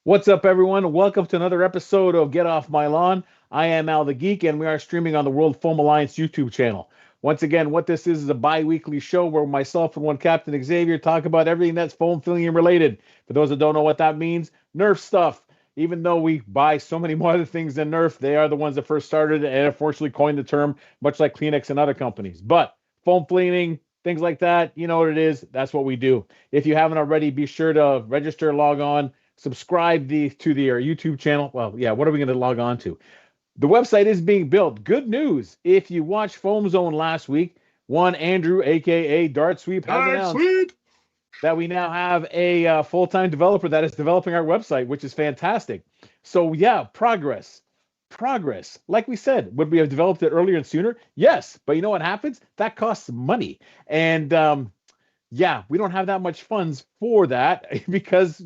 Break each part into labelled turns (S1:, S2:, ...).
S1: What's up, everyone? Welcome to another episode of Get Off My Lawn. I am Al the Geek, and we are streaming on the World Foam Alliance YouTube channel. Once again, what this is a bi-weekly show where myself and one Captain Xavier talk about everything that's foam-flinging related. For those that don't know what that means, Nerf stuff. Even though we buy so many more other things than Nerf, they are the ones that first started and unfortunately coined the term, much like Kleenex and other companies. But foam-flinging, things like that, you know what it is. That's what we do. If you haven't already, be sure to register, log on, subscribe to the YouTube channel. Well, yeah, what are we going to log on to? The website is being built. Good news. If you watched Foam Zone last week, one Andrew, aka Dart Sweep, has
S2: Darn
S1: announced
S2: sweet.
S1: that we now have a full-time developer that is developing our website, which is fantastic. So yeah, progress. Like we said, would we have developed it earlier and sooner? Yes, but you know what happens? That costs money, and yeah, we don't have that much funds for that because,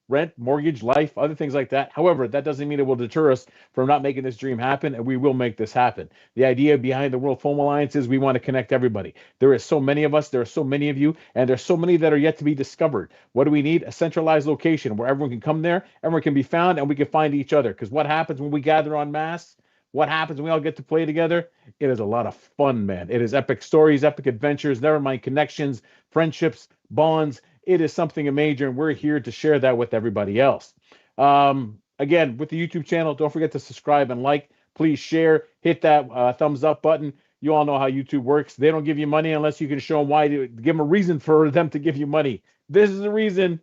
S1: rent, mortgage, life, other things like that. However, that doesn't mean it will deter us from not making this dream happen, and we will make this happen. The idea behind the World Foam Alliance is we want to connect everybody. There is so many of us, there are so many of you, and there's so many that are yet to be discovered. What do we need? A centralized location where everyone can come there, everyone can be found, and we can find each other. Because what happens when we gather en masse? What happens when we all get to play together? It is a lot of fun, man. It is epic stories, epic adventures, never mind connections, friendships, bonds. It is something major, and we're here to share that with everybody else. Again, with the YouTube channel, don't forget to subscribe and like. Please share, hit that thumbs up button. You all know how YouTube works. They don't give you money unless you can show them why, to give them a reason for them to give you money. This is the reason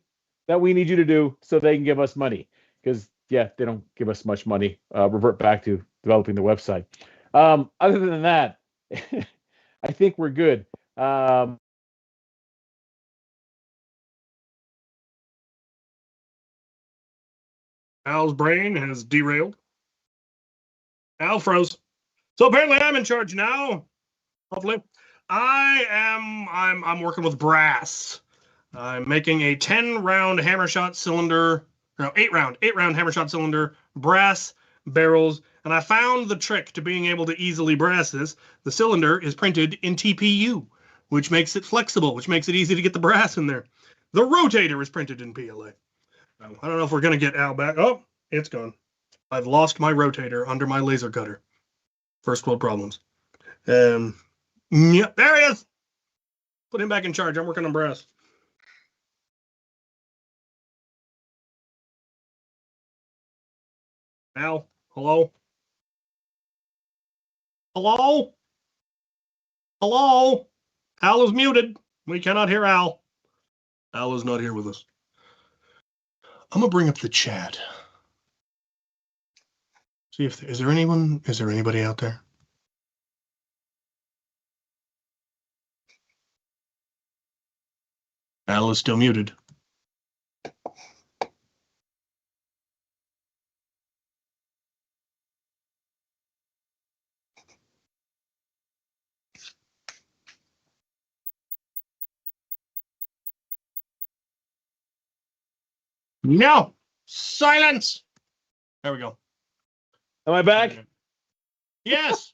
S1: that we need you to do so they can give us money. Because, yeah, they don't give us much money. Revert back to developing the website. Other than that, I think we're good.
S2: Al's brain has derailed. Al froze. So apparently I'm in charge now. Hopefully. I'm working with brass. I'm making a 10-round hammer shot cylinder. No, 8-round hammer shot cylinder, brass barrels, and I found the trick to being able to easily brass this. The cylinder is printed in TPU, which makes it flexible, which makes it easy to get the brass in there. The rotator is printed in PLA. I don't know if we're going to get Al back. Oh, it's gone. I've lost my rotator under my laser cutter. First world problems. Yeah, there he is. Put him back in charge. I'm working on brass. Al, hello? Hello? Hello? Al is muted. We cannot hear Al. Al is not here with us. I'm going to bring up the chat. See if is there anybody out there? Al is still muted. No! Silence! There we go.
S1: Am I back?
S2: Yes!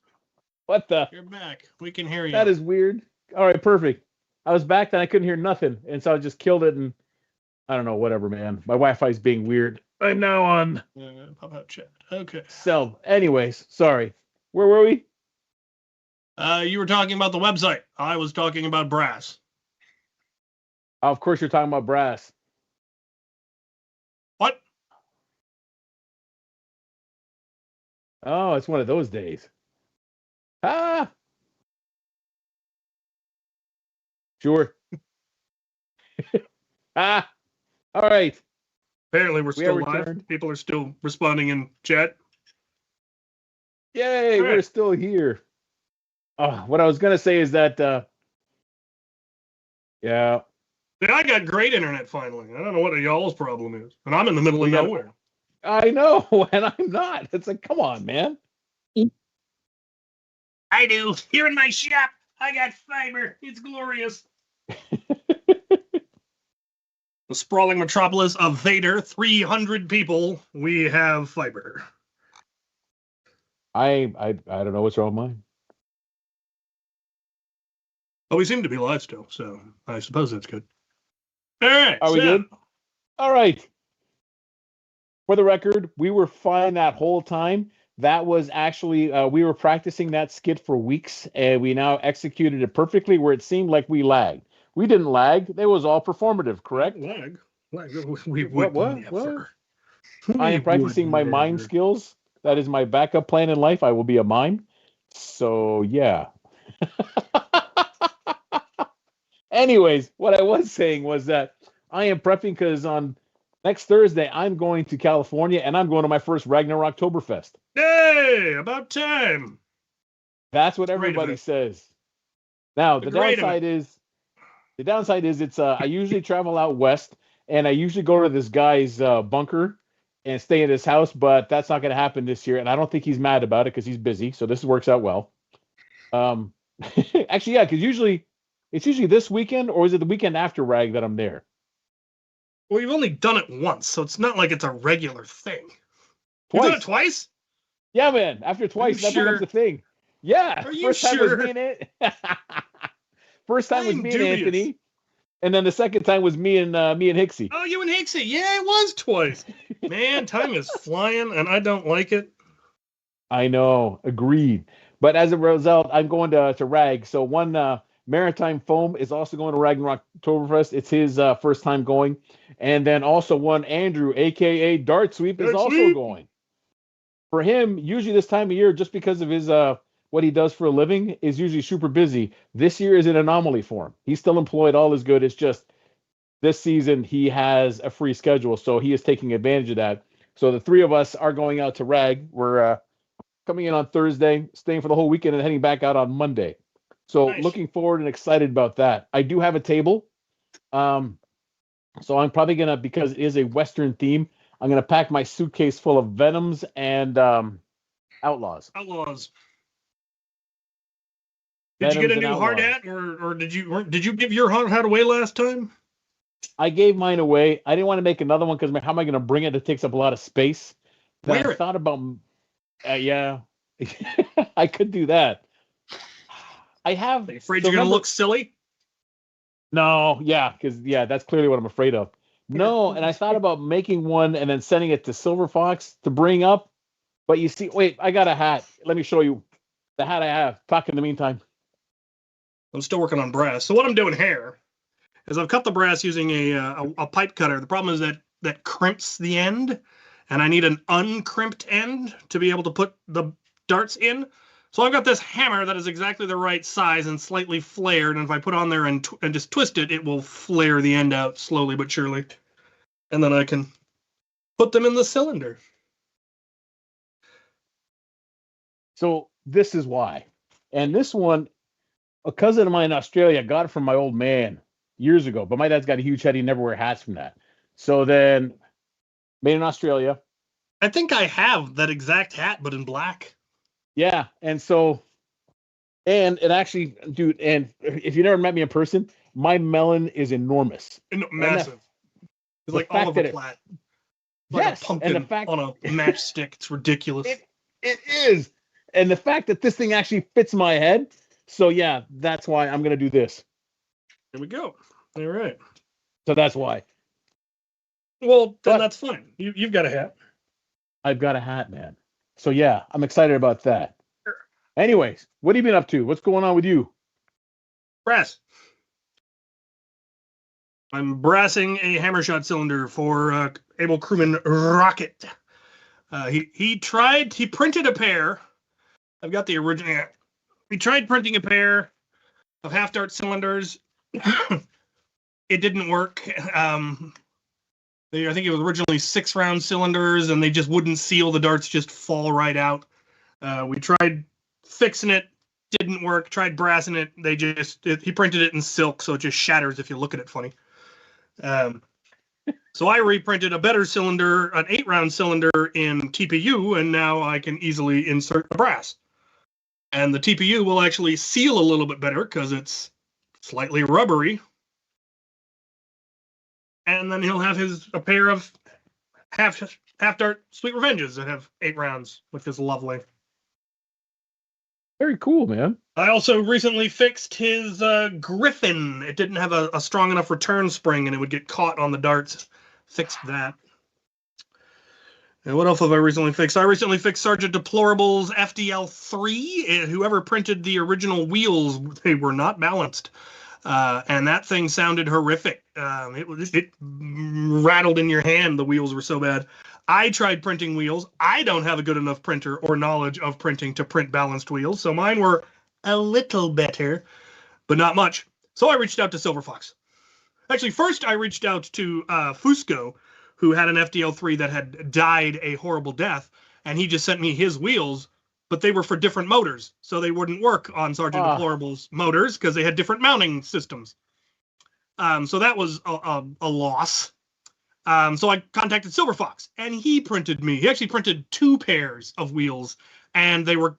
S1: What the?
S2: You're back. We can hear you.
S1: That is weird. All right, perfect. I was back, then I couldn't hear nothing, and so I just killed it, and I don't know, whatever, man. My Wi-Fi is being weird. I'm now on
S2: pop out chat. Okay.
S1: So, anyways, sorry. Where were we?
S2: You were talking about the website. I was talking about brass.
S1: Of course, you're talking about brass.
S2: What?
S1: Oh, it's one of those days. Ah. Sure. Ah. All right.
S2: Apparently, we're still live. People are still responding in chat.
S1: Yay, we're still here. What I was going to say is that, yeah.
S2: I got great internet finally. I don't know what y'all's problem is. And I'm in the middle of nowhere.
S1: I know, and I'm not. It's like, come on, man.
S2: I do. Here in my shop, I got fiber. It's glorious. The sprawling metropolis of Vader, 300 people. We have fiber.
S1: I don't know what's wrong with mine.
S2: Oh, we seem to be live still, so I suppose that's good. All right.
S1: Are we good? All right. For the record, we were fine that whole time. That was actually we were practicing that skit for weeks, and we now executed it perfectly. Where it seemed like we lagged, we didn't lag. It was all performative, correct?
S2: Lag. We
S1: What?
S2: would
S1: What? What?
S2: never.
S1: I
S2: We
S1: am
S2: would
S1: practicing my mime
S2: never.
S1: skills. That is my backup plan in life. I will be a mime. So yeah. Anyways, what I was saying was that I am prepping because on next Thursday I'm going to California and I'm going to my first Ragnarok Oktoberfest.
S2: Hey, about time.
S1: That's what
S2: Great
S1: everybody
S2: event.
S1: says. Now
S2: A great event.
S1: the downside is it's I usually travel out west and I usually go to this guy's bunker and stay in his house, but that's not going to happen this year, and I don't think he's mad about it because he's busy. So this works out well. Um, actually, yeah, because usually it's usually this weekend or is it the weekend after Rag that I'm there?
S2: Well, you've only done it once, so it's not like it's a regular thing. You've done it
S1: Twice.
S2: twice?
S1: Yeah, man. After twice, that
S2: sure?
S1: becomes a thing. Yeah.
S2: Are you
S1: First time
S2: sure?
S1: was me and it. First time was
S2: I'm
S1: me
S2: dubious.
S1: and Anthony, and then the second time was me and Hixie.
S2: Oh, you and Hixie. Yeah, it was twice. Man, time is flying, and I don't like it.
S1: I know. Agreed. But as a result, I'm going to Rag. So one Maritime Foam is also going to Ragnarok Oktoberfest. It's his first time going, and then also one Andrew, aka Dart Sweep, is
S2: Dart
S1: also
S2: Sweep.
S1: going. For him, usually this time of year, just because of his what he does for a living, is usually super busy. This year is an anomaly for him. He's still employed, all is good. It's just this season he has a free schedule, so he is taking advantage of that. So the three of us are going out to Rag. We're coming in on Thursday, staying for the whole weekend, and heading back out on Monday. So
S2: Nice.
S1: looking forward and excited about that. I do have a table. So I'm probably gonna, because it is a Western theme, I'm gonna pack my suitcase full of Venoms and Outlaws.
S2: Outlaws. Did you get a
S1: Venoms and
S2: new hard
S1: Outlaws.
S2: hat, or did you give your hard hat away last time?
S1: I gave mine away. I didn't want to make another one because how am I gonna bring it? It takes up a lot of space. Then
S2: Wear
S1: I
S2: it.
S1: thought about, yeah, I could do that. I have.
S2: Are you afraid
S1: so
S2: you're gonna
S1: remember-
S2: look silly?
S1: No, yeah, because that's clearly what I'm afraid of. No, and I thought about making one and then sending it to Silver Fox to bring up. But you see, wait, I got a hat. Let me show you the hat I have. Talk in the meantime.
S2: I'm still working on brass. So what I'm doing here is I've cut the brass using a pipe cutter. The problem is that crimps the end, and I need an uncrimped end to be able to put the darts in. So I've got this hammer that is exactly the right size and slightly flared, and if I put on there and just twist it, it will flare the end out slowly but surely. And then I can put them in the cylinder.
S1: So this is why. And this one, a cousin of mine in Australia got it from my old man years ago, but my dad's got a huge head. He never wear hats from that. So then made in Australia.
S2: I think I have that exact hat, but in black.
S1: Yeah. And so, and it actually, dude, and if you never met me in person, my melon is enormous.
S2: Massive. It's
S1: the
S2: like
S1: fact
S2: Oliver
S1: that
S2: Platt. Like
S1: yes,
S2: a pumpkin
S1: and the fact
S2: on a matchstick. It's ridiculous.
S1: it is. And the fact that this thing actually fits my head. So yeah, that's why I'm gonna do this.
S2: Here we go. All right.
S1: So that's why.
S2: Well, then
S1: But-
S2: that's fine. You've got a hat.
S1: I've got a hat, man. So yeah, I'm excited about that. Anyways, what have you been up to? What's going on with you?
S2: Brass. I'm brassing a hammer shot cylinder for Abel Crewman Rocket. He printed a pair. I've got the original. He tried printing a pair of half dart cylinders. It didn't work. I think it was originally 6-round cylinders, and they just wouldn't seal. The darts just fall right out. We tried fixing it, didn't work. Tried brassing it. He printed it in silk, so it just shatters if you look at it funny. So I reprinted a better cylinder, an 8-round cylinder in TPU, and now I can easily insert the brass. And the TPU will actually seal a little bit better because it's slightly rubbery. And then he'll have a pair of half dart Sweet Revenges that have 8 rounds, which is lovely.
S1: Very cool, man.
S2: I also recently fixed his Griffin. It didn't have a strong enough return spring, and it would get caught on the darts. Fixed that. And what else have I recently fixed? I recently fixed Sergeant Deplorable's FDL3. Whoever printed the original wheels, they were not balanced. And that thing sounded horrific. It rattled in your hand. The wheels were so bad. I tried printing wheels. I don't have a good enough printer or knowledge of printing to print balanced wheels, so mine were a little better, but not much. So I reached out to Silver Fox. Actually, first I reached out to Fusco, who had an FDL3 that had died a horrible death, and he just sent me his wheels, but they were for different motors, so they wouldn't work on Sergeant Deplorable's motors because they had different mounting systems. So that was a loss. So I contacted Silver Fox, and he printed me. He actually printed 2 pairs of wheels, and they were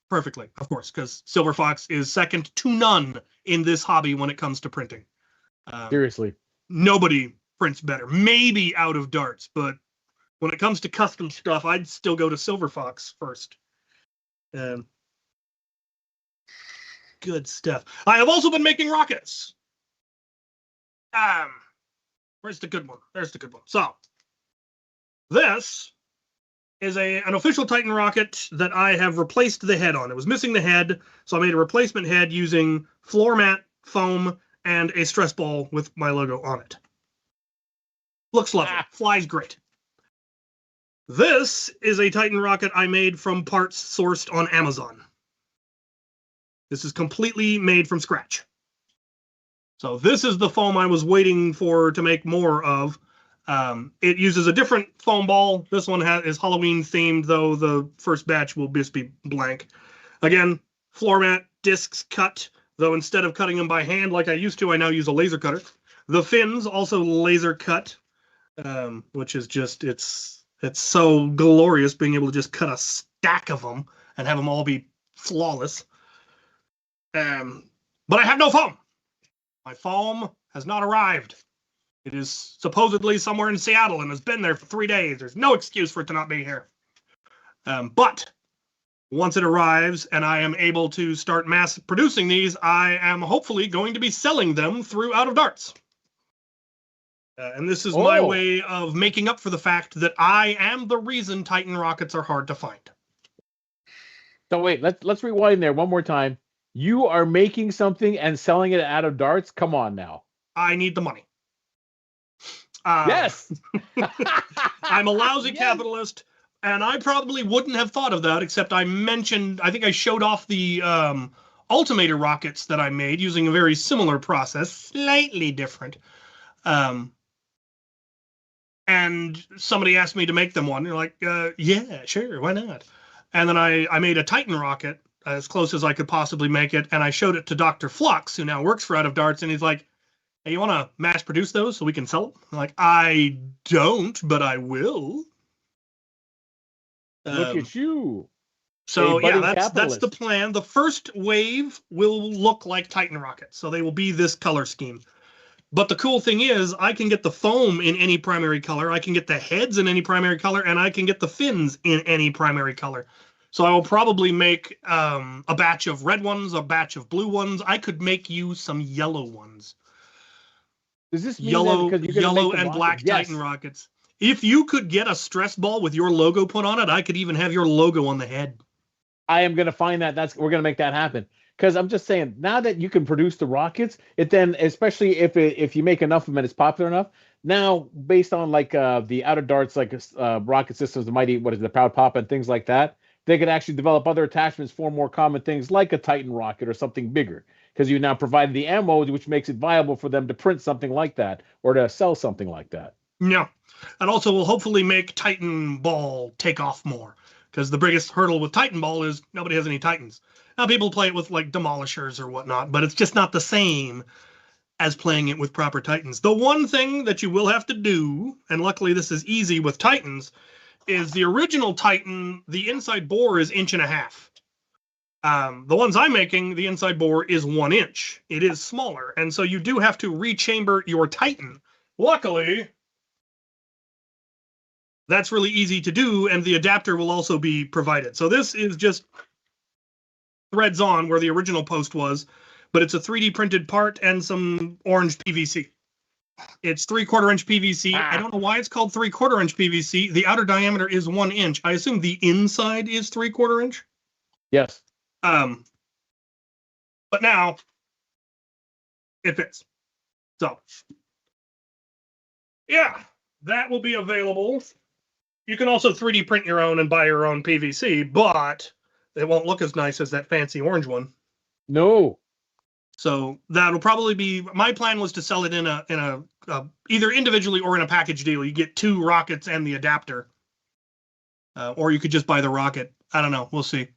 S2: perfectly, of course, because Silver Fox is second to none in this hobby when it comes to printing.
S1: Seriously.
S2: Nobody prints better. Maybe Out of Darts, but when it comes to custom stuff, I'd still go to Silver Fox first. Good stuff. I have also been making rockets. Where's the good one? There's the good one. So, this is an official Titan rocket that I have replaced the head on. It was missing the head, so I made a replacement head using floor mat, foam, and a stress ball with my logo on it. Looks lovely. Flies great. This is a Titan rocket I made from parts sourced on Amazon. This is completely made from scratch. So this is the foam I was waiting for to make more of. It uses a different foam ball. This one is Halloween themed, though the first batch will just be blank. Again, floor mat, discs cut, though instead of cutting them by hand like I used to, I now use a laser cutter. The fins also laser cut, which is just, it's so glorious being able to just cut a stack of them and have them all be flawless. But I have no foam. My foam has not arrived. It is supposedly somewhere in Seattle and has been there for 3 days. There's no excuse for it to not be here. But once it arrives and I am able to start mass producing these, I am hopefully going to be selling them through Out of Darts. And this is my way of making up for the fact that I am the reason Titan rockets are hard to find.
S1: So wait, let's rewind there one more time. You are making something and selling it Out of Darts? Come on now.
S2: I need the money.
S1: Yes.
S2: I'm a lousy capitalist, and I probably wouldn't have thought of that, except I think I showed off the Ultimator rockets that I made using a very similar process, slightly different. And somebody asked me to make them one. You're like, yeah, sure, why not? And then I made a Titan rocket as close as I could possibly make it, and I showed it to Dr. Flux, who now works for Out of Darts, and he's like, hey, you want to mass produce those so we can sell them? I'm like, I don't, but I will.
S1: Look at you.
S2: So yeah, that's the plan. The first wave will look like Titan rockets, so they will be this color scheme. But the cool thing is I can get the foam in any primary color, I can get the heads in any primary color, and I can get the fins in any primary color. So I will probably make a batch of red ones, a batch of blue ones. I could make you some yellow ones.
S1: Does this mean
S2: yellow and black Titan rockets? If you could get a stress ball with your logo put on it, I could even have your logo on the head.
S1: I am going to find that. We're going to make that happen. Because I'm just saying, now that you can produce the rockets, it then, especially if you make enough of them and it's popular enough, now based on like the Out of Darts, like rocket systems, the mighty, the Proud Papa and things like that, they could actually develop other attachments for more common things like a Titan rocket or something bigger. Because you now provided the ammo, which makes it viable for them to print something like that or to sell something like that.
S2: Yeah. And also will hopefully make Titan Ball take off more. Because the biggest hurdle with Titan Ball is nobody has any Titans. Now people play it with like Demolishers or whatnot, but it's just not the same as playing it with proper Titans. The one thing that you will have to do, and luckily this is easy with Titans, is the original Titan, the inside bore is 1.5 inches. The ones I'm making, the inside bore is 1 inch. It is smaller, and so you do have to rechamber your Titan. Luckily, that's really easy to do, and the adapter will also be provided. So this is just threads on where the original post was, but it's a 3D printed part and some orange PVC. It's 3/4 inch PVC. I don't know why it's called 3/4 inch PVC. The outer diameter is 1 inch. I assume the inside is 3/4 inch.
S1: Yes.
S2: But now it fits. So yeah, that will be available. You can also 3D print your own and buy your own PVC, but it won't look as nice as that fancy orange one.
S1: No.
S2: So that'll probably be, my plan was to sell it in a either individually or in a package deal. You get 2 rockets and the adapter, or you could just buy the rocket. I don't know. We'll see.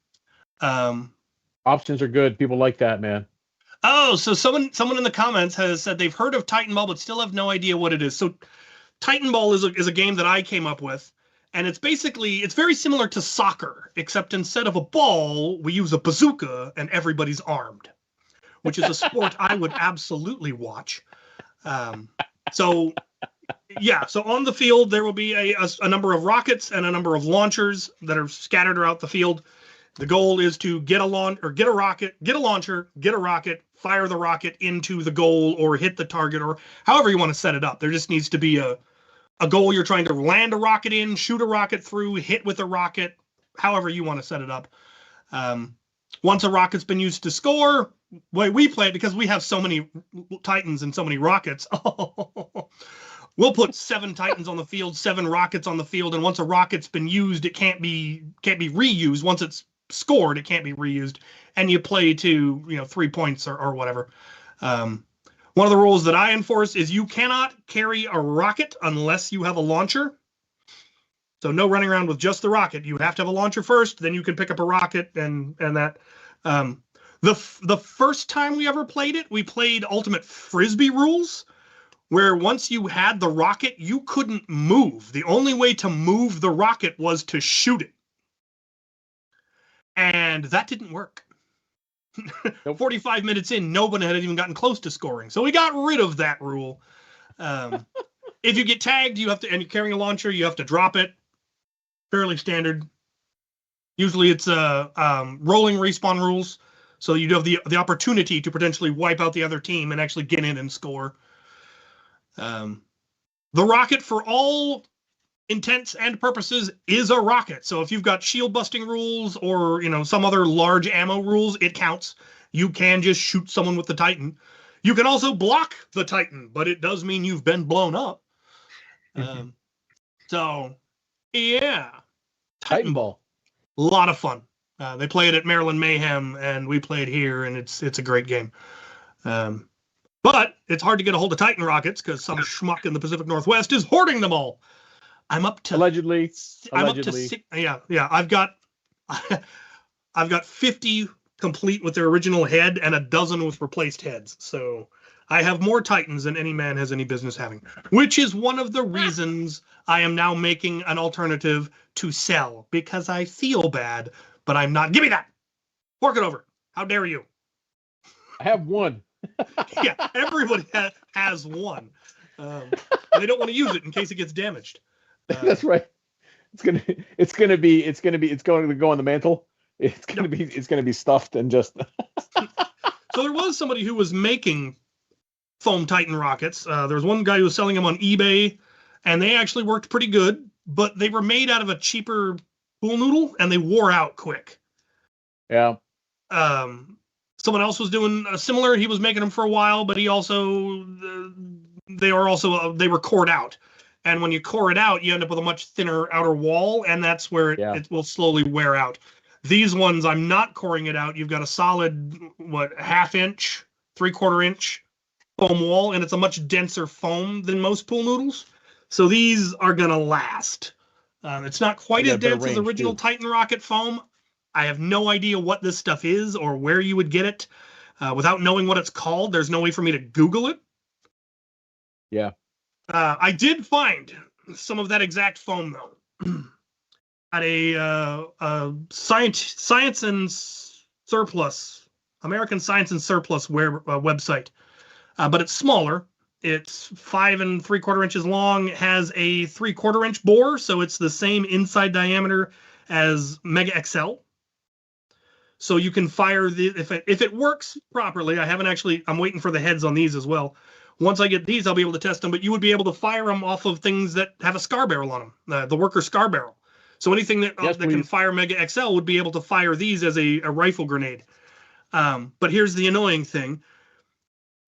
S1: Options are good. People like that, man.
S2: Oh, so someone in the comments has said they've heard of Titan Ball, but still have no idea what it is. So Titan Ball is a game that I came up with, and it's very similar to soccer, except instead of a ball, we use a bazooka and everybody's armed, which is a sport I would absolutely watch. So on the field, there will be a number of rockets and a number of launchers that are scattered throughout the field. The goal is to get a launcher, get a rocket, fire the rocket into the goal or hit the target, or however you want to set it up. There just needs to be a goal you're trying to land a rocket in, shoot a rocket through, hit with a rocket, however you want to set it up. Once a rocket's been used to score, way we play it, because we have so many Titans and so many rockets. We'll put 7 Titans on the field, 7 rockets on the field, and once a rocket's been used, it can't be reused. Once it's scored, it can't be reused, and you play to 3 points or whatever. One of the rules that I enforce is you cannot carry a rocket unless you have a launcher. So no running around with just the rocket. You have to have a launcher first, then you can pick up a rocket and that. The first time we ever played it, we played Ultimate Frisbee rules, where once you had the rocket, you couldn't move. The only way to move the rocket was to shoot it. And that didn't work.
S1: Nope.
S2: 45 minutes in, nobody had even gotten close to scoring. So we got rid of that rule. If you get tagged, and you're carrying a launcher, you have to drop it. Fairly standard. Usually it's rolling respawn rules. So you do have the opportunity to potentially wipe out the other team and actually get in and score. The rocket, for all intents and purposes, is a rocket. So if you've got shield busting rules or some other large ammo rules, it counts. You can just shoot someone with the Titan. You can also block the Titan, but it does mean you've been blown up. So yeah,
S1: Titan Ball,
S2: a lot of fun. They play it at Maryland Mayhem, and we play it here, and it's a great game. But it's hard to get a hold of Titan rockets because some schmuck in the Pacific Northwest is hoarding them all. I'm up to
S1: allegedly.
S2: I'm up to 6. Yeah. I've got 50 complete with their original head and a dozen with replaced heads. So I have more Titans than any man has any business having, which is one of the reasons I am now making an alternative to sell, because I feel bad, but I'm not. Give me that. Fork it over. How dare you?
S1: I have one.
S2: Yeah, everybody has one. They don't want to use it in case it gets damaged.
S1: That's right. It's going to go on the mantle. It's going to be stuffed and just.
S2: So there was somebody who was making foam Titan rockets. There was one guy who was selling them on eBay, and they actually worked pretty good, but they were made out of a cheaper pool noodle, and they wore out quick.
S1: Yeah.
S2: Someone else was doing similar. He was making them for a while, but they were cored out. And when you core it out, you end up with a much thinner outer wall, and that's where it will slowly wear out. These ones, I'm not coring it out. You've got a solid, 1/2 inch, 3/4 inch foam wall, and it's a much denser foam than most pool noodles. So these are going to last. It's not quite as dense as original Titan rocket foam. I have no idea what this stuff is or where you would get it. Without knowing what it's called, there's no way for me to Google it.
S1: Yeah.
S2: I did find some of that exact foam, though, at a Science and Surplus, American Science and Surplus website. But it's smaller. It's 5 3/4 inches long. It has a 3/4 inch bore, so it's the same inside diameter as Mega XL. So you can fire if it works properly. I'm waiting for the heads on these as well. Once I get these, I'll be able to test them. But you would be able to fire them off of things that have a scar barrel on them, the worker scar barrel. So anything that can fire Mega XL would be able to fire these as a rifle grenade. But here's the annoying thing: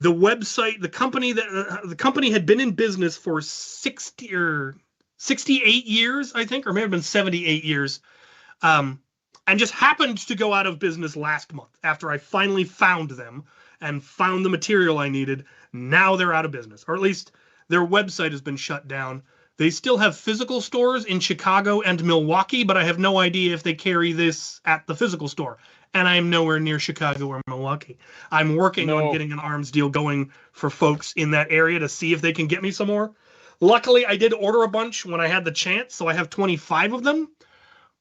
S2: the website, the company had been in business for 60 or 68 years, I think, or may have been 78 years, and just happened to go out of business last month after I finally found them and found the material I needed. Now they're out of business, or at least their website has been shut down. They still have physical stores in Chicago and Milwaukee, but I have no idea if they carry this at the physical store. And I am nowhere near Chicago or Milwaukee. I'm working on getting an arms deal going for folks in that area to see if they can get me some more. Luckily, I did order a bunch when I had the chance, so I have 25 of them,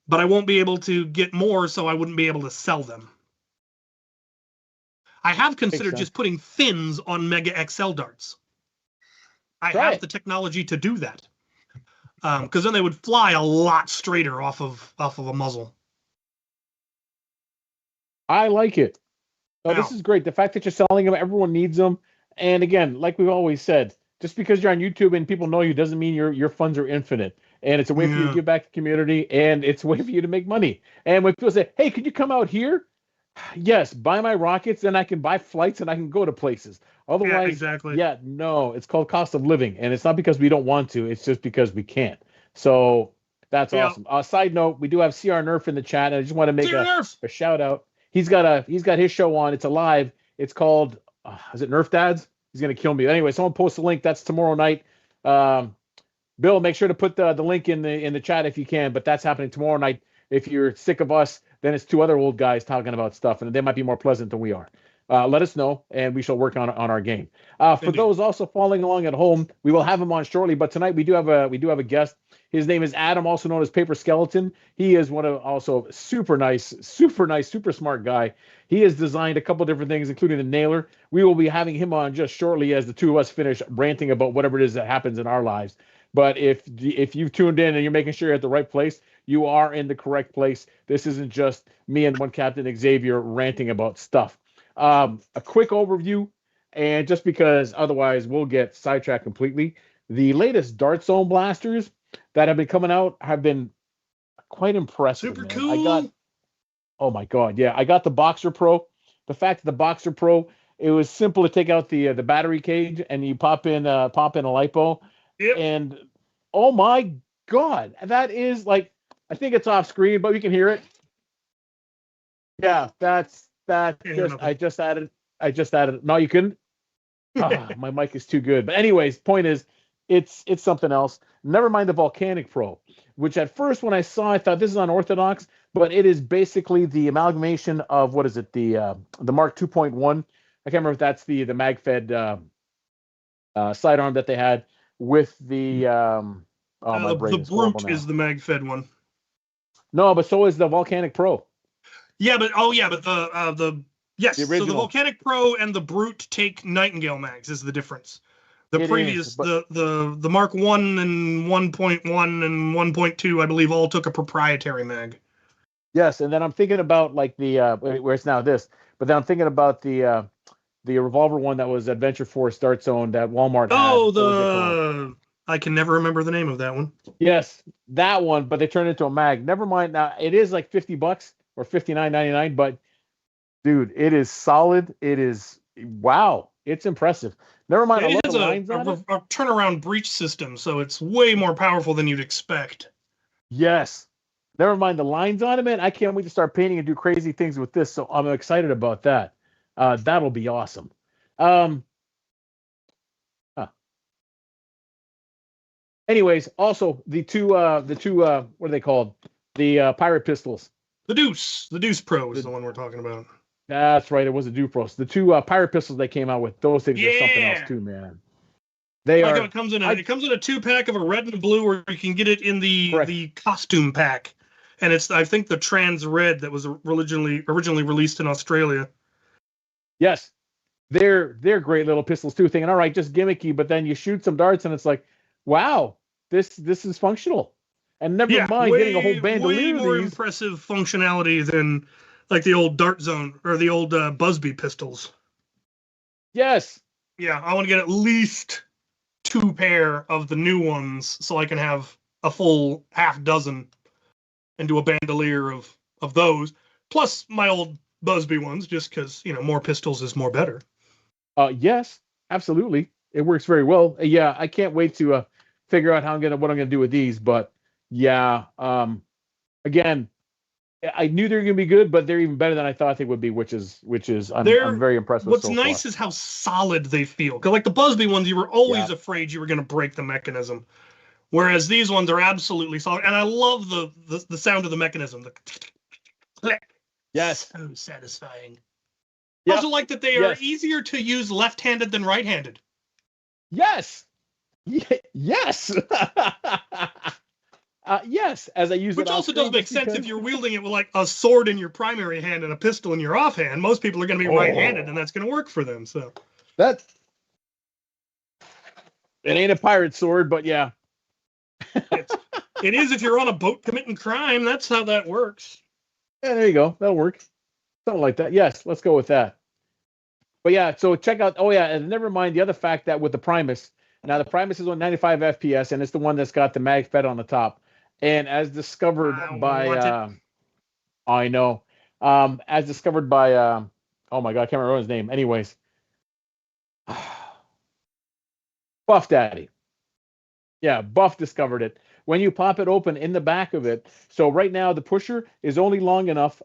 S2: but I won't be able to get more, so I wouldn't be able to sell them. I have considered just putting fins on Mega XL darts. I have the technology to do that, because then they would fly a lot straighter off of a muzzle.
S1: I like it. Oh, this is great. The fact that you're selling them, everyone needs them. And again, like we've always said, just because you're on YouTube and people know you doesn't mean your funds are infinite. And it's a way for you to give back to the community, and it's a way for you to make money. And when people say, hey, could you come out here? Yes, buy my rockets, and I can buy flights, and I can go to places. Otherwise, no, it's called cost of living. And it's not because we don't want to. It's just because we can't. So that's awesome. Side note, we do have CR Nerf in the chat, and I just want to make a shout out. He's got his show on. It's alive. It's called, is it Nerf Dads? He's going to kill me. Anyway, someone post a link. That's tomorrow night. Bill, make sure to put the link in the chat if you can, but that's happening tomorrow night. If you're sick of us, then it's two other old guys talking about stuff, and they might be more pleasant than we are. Let us know, and we shall work on our game. For those also following along at home, we will have him on shortly, but tonight we do have a guest. His name is Adam, also known as Paper Skeleton. He is one of also super nice, super smart guy. He has designed a couple different things, including the nailer. We will be having him on just shortly as the two of us finish ranting about whatever it is that happens in our lives. But if you've tuned in and you're making sure you're at the right place, you are in the correct place. This isn't just me and one Captain Xavier ranting about stuff. A quick overview, and just because otherwise we'll get sidetracked completely, the latest Dart Zone blasters that have been coming out have been quite impressive.
S2: Super cool.
S1: Oh my God, yeah. I got the Boxer Pro. The fact that the Boxer Pro, it was simple to take out the battery cage and you pop in a lipo.
S2: Yep.
S1: And oh my God, that is like, I think it's off screen, but we can hear it. Yeah, that's that. I just added. No, you couldn't. My mic is too good. But anyways, point is, it's something else. Never mind the Volcanic Pro, which at first when I saw, I thought this is unorthodox, but it is basically the amalgamation of what is it, the Mark 2.1. I can't remember if that's the MagFed sidearm that they had with the
S2: the Brute is the MagFed one.
S1: No, but so is the Volcanic Pro.
S2: Yeah, but the Volcanic Pro and the Brute take Nightingale mags is the difference. The the Mark 1 and 1.1 and 1.2, I believe, all took a proprietary mag.
S1: Yes, and then I'm thinking about like the where it's now this, but then I'm thinking about the revolver one that was Adventure Force Dart Zone that Walmart had.
S2: I can never remember the name of that one.
S1: Yes, that one, but they turned it into a mag. Never mind. Now it is like $50 or $59.99, but dude, it is solid. It is wow. It's impressive. Never mind.
S2: It has a turnaround breach system, so it's way more powerful than you'd expect.
S1: Yes. Never mind the lines on it, man. I can't wait to start painting and do crazy things with this. So I'm excited about that. That'll be awesome. Anyways, also the two what are they called? The pirate pistols.
S2: The Deuce Pro is the one we're talking about.
S1: That's right. It was a Deuce Pro. The two pirate pistols they came out with. Those things are something else too, man. They are.
S2: It comes in a 2-pack of a red and a blue, or you can get it in the costume pack. And it's, I think, the trans red that was originally released in Australia.
S1: Yes, they're great little pistols too. Thinking, all right, just gimmicky, but then you shoot some darts and it's like, wow, this is functional. And never mind getting a whole bandolier.
S2: Way more impressive functionality than like the old Dart Zone or the old Busby pistols.
S1: Yes,
S2: Yeah, I want to get at least 2 pair of the new ones so I can have a full half dozen and do a bandolier of those, plus my old Busby ones, just because, more pistols is more better.
S1: Yes, absolutely. It works very well. Yeah, I can't wait to figure out what I'm gonna do with these. But yeah, again, I knew they were gonna be good, but they're even better than I thought they would be, which is I'm very impressed with
S2: What's
S1: so far.
S2: nice is how solid they feel. Because like the Busby ones, you were always
S1: Yeah.
S2: afraid you were going to break the mechanism, whereas these ones are absolutely solid. And I love the sound of the mechanism. The click.
S1: Yes.
S2: So satisfying. I
S1: Yep.
S2: also like that they are
S1: Yes.
S2: easier to use left-handed than right-handed.
S1: Yes. Yes. Yes, as I use
S2: Which
S1: it.
S2: also does make sense if you're wielding it with like a sword in your primary hand and a pistol in your offhand. Most people are going to be right-handed, and that's going to work for them. So
S1: that it ain't a pirate sword, but yeah.
S2: it is if you're on a boat committing crime. That's how that works.
S1: Yeah, there you go. That'll work. Something like that. Yes, let's go with that. But yeah, so check out. Oh yeah, and never mind the other fact that with the Primus. Now the Primus is on 95 FPS, and it's the one that's got the mag fed on the top. And as discovered by, I know, as discovered by, oh my God, I can't remember his name. Anyways, Buff Daddy. Yeah, Buff discovered it. When you pop it open in the back of it, so right now the pusher is only long enough,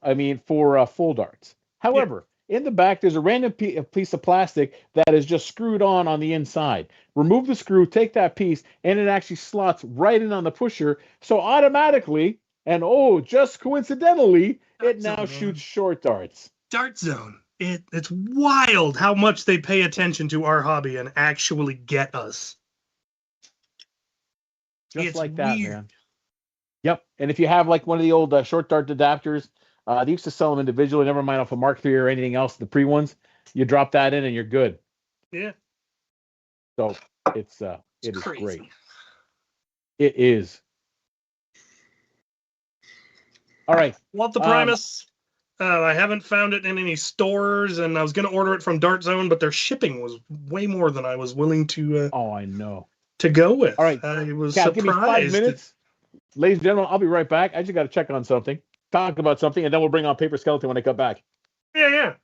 S1: for full darts. However, in the back, there's a random piece of plastic that is just screwed on the inside. Remove the screw, take that piece, and it actually slots right in on the pusher. So automatically, and just coincidentally, it now shoots short darts.
S2: Dart Zone. It's wild how much they pay attention to our hobby and actually get us.
S1: Just like that, man. Yep. And if you have like one of the old short dart adapters, they used to sell them individually, never mind off a Mark III or anything else, the pre ones, you drop that in and you're good.
S2: Yeah.
S1: So it is
S2: crazy.
S1: Great. It is. All right.
S2: Want the Primus? I haven't found it in any stores, and I was going to order it from Dart Zone, but their shipping was way more than I was willing to.
S1: I know.
S2: To go with.
S1: All right.
S2: I was
S1: Cap,
S2: surprised.
S1: give me 5 minutes. Ladies and gentlemen, I'll be right back. I just got to check on something, talk about something, and then we'll bring on Paper Skeleton when I come back.
S2: Yeah.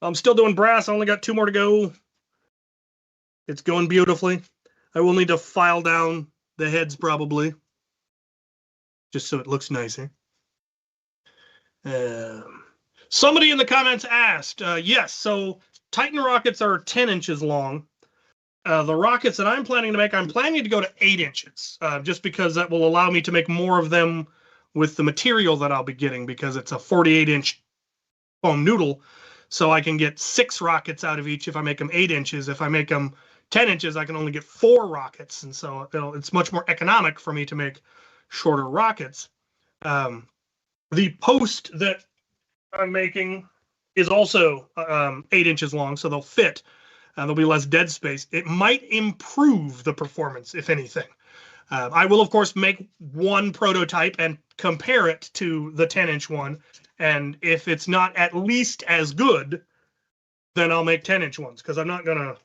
S2: I'm still doing brass. I only got 2 more to go. It's going beautifully. I will need to file down the heads probably, just so it looks nicer. Somebody in the comments asked, yes, so Titan rockets are 10 inches long. The rockets that I'm planning to go to 8 inches, just because that will allow me to make more of them with the material that I'll be getting, because it's a 48-inch foam noodle. So I can get 6 rockets out of each if I make them 8 inches. If I make them 10 inches, I can only get 4 rockets. And so it's much more economic for me to make shorter rockets. The post that I'm making is also 8 inches long, so they'll fit. There'll be less dead space. It might improve the performance, if anything. I will, of course, make one prototype and compare it to the 10-inch one. And if it's not at least as good, then I'll make 10-inch ones, because I'm not going to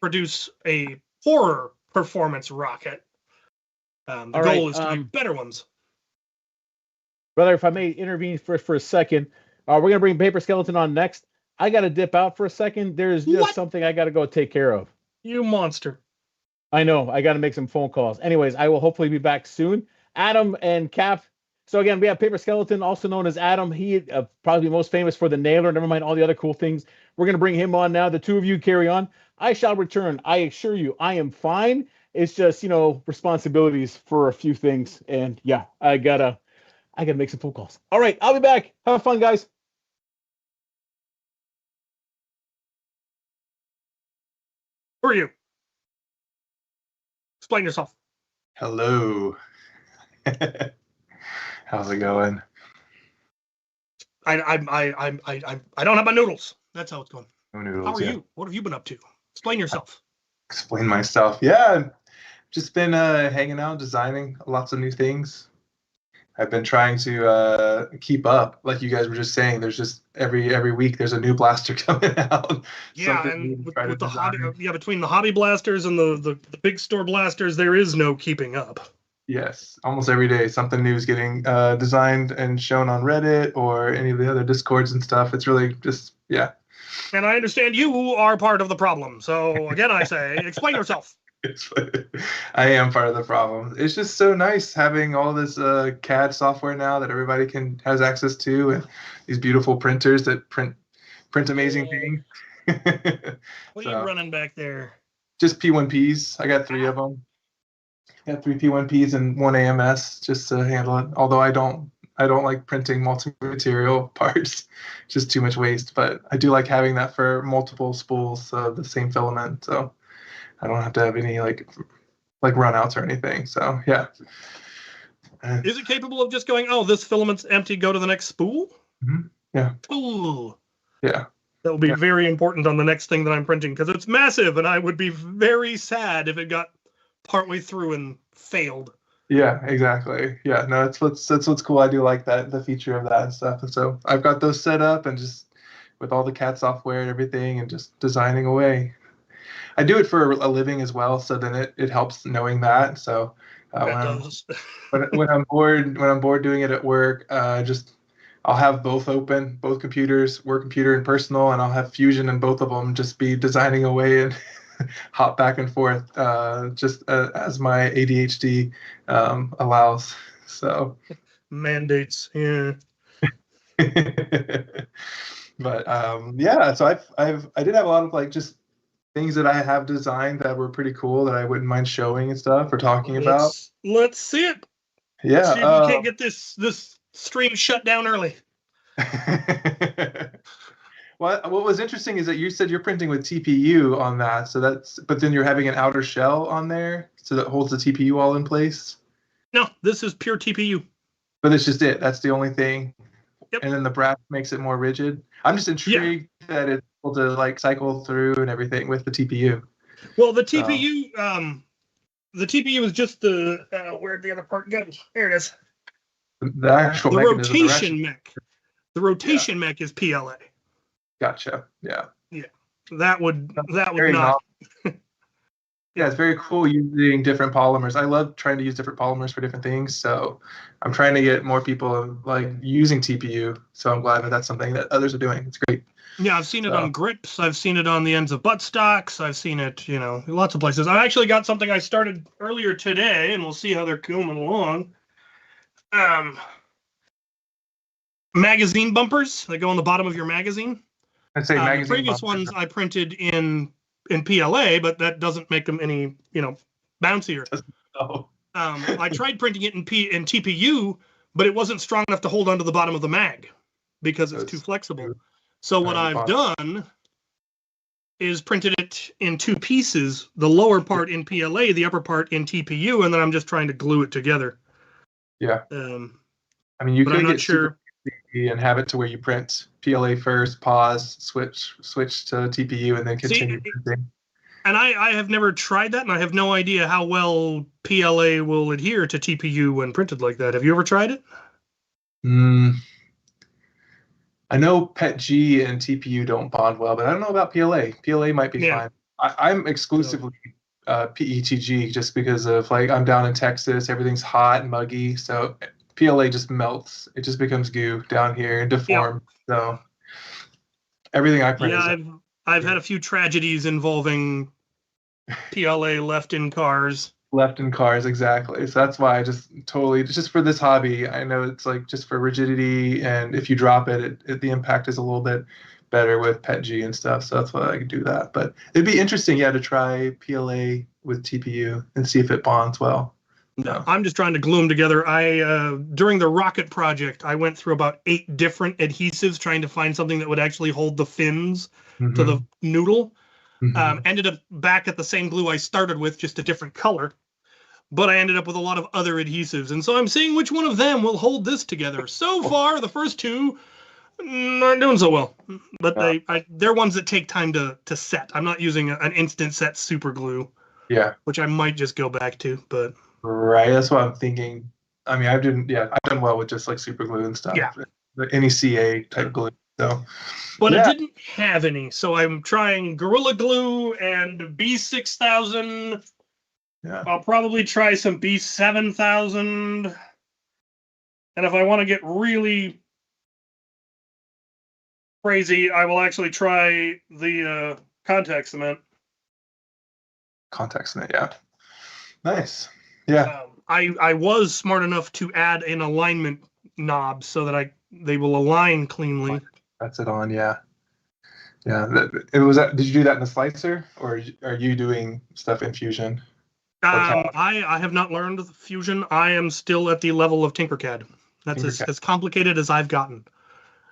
S2: produce a poorer performance rocket. The goal is to make better ones.
S1: Brother, if I may intervene for a second, we're going to bring Paper Skeleton on next. I got to dip out for a second. There's just something I got to go take care of.
S2: You monster.
S1: I know. I got to make some phone calls. Anyways, I will hopefully be back soon. Adam and Cap. So again, we have Paper Skeleton, also known as Adam. He probably most famous for the nailer. Never mind all the other cool things. We're going to bring him on now. The two of you carry on. I shall return. I assure you, I am fine. It's just, responsibilities for a few things. And yeah, I gotta make some phone calls. All right, I'll be back. Have fun, guys.
S2: Who are you? Explain yourself.
S3: Hello. How's it going?
S2: I don't have my noodles. That's how it's going.
S3: No noodles.
S2: How are you? What have you been up to? Explain yourself.
S3: Explain myself. Yeah, just been hanging out, designing lots of new things. I've been trying to keep up. Like you guys were just saying, there's just every week there's a new blaster coming out.
S2: Yeah,
S3: Something new
S2: and
S3: to try to
S2: with the hobby,
S3: design.
S2: between the hobby blasters and the big store blasters, there is no keeping up.
S3: Yes, almost every day something new is getting designed and shown on Reddit or any of the other Discords and stuff. It's really just, yeah.
S2: And I understand you are part of the problem. So again, I say, explain yourself.
S3: I am part of the problem. It's just so nice having all this CAD software now that everybody has access to, and these beautiful printers that print amazing things.
S2: What are you running back there?
S3: Just P1Ps. I got 3 of them. Got 3 P1Ps and 1 AMS just to handle it. Although I don't like printing multi-material parts, just too much waste. But I do like having that for multiple spools of the same filament, so I don't have to have any like runouts or anything. So yeah.
S2: Is it capable of just going, oh, this filament's empty, go to the next spool?
S3: Mm-hmm. Yeah.
S2: Ooh.
S3: Yeah.
S2: That will be very important on the next thing that I'm printing, because it's massive, and I would be very sad if it got partway through and failed.
S3: Yeah, exactly. Yeah, no, that's what's cool. I do like that, the feature of that and stuff. And so I've got those set up and just with all the CAD software and everything and just designing away. I do it for a living as well, so then it helps knowing that. So when I'm bored doing it at work, I'll have both open, both computers, work computer and personal, and I'll have Fusion in both of them, just be designing away and hop back and forth, as my ADHD allows. So
S2: mandates, yeah.
S3: But yeah, so I did have a lot of like just things that I have designed that were pretty cool that I wouldn't mind showing and stuff or talking about.
S2: Let's see it.
S3: Yeah.
S2: See if we can't get this stream shut down early.
S3: What was interesting is that you said you're printing with TPU on that, but then you're having an outer shell on there, so that holds the TPU all in place.
S2: No, this is pure TPU.
S3: But it's just it. That's the only thing.
S2: Yep.
S3: And then the brass makes it more rigid. I'm just intrigued that it's able to like cycle through and everything with the TPU.
S2: Well, the TPU, the TPU is just the where'd the other part go? There it is.
S3: The actual
S2: rotation mech. The rotation mech is PLA.
S3: Gotcha. Yeah.
S2: Yeah. That would not.
S3: Yeah, it's very cool using different polymers. I love trying to use different polymers for different things. So I'm trying to get more people like using TPU. So I'm glad that that's something that others are doing. It's great.
S2: Yeah, I've seen it on grips. I've seen it on the ends of buttstocks. I've seen it, lots of places. I've actually got something I started earlier today, and we'll see how they're coming along. Magazine bumpers that go on the bottom of your magazine.
S3: I'd say magazine
S2: the previous
S3: bumpers.
S2: ones I printed in PLA, but that doesn't make them any, bouncier.
S3: Oh.
S2: I tried printing it in TPU, but it wasn't strong enough to hold onto the bottom of the mag because it's too flexible. So what I've done is printed it in 2 pieces, the lower part in PLA, the upper part in TPU, and then I'm just trying to glue it together.
S3: Yeah. I mean, you could get super and have it to where you print PLA first, pause, switch to TPU, and then continue printing.
S2: And I have never tried that, and I have no idea how well PLA will adhere to TPU when printed like that. Have you ever tried it?
S3: I know PETG and TPU don't bond well, but I don't know about PLA. PLA might be fine. I'm exclusively PETG just because of I'm down in Texas, everything's hot and muggy, so PLA just melts. It just becomes goo down here and deformed. Yep. So everything I print.
S2: Yeah, I've had a few tragedies involving PLA left in cars.
S3: Left in cars, exactly. So that's why I just for this hobby, I know it's just for rigidity, and if you drop it, the impact is a little bit better with PETG and stuff. So that's why I can do that. But it'd be interesting, to try PLA with TPU and see if it bonds well.
S2: No, I'm just trying to glue them together. During the rocket project, I went through about 8 different adhesives trying to find something that would actually hold the fins to the noodle. Ended up back at the same glue I started with, just a different color. But I ended up with a lot of other adhesives. And so I'm seeing which one of them will hold this together. So far, the first 2 aren't doing so well. But they're ones that take time to set. I'm not using an instant set super glue.
S3: Yeah.
S2: Which I might just go back to, but...
S3: Right, that's what I'm thinking. I mean, I've done well with just like super glue and stuff.
S2: Yeah.
S3: Any CA type glue. So,
S2: But
S3: yeah.
S2: I didn't have any, so I'm trying Gorilla Glue and B6000.
S3: Yeah.
S2: I'll probably try some B7000. And if I want to get really crazy, I will actually try the contact cement.
S3: Contact cement, yeah. Nice. Yeah.
S2: I was smart enough to add an alignment knob so that they will align cleanly.
S3: That's it on, yeah. Yeah. Did you do that in the slicer, or are you doing stuff in Fusion?
S2: I have not learned Fusion. I am still at the level of Tinkercad. That's as complicated as I've gotten.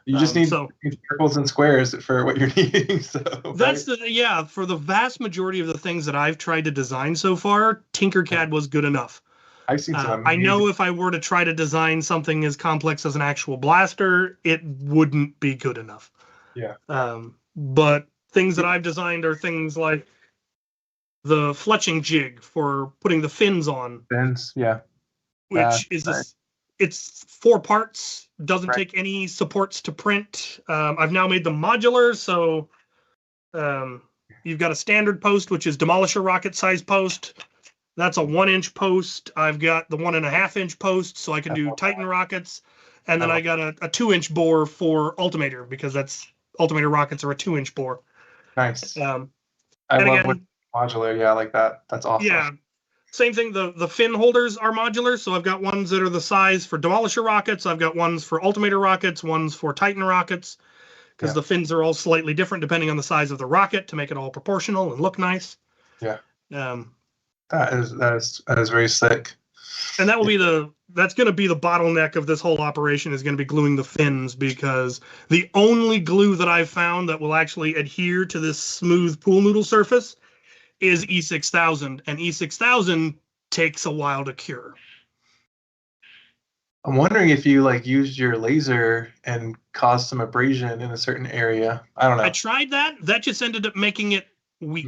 S3: You just need circles and squares for what you're needing. So
S2: that's for the vast majority of the things that I've tried to design so far, Tinkercad was good enough.
S3: I've seen some.
S2: I know if I were to try to design something as complex as an actual blaster, it wouldn't be good enough.
S3: Yeah.
S2: But things that I've designed are things like the fletching jig for putting the fins on.
S3: Fins, yeah.
S2: Which is it's 4 parts, doesn't take any supports to print. I've now made them modular, so you've got a standard post, which is Demolisher rocket size post. That's a 1-inch post. I've got the 1.5-inch post, so I can do Titan rockets. And then I got a 2-inch bore for Ultimator, because Ultimator rockets are a 2-inch bore.
S3: Nice. I love modular, yeah, like that. That's awesome. Yeah.
S2: Same thing, the fin holders are modular, so I've got ones that are the size for Demolisher rockets, I've got ones for Ultimator rockets, ones for Titan rockets, because the fins are all slightly different depending on the size of the rocket to make it all proportional and look nice.
S3: Yeah. That is very sick.
S2: And that will that's going to be the bottleneck of this whole operation, is going to be gluing the fins, because the only glue that I've found that will actually adhere to this smooth pool noodle surface is E6000, and E6000 takes a while to cure.
S3: I'm wondering if you used your laser and caused some abrasion in a certain area. I don't know.
S2: I tried that. That just ended up making it weak.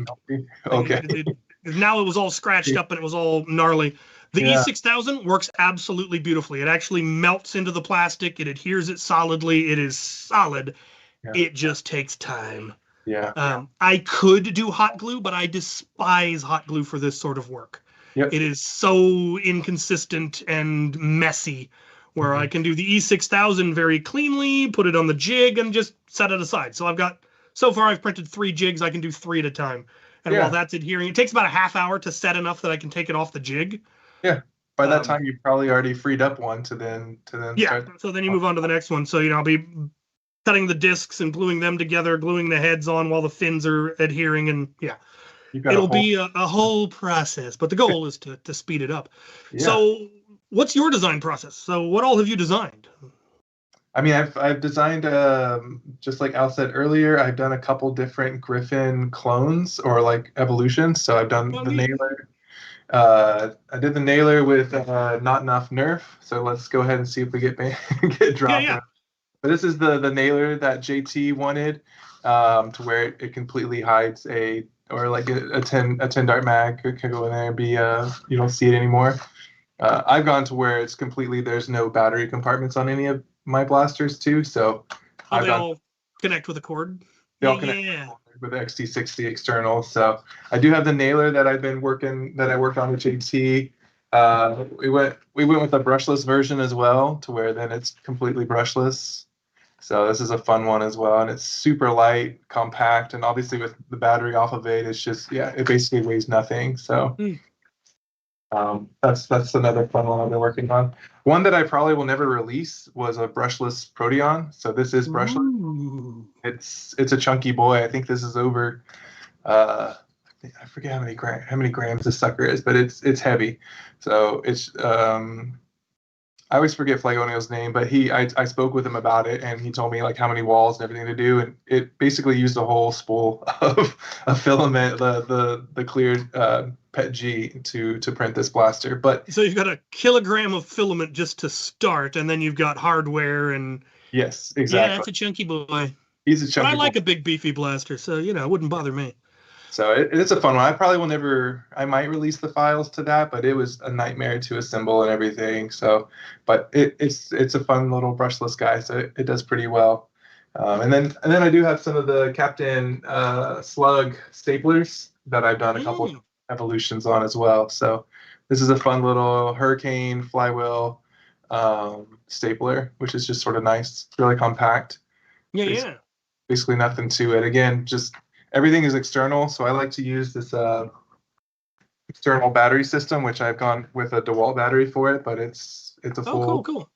S3: Okay.
S2: Now it was all scratched up and it was all gnarly. The E6000 works absolutely beautifully. It actually melts into the plastic. It adheres it solidly. It is solid. Yeah. It just takes time.
S3: Yeah.
S2: I could do hot glue, but I despise hot glue for this sort of work.
S3: Yep.
S2: It is so inconsistent and messy, where I can do the E6000 very cleanly, put it on the jig, and just set it aside. So I've printed 3 jigs. I can do 3 at a time. And while that's adhering, it takes about a half hour to set enough that I can take it off the jig.
S3: Yeah. By that time, you've probably already freed up one to then start.
S2: So then you move on to the next one. So, I'll be cutting the discs and gluing them together, gluing the heads on while the fins are adhering, and it'll be a whole process. But the goal is to speed it up. Yeah. So, what's your design process? So, what all have you designed?
S3: I mean, I've designed just like Al said earlier. I've done a couple different Griffin clones or evolutions. So I've done the nailer. I did the nailer with not enough Nerf. So let's go ahead and see if we get dropped. Yeah. But this is the nailer that JT wanted, to where it completely hides a 10 dart mag could go in there and be you don't see it anymore. I've gone to where it's completely, there's no battery compartments on any of my blasters too. So
S2: they all connect with a cord.
S3: They all connect with the XT60 external. So I do have the nailer that I worked on with JT. We went with a brushless version as well, to where then it's completely brushless. So this is a fun one as well, and it's super light, compact, and obviously with the battery off of it, it's just it basically weighs nothing. So that's another fun one I've been working on. One that I probably will never release was a brushless Proteon. So this is brushless. Ooh. It's a chunky boy. I think this is over. I forget how many grams this sucker is, but it's heavy. So it's I always forget Flagonio's name, but I spoke with him about it, and he told me how many walls and everything to do, and it basically used a whole spool of filament, the cleared PET G to print this blaster. But
S2: so you've got a kilogram of filament just to start, and then you've got hardware and
S3: yes, exactly.
S2: Yeah, that's a chunky boy.
S3: He's a chunky.
S2: But I like a big beefy blaster, so it wouldn't bother me.
S3: So it is a fun one. I probably will never. I might release the files to that, but it was a nightmare to assemble and everything. So, but it's a fun little brushless guy. So it does pretty well. And then I do have some of the Captain Slug staplers that I've done a couple of evolutions on as well. So this is a fun little Hurricane flywheel stapler, which is just sort of nice. It's really compact.
S2: Yeah.
S3: Basically nothing to it. Again, just everything is external. So I like to use this external battery system, which I've gone with a DeWalt battery for it, but it's a full
S2: cool.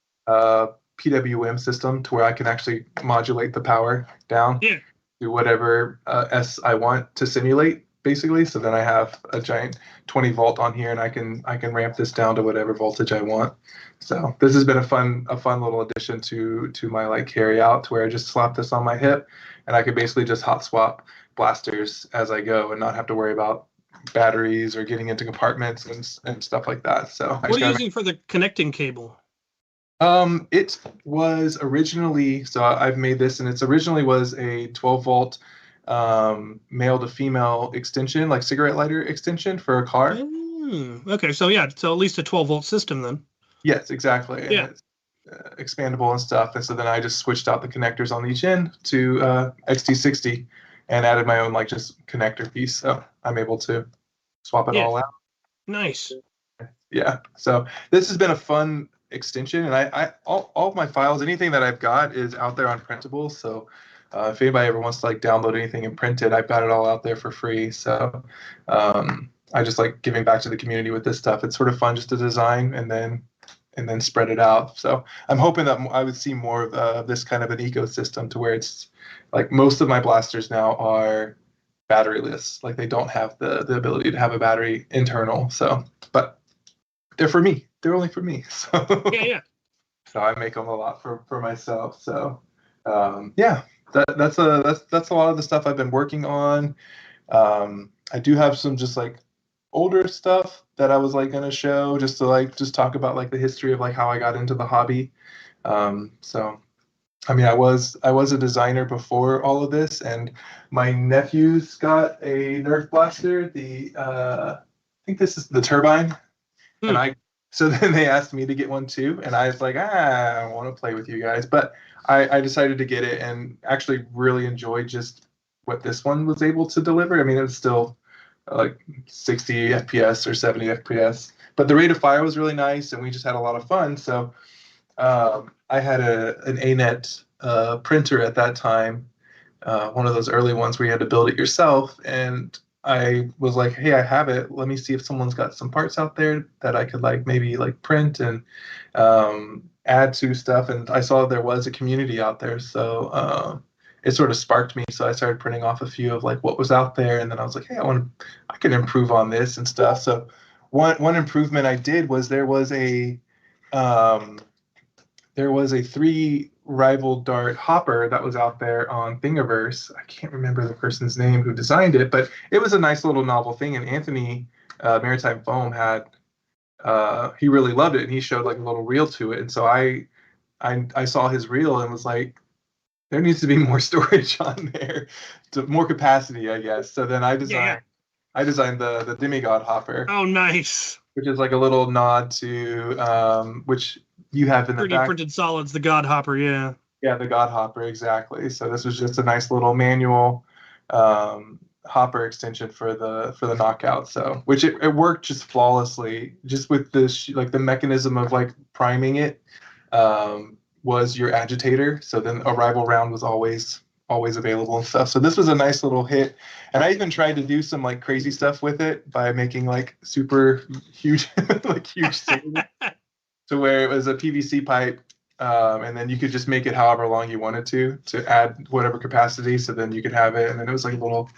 S3: PWM system to where I can actually modulate the power down to whatever S I want to simulate, basically. So then I have a giant 20 volt on here, and I can ramp this down to whatever voltage I want. So this has been a fun little addition to my like carry out, to where I just slap this on my hip, and I can basically just hot swap blasters as I go and not have to worry about batteries or getting into compartments and stuff like that. So
S2: what are you using for the connecting cable?
S3: It was originally, so I've made this, and it's originally was a 12 volt male to female extension, like cigarette lighter extension for a car.
S2: Okay, so at least a 12 volt system then.
S3: Yes, exactly. And it's expandable and stuff. And so then I just switched out the connectors on each end to XT60 and added my own like just connector piece. So I'm able to swap it all out. Nice. Yeah. So this has been a fun extension, and I all of my files, anything that I've got is out there on printables. So if anybody ever wants to like download anything and print it, I've got it all out there for free. So I just like giving back to the community with this stuff. It's sort of fun just to design and then spread it out. So I'm hoping that I would see more of this kind of an ecosystem, to where it's like most of my blasters now are batteryless. Like they don't have the ability to have a battery internal. So, but they're for me. They're only for me. So so I make them a lot for myself. So that's a lot of the stuff I've been working on. I do have some just like older stuff that I was like going to show, just to like just talk about like the history of like how I got into the hobby. So I mean, I was a designer before all of this, and my nephews got a Nerf blaster. I think this is the turbine, and so then they asked me to get one too, and I was like, I want to play with you guys, but I decided to get it, and actually really enjoyed just what this one was able to deliver. I mean, it was still like 60 FPS or 70 FPS, but the rate of fire was really nice, and we just had a lot of fun. So I had an ANET printer at that time, one of those early ones where you had to build it yourself, and I was like, hey, I have it. Let me see if someone's got some parts out there that I could like maybe like print and add to stuff. And I saw there was a community out there, so it sort of sparked me. So I started printing off a few of like what was out there, and then I was like, hey, I can improve on this and stuff. So one improvement I did was there was a 3 rival dart hopper that was out there on Thingiverse. I can't remember the person's name who designed it, but it was a nice little novel thing. And Anthony Maritime Foam had he really loved it, and he showed like a little reel to it. And so I saw his reel and was like, there needs to be more storage on there, more capacity, I guess. So then I designed the Demigod hopper.
S2: Oh, nice.
S3: Which is like a little nod to which you have in the
S2: 3D printed solids, the God Hopper, yeah.
S3: Yeah, the God Hopper, exactly. So this was just a nice little manual hopper extension for the knockout. So which it worked just flawlessly, just with this like the mechanism of like priming it was your agitator. So then a rival round was always available and stuff. So this was a nice little hit. And I even tried to do some like crazy stuff with it by making like super huge like huge to where it was a PVC pipe, and then you could just make it however long you wanted to add whatever capacity. So then you could have it, and then it was like a little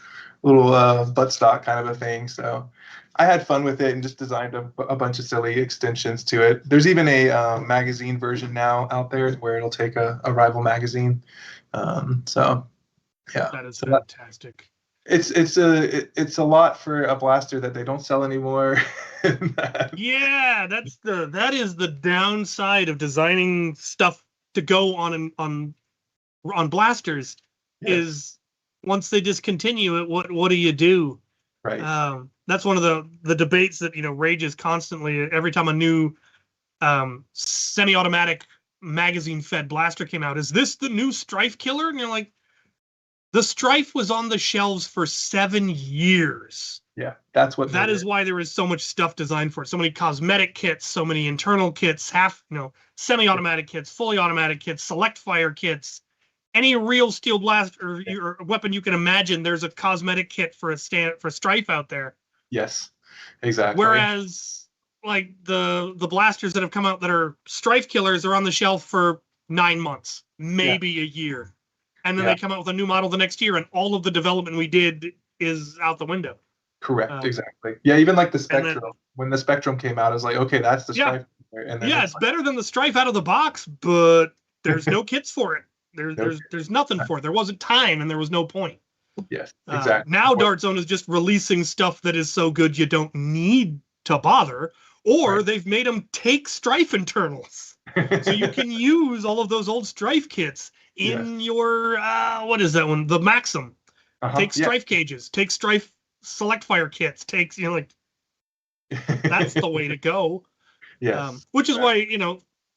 S3: buttstock kind of a thing. So I had fun with it and just designed a bunch of silly extensions to it. There's even a magazine version now out there where it'll take a rival magazine. So yeah,
S2: that is fantastic.
S3: It's a lot for a blaster that they don't sell anymore.
S2: Yeah, that is the downside of designing stuff to go on blasters. Yes. Is once they discontinue it, what do you do? That's one of the debates that rages constantly every time a new semi-automatic magazine-fed blaster came out. Is this the new Strife killer? And you're like, the Strife was on the shelves for 7 years.
S3: Yeah, that's what.
S2: That is why there is so much stuff designed for it. So many cosmetic kits, so many internal kits, semi-automatic kits, fully automatic kits, select fire kits. Any real steel blast or weapon you can imagine, there's a cosmetic kit for a Strife out there.
S3: Yes, exactly.
S2: Whereas, like the blasters that have come out that are Strife killers are on the shelf for 9 months, maybe a year, and then they come out with a new model the next year, and all of the development we did is out the window.
S3: Correct, exactly. Yeah, even like the Spectrum. When the Spectrum came out, I was like, okay, that's the Strife.
S2: And it's better than the Strife out of the box, but there's no kits for it. There's nothing for it. There wasn't time, and there was no point.
S3: Yes, exactly.
S2: Now Dart Zone is just releasing stuff that is so good you don't need to bother, or they've made them take Strife internals. So you can use all of those old Strife kits in your, what is that one? The Maxim. Take Strife cages, take Strife select fire kits, takes, that's the way to go.
S3: Yes.
S2: Which is why,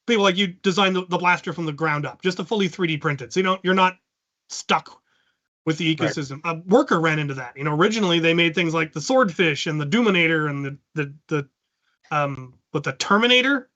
S2: people like you design the blaster from the ground up, just to fully 3D print it. So you're not stuck with the ecosystem. A worker ran into that. Originally they made things like the Swordfish and the Doominator and the Terminator.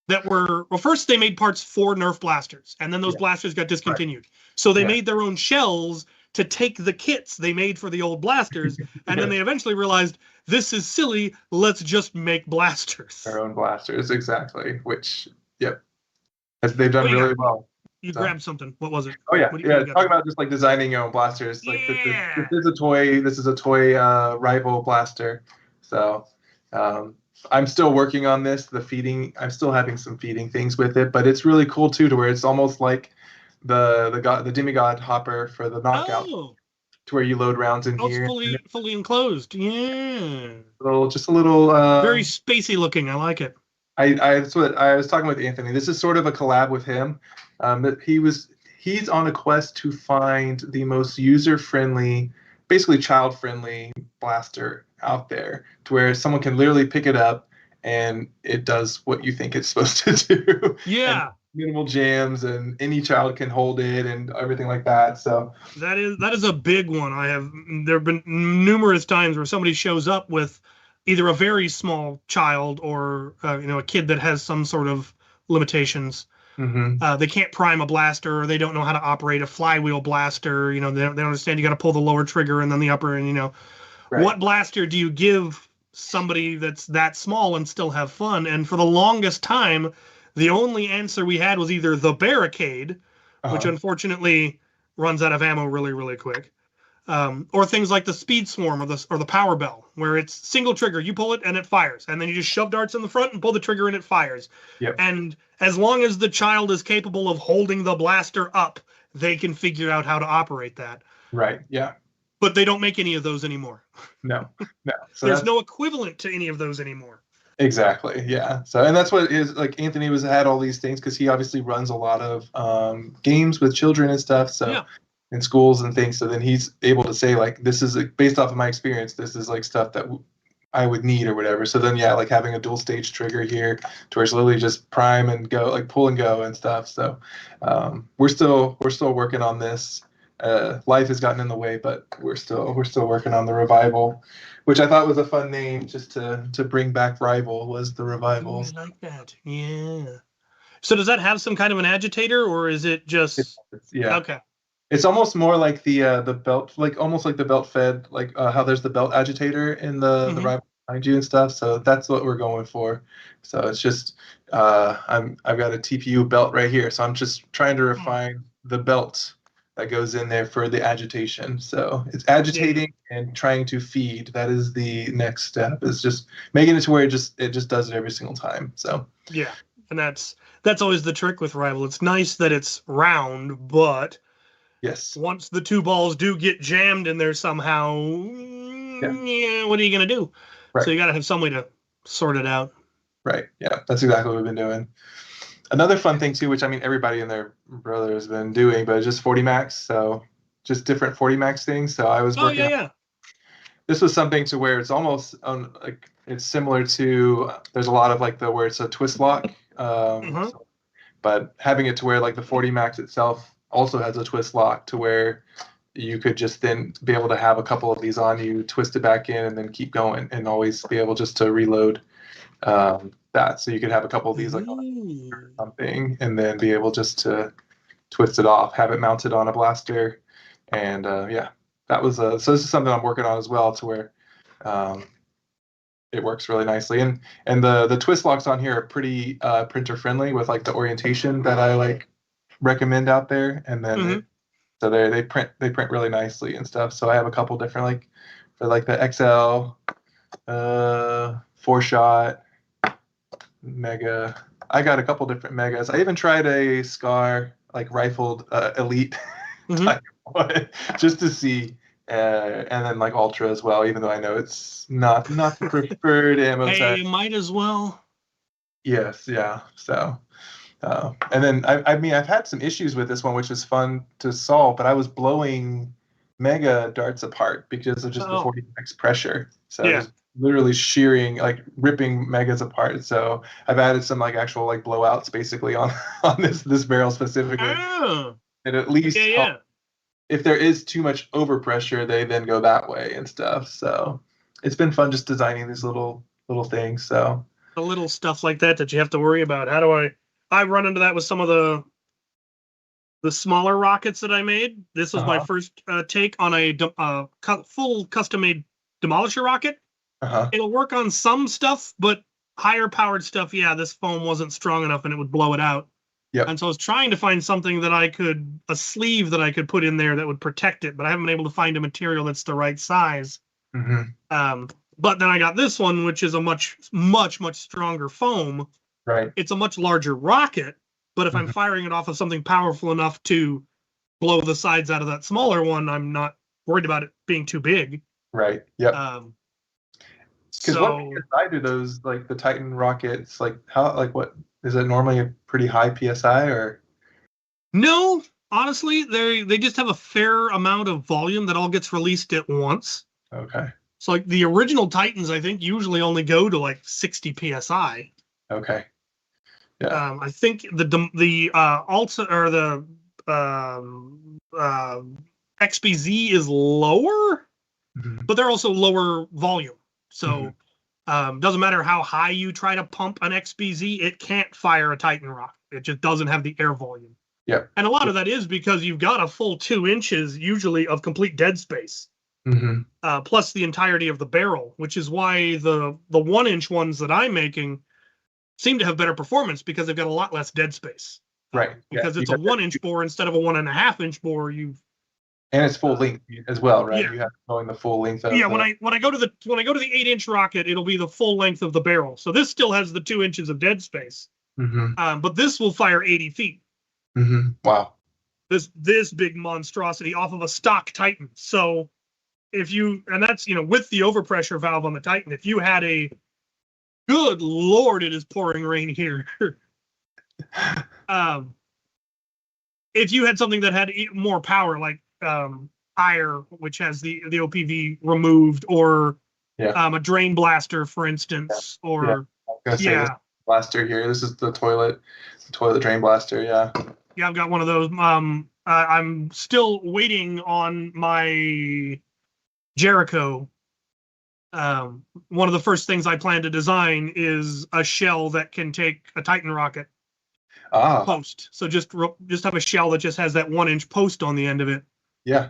S2: That were, first they made parts for Nerf blasters, and then those blasters got discontinued. So they made their own shells to take the kits they made for the old blasters, and then they eventually realized, this is silly, let's just make blasters.
S3: Their own blasters, exactly, which, they've done really well.
S2: You grabbed something. What was it?
S3: Oh, yeah. Talk about just like designing your own blasters. Like this is a toy rival blaster. So I'm still working on this. The feeding, I'm still having some feeding things with it, but it's really cool too, to where it's almost like the demigod hopper for the knockout, to where you load rounds in here.
S2: It's fully enclosed. Yeah.
S3: Just a little.
S2: Very spacey looking. I like it.
S3: That's what I was talking with Anthony. This is sort of a collab with him. He's on a quest to find the most user-friendly, basically child-friendly blaster out there, to where someone can literally pick it up and it does what you think it's supposed to do.
S2: Yeah.
S3: And minimal jams, and any child can hold it and everything like that. So
S2: that is a big one. There have been numerous times where somebody shows up with either a very small child or a kid that has some sort of limitations.
S3: Mm-hmm.
S2: They can't prime a blaster, or they don't know how to operate a flywheel blaster. They don't understand you got to pull the lower trigger and then the upper, and what blaster do you give somebody that's that small and still have fun? And for the longest time, the only answer we had was either the Barricade, which unfortunately runs out of ammo really, really quick, or things like the Speed Swarm or the Power Bell, where it's single trigger, you pull it and it fires, and then you just shove darts in the front and pull the trigger and it fires.
S3: Yep.
S2: And as long as the child is capable of holding the blaster up, they can figure out how to operate that.
S3: Right. Yeah.
S2: But they don't make any of those anymore.
S3: No. So
S2: there's no equivalent to any of those anymore.
S3: Exactly. Yeah. So, and that's what is like, Anthony had all these things because he obviously runs a lot of games with children and stuff. So in schools and things. So then he's able to say, like, this is based off of my experience, this is like stuff that I would need or whatever. So then, like having a dual stage trigger here to where it's literally just prime and go, like pull and go and stuff. So we're still working on this. Life has gotten in the way, but we're still working on the Revival, which I thought was a fun name, just to bring back Rival, was the Revival.
S2: I like that. Yeah. So does that have some kind of an agitator, or is it just? Okay.
S3: It's almost more like the belt, like almost like the belt fed, like how there's the belt agitator in the Rival behind you and stuff. So that's what we're going for. So it's just I've got a TPU belt right here, so I'm just trying to refine the belt that goes in there for the agitation. So it's agitating and trying to feed. That is the next step, is just making it to where it just does it every single time. So
S2: yeah, and that's always the trick with Rival. It's nice that it's round, but once the two balls do get jammed in there somehow, what are you gonna do? Right. So you got to have some way to sort it out.
S3: Right. Yeah, that's exactly what we've been doing. Another fun thing too, which I mean everybody and their brother has been doing, but just 40 max. So just different 40 max things. So I was working. this was something to where it's almost like it's similar to. There's a lot of like where it's a twist lock, but having it to where like the 40 Max itself also has a twist lock to where you could just then be able to have a couple of these on you, twist it back in, and then keep going, and always be able just to reload that. So you could have a couple of these like or something, and then be able just to twist it off, have it mounted on a blaster, and that was so this is something I'm working on as well, to where it works really nicely, and the twist locks on here are pretty printer friendly with like the orientation that I like recommend out there, and then so they print really nicely and stuff. So I have a couple different like for like the XL, 4-shot, Mega. I got a couple different Megas. I even tried a Scar like rifled Elite type one, just to see. And then like Ultra as well, even though I know it's not the preferred ammo type.
S2: Hey, you might as well.
S3: Yes, yeah. So, and then I mean I've had some issues with this one, which is fun to solve. But I was blowing Mega darts apart because of just the 40 Max pressure. So I was literally shearing, like ripping Megas apart. So I've added some like actual like blowouts basically on this barrel specifically. And at least if there is too much overpressure, they then go that way and stuff. So it's been fun just designing these little things. So
S2: the little stuff like that you have to worry about. How do I run into that with some of the smaller rockets that I made. This was my first take on a full custom-made demolisher rocket. It'll work on some stuff, but higher powered stuff, this foam wasn't strong enough and it would blow it out. And so I was trying to find something that a sleeve that I could put in there that would protect it, but I haven't been able to find a material that's the right size. But then I got this one, which is a much, much, much stronger foam.
S3: Right.
S2: It's a much larger rocket, but if I'm firing it off of something powerful enough to blow the sides out of that smaller one, I'm not worried about it being too big.
S3: Right. Yep. Because
S2: So,
S3: what PSI do those, like the Titan rockets, like how, like what is it normally a pretty high PSI or?
S2: No, honestly, they just have a fair amount of volume that all gets released at once.
S3: Okay.
S2: So like the original Titans, I think usually only go to like 60 PSI.
S3: Okay. Yeah.
S2: I think the Alta or the XBZ is lower, but they're also lower volume. So doesn't matter how high you try to pump an XBZ, it can't fire a Titan rocket. It just doesn't have the air volume.
S3: Yeah.
S2: And a lot of that is because you've got a full 2 inches usually of complete dead space. Plus the entirety of the barrel, which is why the 1-inch ones that I'm making seem to have better performance because they've got a lot less dead space.
S3: Right.
S2: Because it's a 1-inch bore instead of a 1.5-inch bore.
S3: And it's full length as well, right? You have going the full length of
S2: when I go to the 8-inch rocket, it'll be the full length of the barrel. So this still has the 2 inches of dead space. But this will fire 80 feet.
S3: Wow.
S2: This big monstrosity off of a stock Titan. So and that's, with the overpressure valve on the Titan, if you had good Lord, it is pouring rain here. If you had something that had more power, like Ire, which has the OPV removed, or a drain blaster, for instance, or
S3: blaster here. This is the toilet drain blaster. Yeah,
S2: I've got one of those. I'm still waiting on my Jericho. One of the first things I plan to design is a shell that can take a Titan rocket post. So just have a shell that just has that 1-inch post on the end of it. Yeah.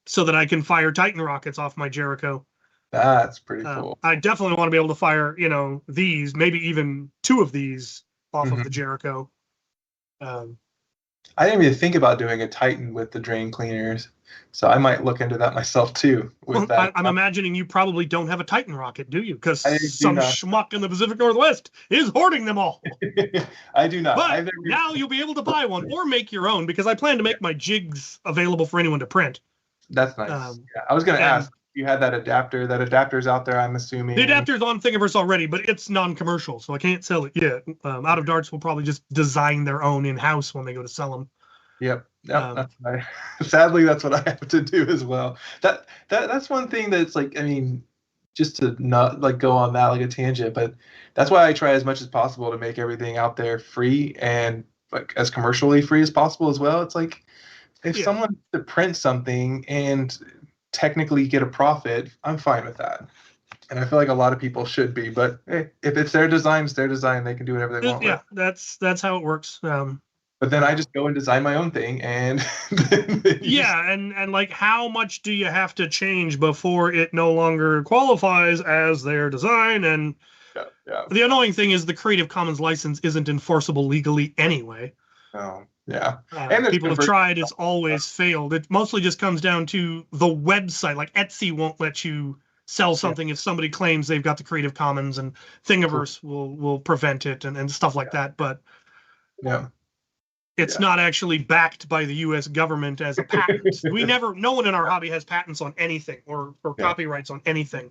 S2: So that I can fire Titan rockets off my Jericho.
S3: That's pretty cool.
S2: I definitely want to be able to fire, these, maybe even 2 of these off of the Jericho.
S3: I didn't even think about doing a Titan with the drain cleaners, so I might look into that myself too.
S2: I'm imagining you probably don't have a Titan rocket, do you? Because some schmuck in the Pacific Northwest is hoarding them all.
S3: I do not.
S2: But now you'll be able to buy one or make your own, because I plan to make my jigs available for anyone to print.
S3: That's nice. I was going to ask if you had that adapter. That adapter's out there, I'm assuming.
S2: The adapter's on Thingiverse already, but it's non-commercial, so I can't sell it yet. Out of Darts will probably just design their own in-house when they go to sell them.
S3: Yep. Yeah, sadly, that's what I have to do as well. That's one thing that's like, I mean, just to not like go on that like a tangent, but that's why I try as much as possible to make everything out there free and like as commercially free as possible as well. It's like if someone to print something and technically get a profit, I'm fine with that. And I feel like a lot of people should be, but hey, if it's their design, it's their design. They can do whatever they want with.
S2: That's how it works.
S3: But then I just go and design my own thing, and
S2: and like, how much do you have to change before it no longer qualifies as their design? And the annoying thing is the Creative Commons license isn't enforceable legally anyway.
S3: Oh, yeah.
S2: And people have tried; it's always failed. It mostly just comes down to the website. Like Etsy won't let you sell something if somebody claims they've got the Creative Commons, and Thingiverse will prevent it and stuff like that. But it's not actually backed by the U.S. government as a patent. No one in our hobby has patents on anything or copyrights on anything.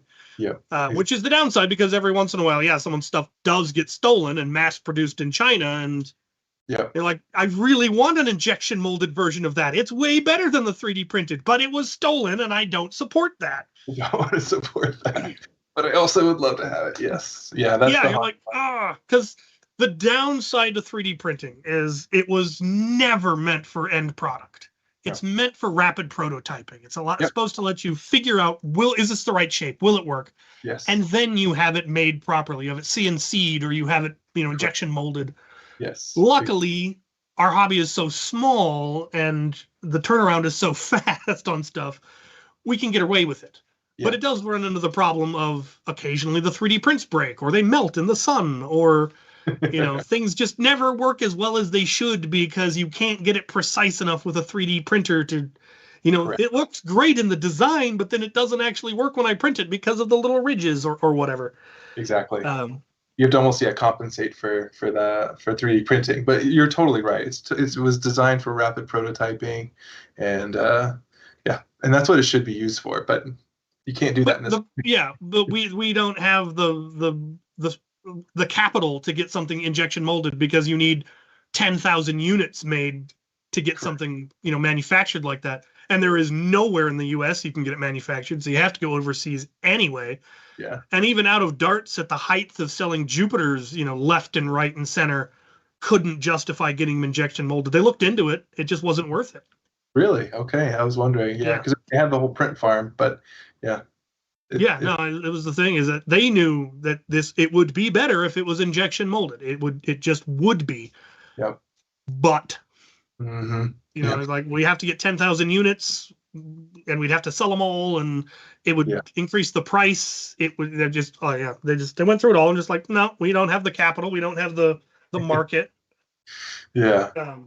S2: Which is the downside, because every once in a while, someone's stuff does get stolen and mass produced in China, and they're like, I really want an injection molded version of that. It's way better than the 3D printed, but it was stolen, and I don't support that.
S3: I don't want to support that, but I also would love to have it. Yes, that's
S2: you're like, because the downside to 3D printing is it was never meant for end product. It's meant for rapid prototyping. It's supposed to let you figure out, is this the right shape? Will it work?
S3: Yes.
S2: And then you have it made properly. You have it CNC'd, or you have it, injection molded.
S3: Yes.
S2: Luckily, our hobby is so small and the turnaround is so fast on stuff, we can get away with it. But it does run into the problem of occasionally the 3D prints break, or they melt in the sun, or things just never work as well as they should because you can't get it precise enough with a 3D printer to, it looks great in the design, but then it doesn't actually work when I print it because of the little ridges or whatever.
S3: Exactly. You have to almost compensate for 3D printing, but you're totally right. It was designed for rapid prototyping, and and that's what it should be used for. But you can't do that in this.
S2: But we don't have the capital to get something injection molded, because you need 10,000 units made to get something manufactured like that, and there is nowhere in the US you can get it manufactured, so you have to go overseas anyway. And even out of darts at the height of selling Jupiters, left and right and center, couldn't justify getting them injection molded. They looked into it, it just wasn't worth it.
S3: Really? Okay, I was wondering. Because they had the whole print farm, but
S2: it was the thing is that they knew that it would be better if it was injection molded. It just would be. But like, we have to get 10,000 units, and we'd have to sell them all, and it would increase the price. They went through it all and just like, no, we don't have the capital, we don't have the market.
S3: No,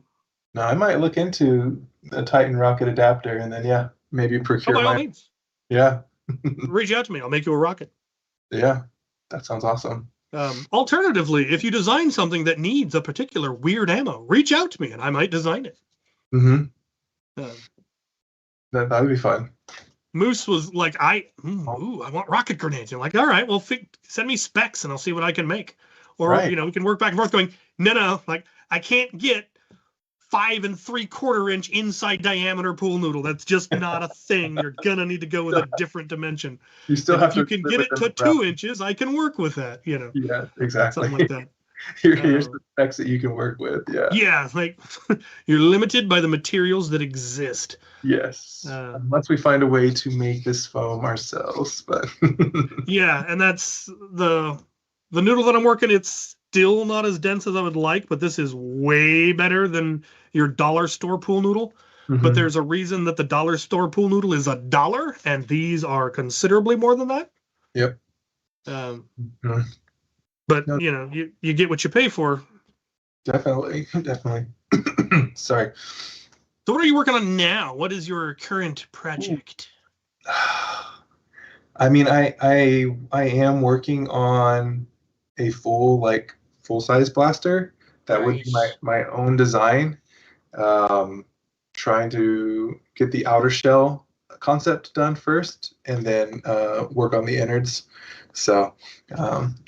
S3: I might look into a Titan rocket adapter, and then maybe procure
S2: by all means. Reach out to me. I'll make you a rocket.
S3: Yeah, that sounds awesome.
S2: Alternatively, if you design something that needs a particular weird ammo, reach out to me and I might design it.
S3: That would be fun.
S2: Moose was like, I want rocket grenades. And I'm like, all right, well, send me specs and I'll see what I can make. Or, we can work back and forth going, no, like, I can't get 5 3/4 inch inside diameter pool noodle. That's just not a thing. You're gonna need to go with a different dimension.
S3: You still have to.
S2: If you can get it to 2 inches, I can work with that.
S3: Yeah, exactly.
S2: Something like that.
S3: Here's the specs that you can work with.
S2: Yeah, like, you're limited by the materials that exist.
S3: Yes, unless we find a way to make this foam ourselves. But
S2: and that's the noodle that I'm working. It's still not as dense as I would like, but this is way better than your dollar store pool noodle. But there's a reason that the dollar store pool noodle is $1, and these are considerably more than that.
S3: Yep.
S2: But you get what you pay for.
S3: Definitely. Sorry.
S2: So what are you working on now? What is your current project?
S3: I mean, I am working on a full-size blaster that would be my own design. Trying to get the outer shell concept done first, and then work on the innards So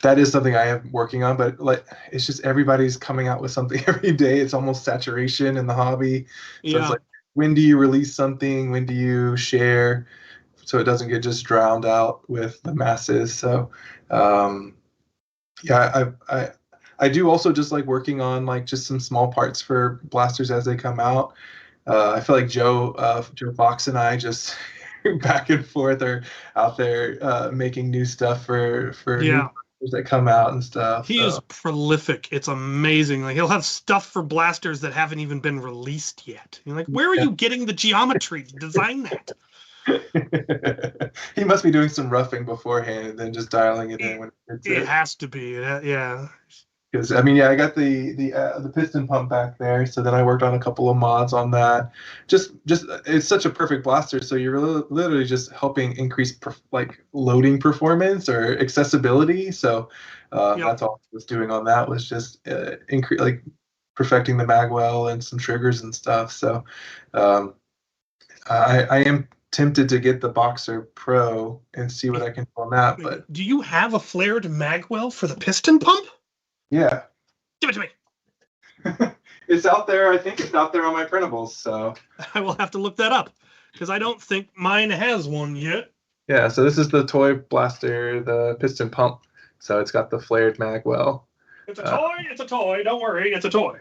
S3: that is something I am working on, but like it's just everybody's coming out with something every day. It's almost saturation in the hobby. So it's like, when do you release something? When do you share? So it doesn't get just drowned out with the masses. So I do also just like working on like just some small parts for blasters as they come out. I feel like Joe Fox and I just back and forth are out there making new stuff for new blasters that come out and stuff.
S2: He is prolific. It's amazing. Like he'll have stuff for blasters that haven't even been released yet. You're like, where are you getting the geometry to design that?
S3: He must be doing some roughing beforehand and then just dialing it in when
S2: it has to be. Yeah.
S3: Because I mean, I got the piston pump back there, so then I worked on a couple of mods on that. Just it's such a perfect blaster, so you're literally just helping increase like loading performance or accessibility. So that's all I was doing on that, was just increase like perfecting the magwell and some triggers and stuff. So I am tempted to get the Boxer Pro and see what I can do on that. But
S2: do you have a flared magwell for the piston pump?
S3: Yeah.
S2: Give it to me.
S3: It's out there. I think it's out there on my printables. So
S2: I will have to look that up because I don't think mine has one yet.
S3: Yeah. So this is the toy blaster, the piston pump. So it's got the flared magwell.
S2: It's a toy. It's a toy. Don't worry. It's a toy.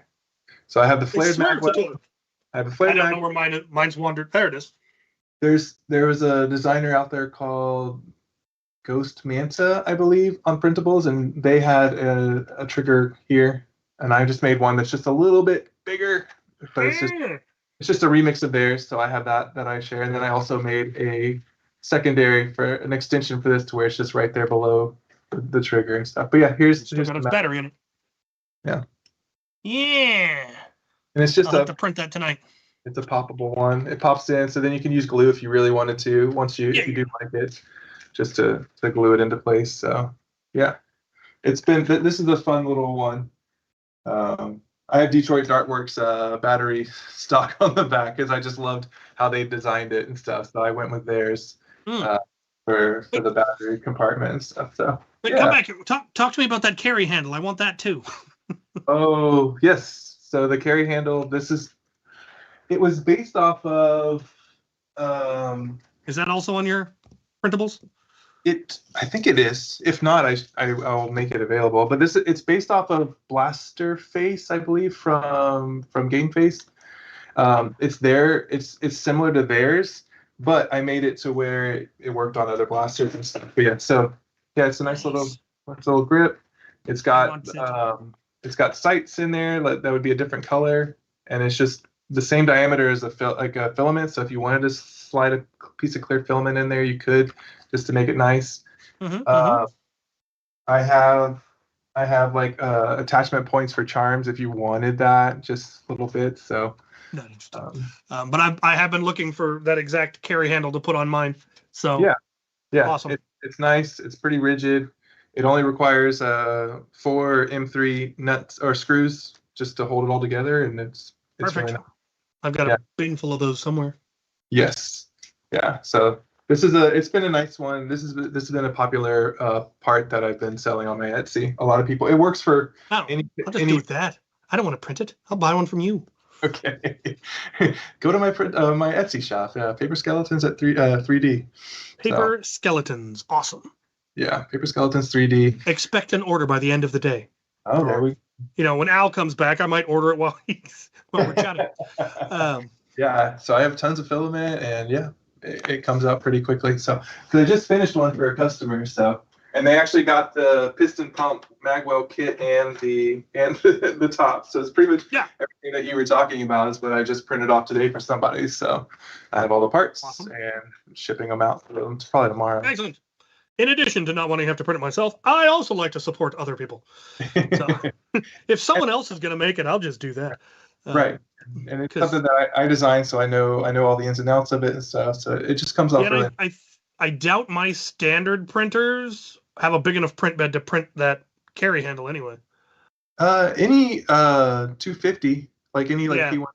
S3: So I have the flared magwell.
S2: I don't know where mine's wandered. There it is.
S3: There was a designer out there called Ghost Manta, I believe, on printables, and they had a trigger here, and I just made one that's just a little bit bigger, but it's just a remix of theirs. So I have that I share, and then I also made a secondary for an extension for this to where it's just right there below the trigger and stuff. But yeah, here's
S2: got its battery in it.
S3: Yeah.
S2: And
S3: it's just
S2: I'll have to print that tonight.
S3: It's a poppable one. It pops in, so then you can use glue if you really wanted to. If you do like it, just to glue it into place. So yeah, this is a fun little one. I have Detroit Dartworks battery stock on the back because I just loved how they designed it and stuff. So I went with theirs for the battery compartment and stuff. So
S2: come back here. Talk to me about that carry handle. I want that too.
S3: Oh yes. So the carry handle. It was based off of.
S2: Is that also on your printables?
S3: I think it is. If not, I'll make it available. But it's based off of Blaster Face, I believe, from Game Face. It's it's similar to theirs, but I made it to where it worked on other blasters and stuff. But it's a nice little grip. It's got sights in there that would be a different color, and it's just the same diameter as a filament. So if you wanted to slide a piece of clear filament in there, you could, just to make it nice. I have like attachment points for charms if you wanted that, just a little bit. So
S2: not interesting. But I have been looking for that exact carry handle to put on mine. So
S3: yeah,
S2: awesome.
S3: It's nice. It's pretty rigid. It only requires 4 M3 nuts or screws just to hold it all together, and it's
S2: perfect.
S3: Really nice.
S2: I've got a bin full of those somewhere.
S3: Yes. Yeah. So it's been a nice one. This has been a popular part that I've been selling on my Etsy. A lot of people. It works for
S2: I'll just do with that. I don't want to print it. I'll buy one from you.
S3: Okay. Go to my my Etsy shop. Paper Skeletons at 3D.
S2: Paper Skeletons. Awesome.
S3: Yeah, Paper Skeletons 3D.
S2: Expect an order by the end of the day.
S3: Oh, there we.
S2: When Al comes back, I might order it while we're chatting.
S3: Yeah, so I have tons of filament, and it comes out pretty quickly. So, because I just finished one for a customer, and they actually got the piston pump magwell kit and the top. So it's pretty much everything that you were talking about is what I just printed off today for somebody. So I have all the parts and shipping them out for them probably tomorrow.
S2: Excellent. In addition to not wanting to have to print it myself, I also like to support other people. So if someone else is going to make it, I'll just do that.
S3: Right. And it's something that I designed, so I know all the ins and outs of it and stuff. So it just comes off really.
S2: I doubt my standard printers have a big enough print bed to print that carry handle anyway.
S3: Any 250, like any P1.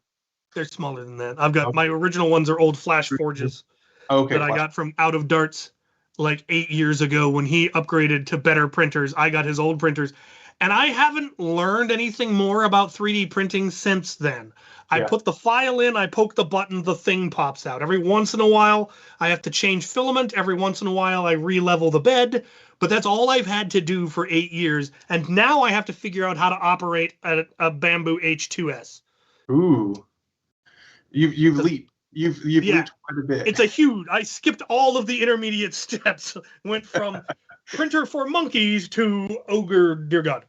S2: They're smaller than that. I've got my original ones are old Flash Forges that I got from Out of Darts. like 8 years ago when he upgraded to better printers. I got his old printers, and I haven't learned anything more about 3D printing since then. I put the file in, I poke the button, the thing pops out. Every once in a while, I have to change filament. Every once in a while, I re-level the bed. But that's all I've had to do for 8 years. And now I have to figure out how to operate a Bamboo H2S.
S3: Ooh. You've leaped. You've leaped quite a bit.
S2: It's a huge. I skipped all of the intermediate steps. Went from printer for monkeys to ogre, dear God.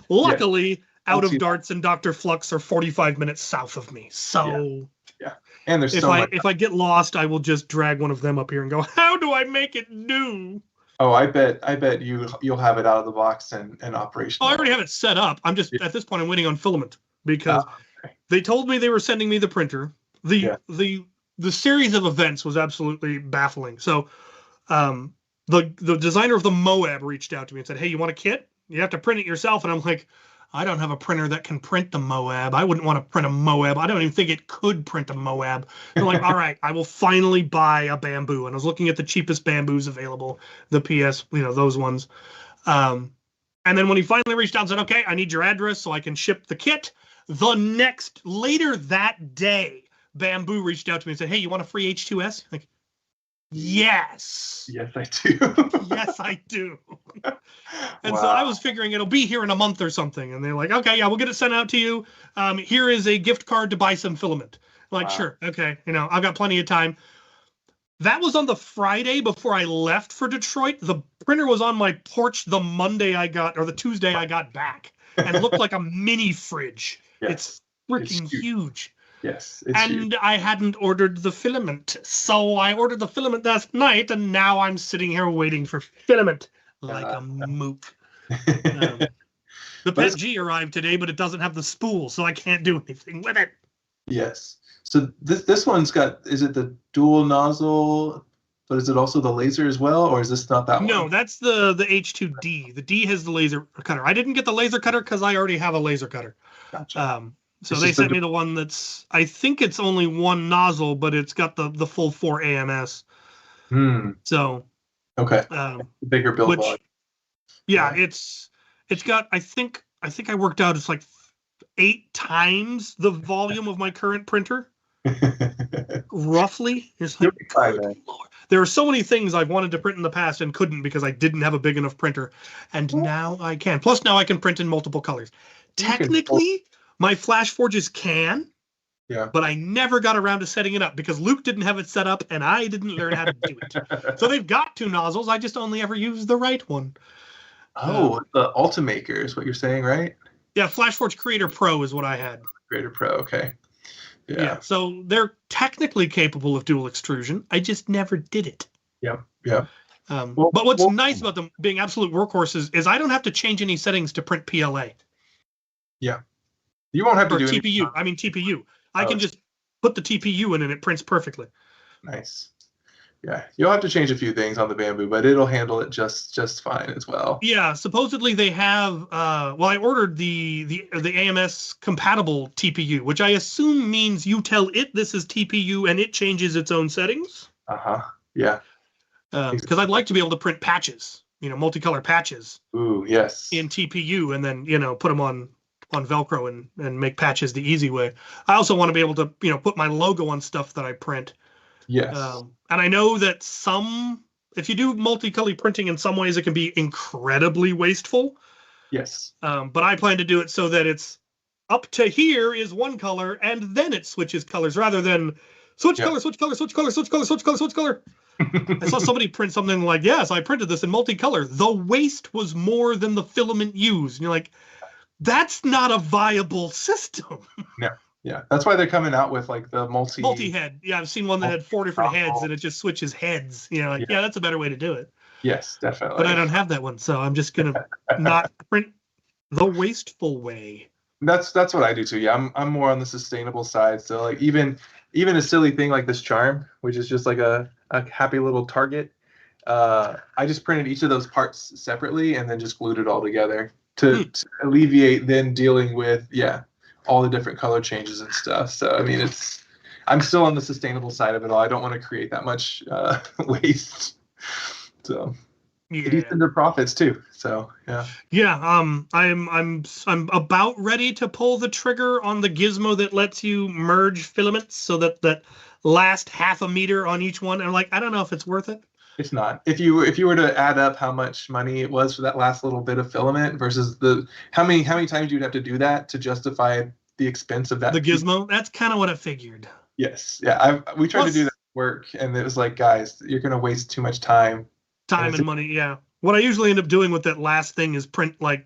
S2: Luckily, Out of Darts and Dr. Flux are 45 minutes south of me. So
S3: and there's
S2: if I get lost, I will just drag one of them up here and go, how do I make it do?
S3: Oh, I bet you'll have it out of the box and operational.
S2: Oh, I already have it set up. I'm just at this point I'm waiting on filament because they told me they were sending me the printer. The series of events was absolutely baffling. So the designer of the Moab reached out to me and said, hey, you want a kit? You have to print it yourself. And I'm like, I don't have a printer that can print the Moab. I wouldn't want to print a Moab. I don't even think it could print a Moab. They're like, all right, I will finally buy a Bamboo. And I was looking at the cheapest Bamboos available, the PS, those ones. And then when he finally reached out and said, okay, I need your address so I can ship the kit. Later that day, Bamboo reached out to me and said, hey, you want a free H2S? Like, yes.
S3: Yes, I do.
S2: Yes, I do. And so I was figuring it'll be here in a month or something. And they're like, okay, yeah, we'll get it sent out to you. Here is a gift card to buy some filament. I'm like, sure. Okay. I've got plenty of time. That was on the Friday before I left for Detroit. The printer was on my porch the Tuesday I got back, and it looked like a mini fridge. Yes. It's freaking huge.
S3: Yes.
S2: And I hadn't ordered the filament. So I ordered the filament last night, and now I'm sitting here waiting for filament like a mook. The Pet G arrived today, but it doesn't have the spool, so I can't do anything with it.
S3: Yes. So this one's got, is it the dual nozzle, but is it also the laser as well, or is this not that one?
S2: No, that's the H2D. The D has the laser cutter. I didn't get the laser cutter because I already have a laser cutter.
S3: Gotcha.
S2: So they sent me the one that's, I think it's only one nozzle, but it's got the full 4 AMS. So
S3: okay, bigger build volume.
S2: Yeah, it's got, I think I worked out it's like 8 times the volume of my current printer. Roughly. It's like, Lord. There are so many things I've wanted to print in the past and couldn't because I didn't have a big enough printer, and now I can. Plus, now I can print in multiple colors. Technically, my Flash Forges can, but I never got around to setting it up because Luke didn't have it set up and I didn't learn how to do it. So they've got 2 nozzles. I just only ever used the right one.
S3: Oh, the Ultimaker is what you're saying, right?
S2: Yeah, Flash Forge Creator Pro is what I had.
S3: Creator Pro, okay.
S2: Yeah, so they're technically capable of dual extrusion. I just never did it.
S3: Yeah.
S2: But what's nice about them being absolute workhorses is I don't have to change any settings to print PLA.
S3: Yeah. You won't have to do
S2: TPU. I mean TPU. I can just put the TPU in and it prints perfectly.
S3: Nice. Yeah, you'll have to change a few things on the Bamboo, but it'll handle it just fine as well.
S2: Yeah, supposedly they have. I ordered the AMS compatible TPU, which I assume means you tell it this is TPU and it changes its own settings.
S3: Yeah.
S2: Because I'd like to be able to print patches, multicolor patches.
S3: Ooh, yes.
S2: In TPU, and then put them on Velcro and make patches the easy way. I also want to be able to put my logo on stuff that I print.
S3: Yes.
S2: And I know that if you do multicolor printing in some ways, it can be incredibly wasteful.
S3: Yes.
S2: But I plan to do it so that it's up to here is one color and then it switches colors rather than switch color. I saw somebody print something like, yes, I printed this in multicolor. The waste was more than the filament used. And you're like, that's not a viable system.
S3: No. Yeah, that's why they're coming out with like the
S2: multi-head. Yeah, I've seen one that had 4 different heads and it just switches heads. Yeah, that's a better way to do it.
S3: Yes, definitely.
S2: But I don't have that one, so I'm just gonna not print the wasteful way.
S3: That's what I do too. Yeah, I'm more on the sustainable side. So like even a silly thing like this charm, which is just like a happy little target. I just printed each of those parts separately and then just glued it all together to alleviate then dealing with all the different color changes and stuff. So I mean, I'm still on the sustainable side of it all. I don't want to create that much waste. So
S2: Yeah.
S3: it eats into profits too. So yeah.
S2: Yeah. I'm about ready to pull the trigger on the gizmo that lets you merge filaments, so that last half a meter on each one. And I'm like, I don't know if it's worth it.
S3: It's not. If you were to add up how much money it was for that last little bit of filament versus the how many times you'd have to do that to justify the expense of that.
S2: The gizmo, that's kind of what I figured.
S3: Yes. Yeah. We tried to do
S2: Plus-
S3: that work, and it was like, guys, you're gonna waste too much time.
S2: Time and money, yeah. What I usually end up doing with that last thing is print like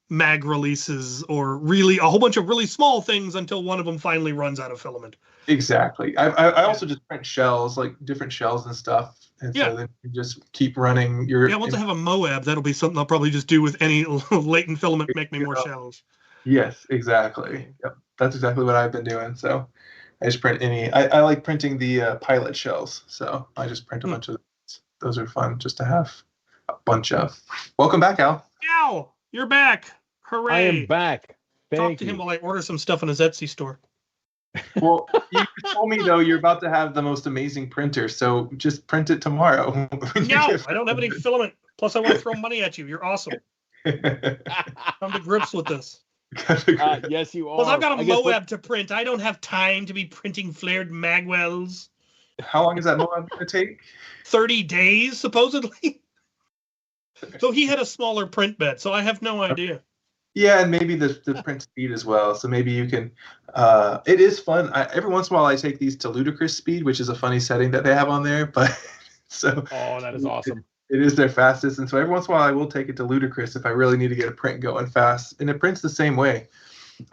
S2: mag releases or really a whole bunch of really small things until one of them finally runs out of filament.
S3: Exactly. I also just print shells, like different shells and stuff, and
S2: Yeah.
S3: so then you just keep running your.
S2: Yeah, once I have a Moab, that'll be something I'll probably just do with any latent filament, make me more shells.
S3: Yes, exactly. Yep, that's exactly what I've been doing. So I just print any. I like printing the pilot shells, so I just print a bunch of those. Those are fun just to have a bunch of. Welcome back, Al.
S2: Al, you're back! Hooray!
S1: I am back.
S2: Talk to him while I order some stuff in his Etsy store.
S3: Well, you told me though you're about to have the most amazing printer, so just print it tomorrow.
S2: No, I don't have any filament. Plus, I want to throw money at you. You're awesome. Come to grips with this.
S1: Yes, you are.
S2: Plus, I've got a Moab to print. I don't have time to be printing flared magwells.
S3: How long is that Moab going to take?
S2: 30 days, supposedly. So he had a smaller print bed, so I have no idea.
S3: Yeah, and maybe the print speed as well. So maybe you can. It is fun. Every once in a while, I take these to ludicrous speed, which is a funny setting that they have on there. But so.
S1: Oh, that is awesome.
S3: It is their fastest, and so every once in a while, I will take it to ludicrous if I really need to get a print going fast, and it prints the same way.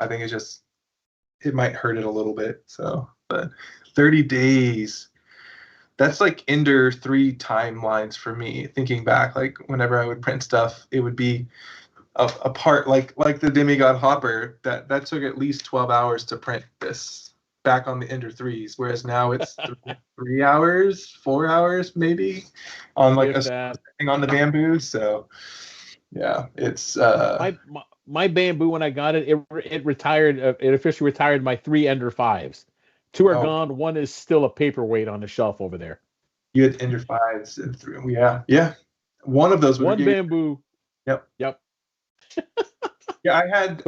S3: I think it might hurt it a little bit. So, but 30 days. That's like Ender 3 timelines for me. Thinking back, like whenever I would print stuff, it would be a part like the Demigod Hopper that took at least 12 hours to print this back on the Ender 3s, whereas now it's 3 hours, 4 hours maybe on like thing on the Bamboo. So yeah, it's
S1: my Bamboo when I got it retired. It officially retired my 3 Ender 5s. 2 are gone. 1 is still a paperweight on the shelf over there.
S3: You had Ender 5s and 3. Yeah. One of those.
S1: One Bamboo.
S3: Yep. Yeah, I had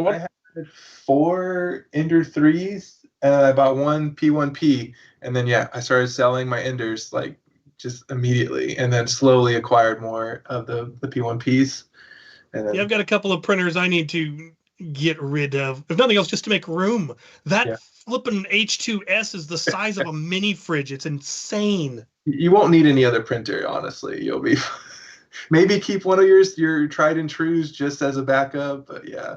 S3: 4 Ender 3s, and I bought 1 P1P, and then I started selling my Enders like just immediately, and then slowly acquired more of the P1Ps. And then,
S2: I've got a couple of printers I need to get rid of, if nothing else, just to make room. That flipping H2S is the size of a mini fridge. It's insane.
S3: You won't need any other printer, honestly. You'll be maybe keep one of your tried and trues just as a backup. But yeah,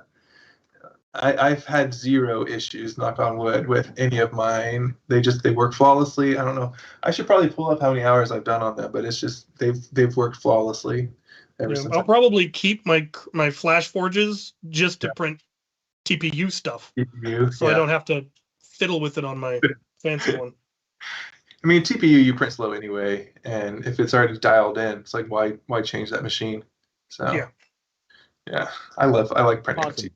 S3: I've had 0 issues, knock on wood, with any of mine. They work flawlessly. I don't know. I should probably pull up how many hours I've done on them, but it's just they've worked flawlessly ever since.
S2: I'll probably keep my Flash Forges just to print TPU stuff, so I don't have to fiddle with it on my fancy one.
S3: I mean, TPU you print slow anyway, and if it's already dialed in, it's like why change that machine? So yeah, I like printing.
S1: Awesome.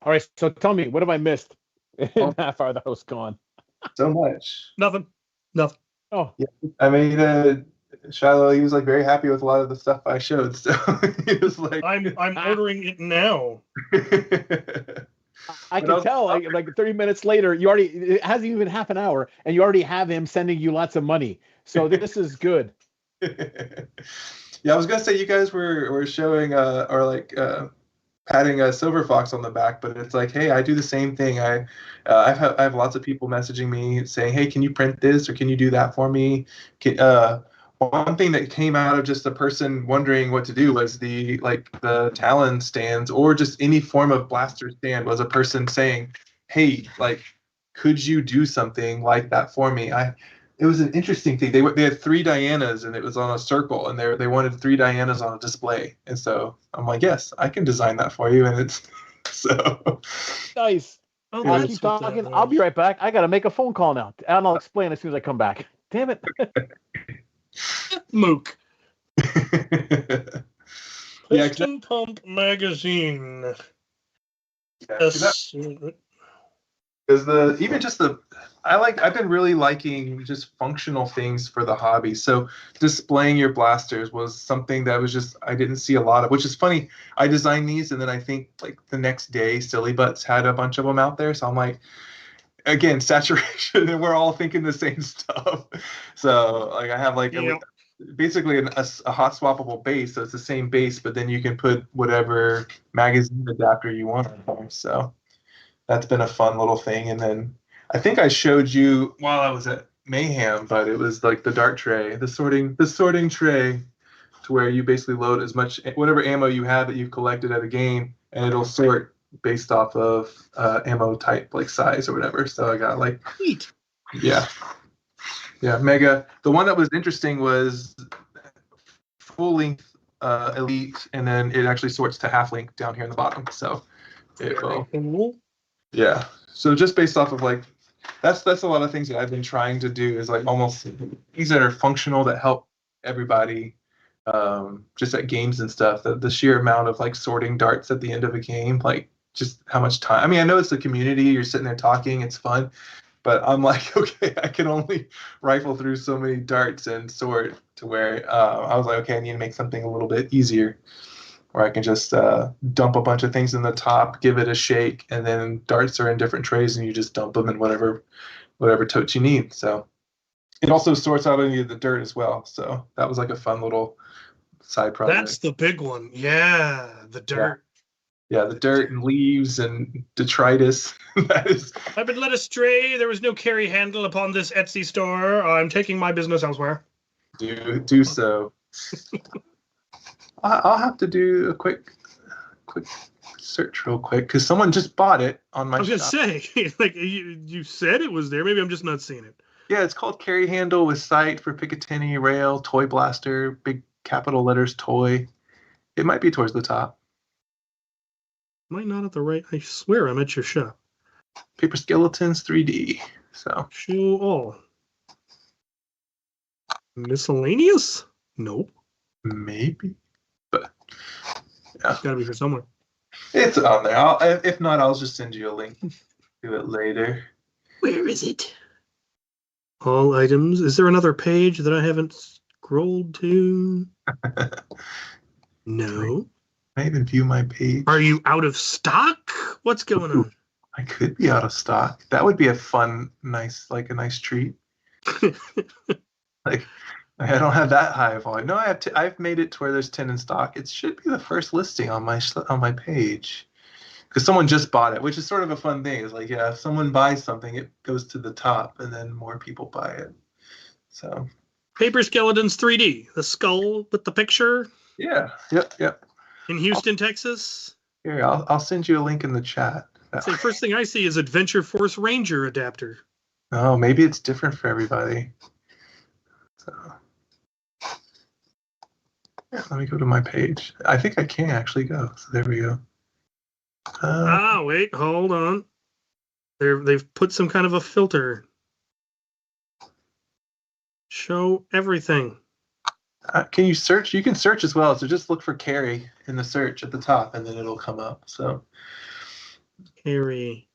S1: All right, so tell me, what have I missed in half hour that I was gone?
S3: So much.
S2: Nothing.
S1: Oh
S3: yeah, I mean, Shiloh, he was like very happy with a lot of the stuff I showed, so he was like,
S2: I'm ordering it now.
S1: I can tell, like 30 minutes later, it hasn't even been half an hour, and you already have him sending you lots of money. So this is good.
S3: Yeah, I was gonna say you guys were showing or like patting a Silver Fox on the back, but it's like, hey, I do the same thing. I have lots of people messaging me saying, hey, can you print this or can you do that for me? One thing that came out of just a person wondering what to do was the Talon stands, or just any form of blaster stand, was a person saying, hey, like, could you do something like that for me? It was an interesting thing. They had 3 Dianas, and it was on a circle, and they wanted 3 Dianas on a display. And so I'm like, yes, I can design that for you. And it's so
S1: nice. I'll keep talking. I'll be right back. I got to make a phone call now, and I'll explain as soon as I come back. Damn it.
S2: Mook. Piston Pump Magazine.
S3: Yeah, Because I've been really liking just functional things for the hobby. So displaying your blasters was something that was just I didn't see a lot of, which is funny. I designed these and then I think like the next day Silly Butts had a bunch of them out there. So I'm like, again, saturation, and we're all thinking the same stuff. So like I have like basically a hot swappable base, so it's the same base, but then you can put whatever magazine adapter you want on there. So that's been a fun little thing. And then I think I showed you while I was at Mayhem, but it was like the dart tray, the sorting tray, to where you basically load as much whatever ammo you have that you've collected at a game, and it'll sort based off of ammo type, like size or whatever. So I got like,
S2: Neat.
S3: yeah, mega. The one that was interesting was full length elite, and then it actually sorts to half length down here in the bottom. So it will.
S2: Cool.
S3: Yeah. So just based off of like, that's a lot of things that I've been trying to do is like almost things that are functional that help everybody, just at games and stuff. The sheer amount of like sorting darts at the end of a game, like just how much time. I mean, I know it's the community. You're sitting there talking, it's fun, but I'm like, okay, I can only rifle through so many darts and sort to where I was like, okay, I need to make something a little bit easier, where I can just dump a bunch of things in the top, give it a shake, and then darts are in different trays, and you just dump them in whatever tote you need. So it also sorts out any of the dirt as well. So that was like a fun little side project.
S2: That's the big one. Yeah, the dirt.
S3: Yeah, the dirt and leaves and detritus. That is.
S2: I've been led astray. There was no carry handle upon this Etsy store. I'm taking my business elsewhere.
S3: Do so. I'll have to do a quick search real quick because someone just bought it on my.
S2: I was gonna say, like you said it was there. Maybe I'm just not seeing it.
S3: Yeah, it's called Carry Handle with Sight for Picatinny Rail Toy Blaster, big capital letters toy. It might be towards the top.
S2: Might not at the right. I swear I'm at your shop.
S3: Paper Skeletons 3D. So
S2: Show all. Miscellaneous? Nope.
S3: maybe, but yeah,
S2: It's gotta be here somewhere.
S3: it's on there. If not, I'll just send you a link to it later.
S2: Where is it? All items. Is there another page that I haven't scrolled to? No.
S3: I even view my page.
S2: Are you out of stock? What's going on?
S3: I could be out of stock. That would be a fun, nice treat. Like, I don't have that high of volume. No, I've made it to where there's 10 in stock. It should be the first listing on my page, because someone just bought it, which is sort of a fun thing. It's like, yeah, if someone buys something, it goes to the top, and then more people buy it. So,
S2: Paper Skeletons 3D. The skull with the picture.
S3: yeah, yep.
S2: In Houston, Texas.
S3: Here, I'll send you a link in the chat.
S2: So the first thing I see is Adventure Force Ranger adapter.
S3: Oh, maybe it's different for everybody. So, yeah, let me go to my page. I think I can actually go. So there we go.
S2: Wait, hold on. They've put some kind of a filter. Show everything.
S3: Can you search? You can search as well. So just look for Carrie in the search at the top, and then it'll come up. So
S2: Carrie.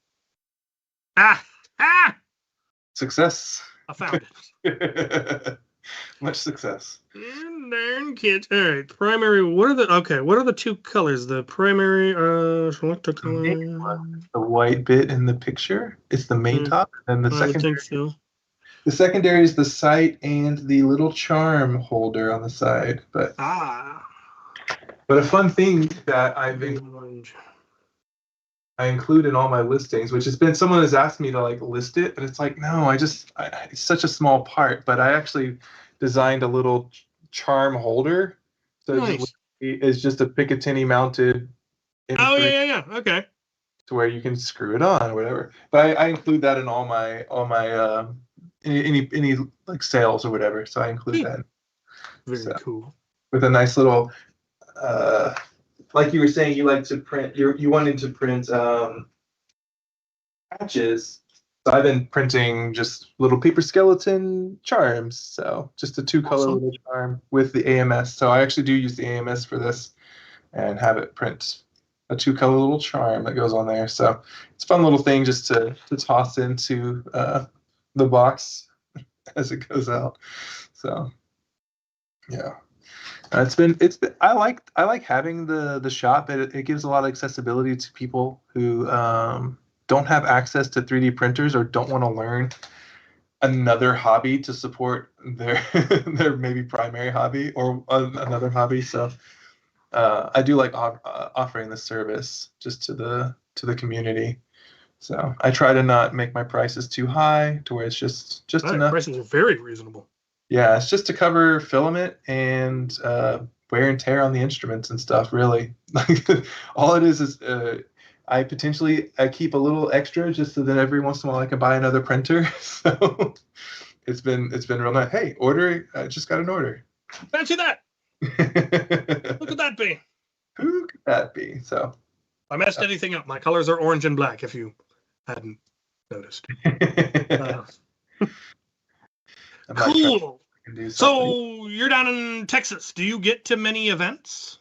S3: Success.
S2: I found it.
S3: Much success.
S2: And darn kit. All right. Primary. What are the two colors? The primary. Select a color.
S3: The white bit in the picture. It's the main top, and the secondary.
S2: I think so.
S3: The secondary is the sight and the little charm holder on the side. But a fun thing that I include in all my listings, which has been someone has asked me to like list it, but it's like, no, it's such a small part. But I actually designed a little charm holder. So
S2: nice.
S3: it's just a Picatinny mounted.
S2: Yeah. Okay.
S3: To where you can screw it on or whatever. But I include that in all my any like sales or whatever. So I include that.
S2: Very cool.
S3: With a nice little, like you were saying, you like to print. You wanted to print patches. So I've been printing just little paper skeleton charms. So just a 2-color little charm with the AMS. So I actually do use the AMS for this, and have it print a 2-color little charm that goes on there. So it's a fun little thing just to toss into the box as it goes out. So yeah. It's been I like having the shop. It gives a lot of accessibility to people who don't have access to 3D printers or don't want to learn another hobby to support their their maybe primary hobby or another hobby. So I do like offering the service just to the community. So I try to not make my prices too high to where it's just enough.
S2: Prices are very reasonable.
S3: Yeah, it's just to cover filament and wear and tear on the instruments and stuff. Really, like all it is I keep a little extra just so that every once in a while I can buy another printer. So it's been real nice. Hey, order! I just got an order.
S2: Fancy that! Look at that be.
S3: Who could that be? So
S2: I messed anything up. My colors are orange and black. If you hadn't noticed. Cool. So you're down in Texas. Do you get to many events?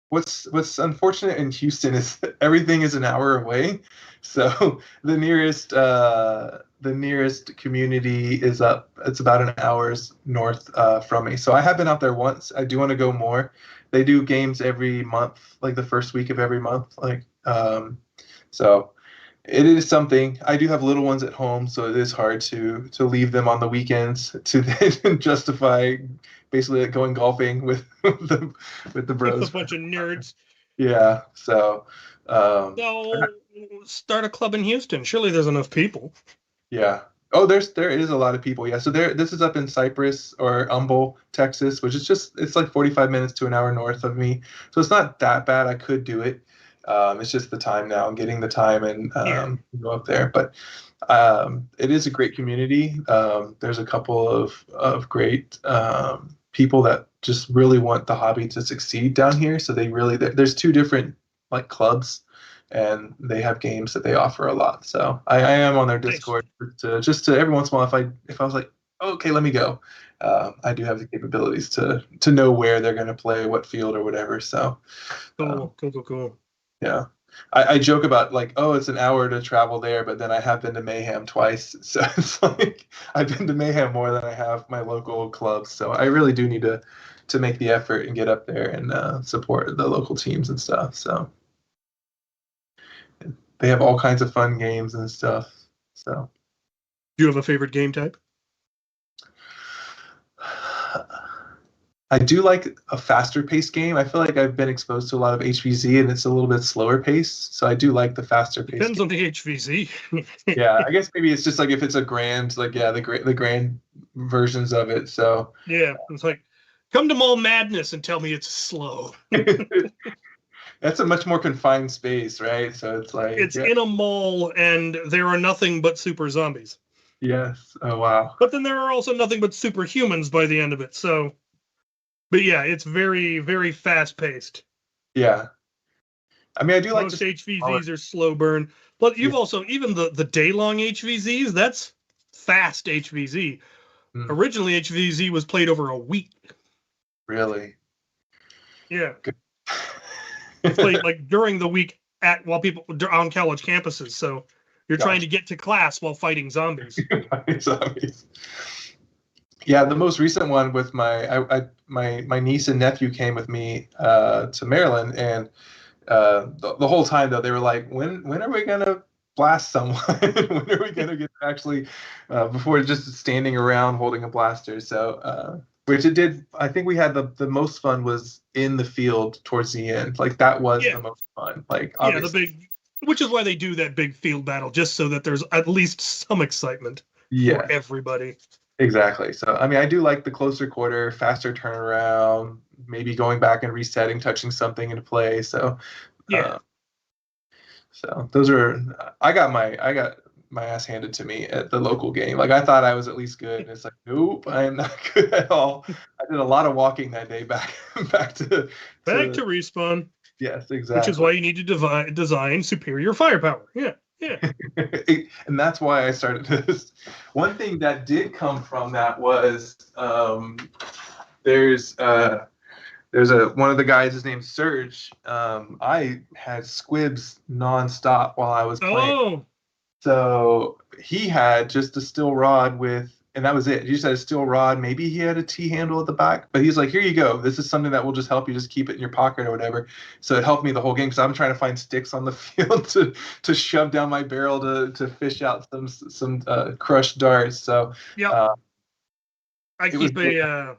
S3: What's unfortunate in Houston is everything is an hour away. So the nearest community is up. It's about an hour's north from me. So I have been out there once. I do want to go more. They do games every month, like the first week of every month. So it is something. I do have little ones at home, so it is hard to leave them on the weekends to then justify basically going golfing with the bros.
S2: A bunch of nerds.
S3: Yeah. So.
S2: So start a club in Houston. Surely there's enough people.
S3: Yeah. Oh, there is a lot of people. Yeah. So this is up in Cypress or Humble, Texas, which is it's like 45 minutes to an hour north of me. So it's not that bad. I could do it. It's just the time now. I'm getting the time and go up there. But it is a great community. There's a couple of great people that just really want the hobby to succeed down here. So there's 2 different like clubs, and they have games that they offer a lot. So I am on their Discord just to every once in a while if I was like, oh, okay, let me go. I do have the capabilities to know where they're going to play, what field or whatever. So
S2: cool.
S3: Yeah. I joke about like, oh, it's an hour to travel there, but then I have been to Mayhem twice. So it's like I've been to Mayhem more than I have my local clubs. So I really do need to make the effort and get up there and support the local teams and stuff. So they have all kinds of fun games and stuff. So
S2: do you have a favorite game type?
S3: I do like a faster paced game. I feel like I've been exposed to a lot of HVZ and it's a little bit slower paced. So I do like the faster paced.
S2: Depends on the HVZ.
S3: Yeah, I guess maybe it's just like if it's a grand, like the grand versions of it. So
S2: yeah, it's like come to Mall Madness and tell me it's slow.
S3: That's a much more confined space, right? So it's like
S2: it's in a mall and there are nothing but super zombies.
S3: Yes. Oh wow.
S2: But then there are also nothing but superhumans by the end of it. So but yeah, it's very, very fast paced.
S3: Yeah. I mean, I do like
S2: most HVZs are slow burn. But you've also even the day long HVZs, that's fast HVZ. Originally HVZ was played over a week.
S3: Really?
S2: Yeah. It's played like during the week while people on college campuses. So you're trying to get to class while fighting zombies.
S3: Yeah, the most recent one with my niece and nephew came with me to Maryland, and the whole time though they were like, when are we gonna blast someone? When are we gonna get actually before just standing around holding a blaster? So which it did. I think we had the most fun was in the field towards the end. Like that was the most fun. Like obviously.
S2: Which is why they do that big field battle, just so that there's at least some excitement for everybody.
S3: Exactly. So, I mean, I do like the closer quarter, faster turnaround, maybe going back and resetting, touching something into play. So, so those are. I got my ass handed to me at the local game. Like I thought I was at least good, and it's like, nope, I am not good at all. I did a lot of walking that day back to
S2: respawn.
S3: Yes, exactly.
S2: Which is why you need to design superior firepower. Yeah.
S3: And that's why I started this. One thing that did come from that was there's there's one of the guys, his name's Serge. I had squibs nonstop while I was playing.
S2: Oh,
S3: So he had just a steel rod and that was it. He just had a steel rod. Maybe he had a T-handle at the back, but he's like, here you go. This is something that will just help you just keep it in your pocket or whatever. So it helped me the whole game because I'm trying to find sticks on the field to shove down my barrel to fish out some crushed darts. So
S2: yeah. I keep a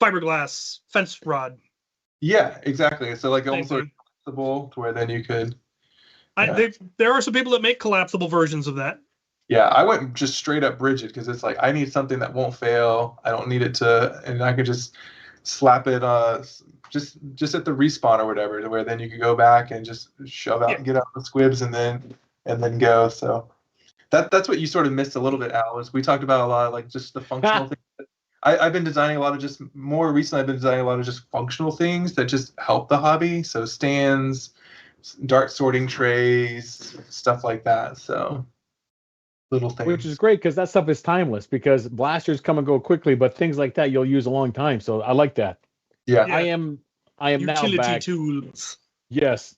S2: fiberglass fence rod.
S3: Yeah, exactly. So like
S2: Same
S3: almost
S2: thing.
S3: collapsible to where then you could.
S2: There are some people that make collapsible versions of that.
S3: Yeah, I went just straight up rigid because it's like I need something that won't fail. I don't need it to, and I could just slap it just at the respawn or whatever, to where then you could go back and just shove out and get out the squibs and then go. So that's what you sort of missed a little bit, Al. Is we talked about a lot of like just the functional things. I've been designing a lot of just more recently. I've been designing a lot of just functional things that just help the hobby. So stands, dart sorting trays, stuff like that. So little things.
S1: Which is great because that stuff is timeless because blasters come and go quickly, but things like that you'll use a long time. So I like that.
S3: Yeah.
S1: I am
S2: utility
S1: now back.
S2: Tools.
S1: Yes.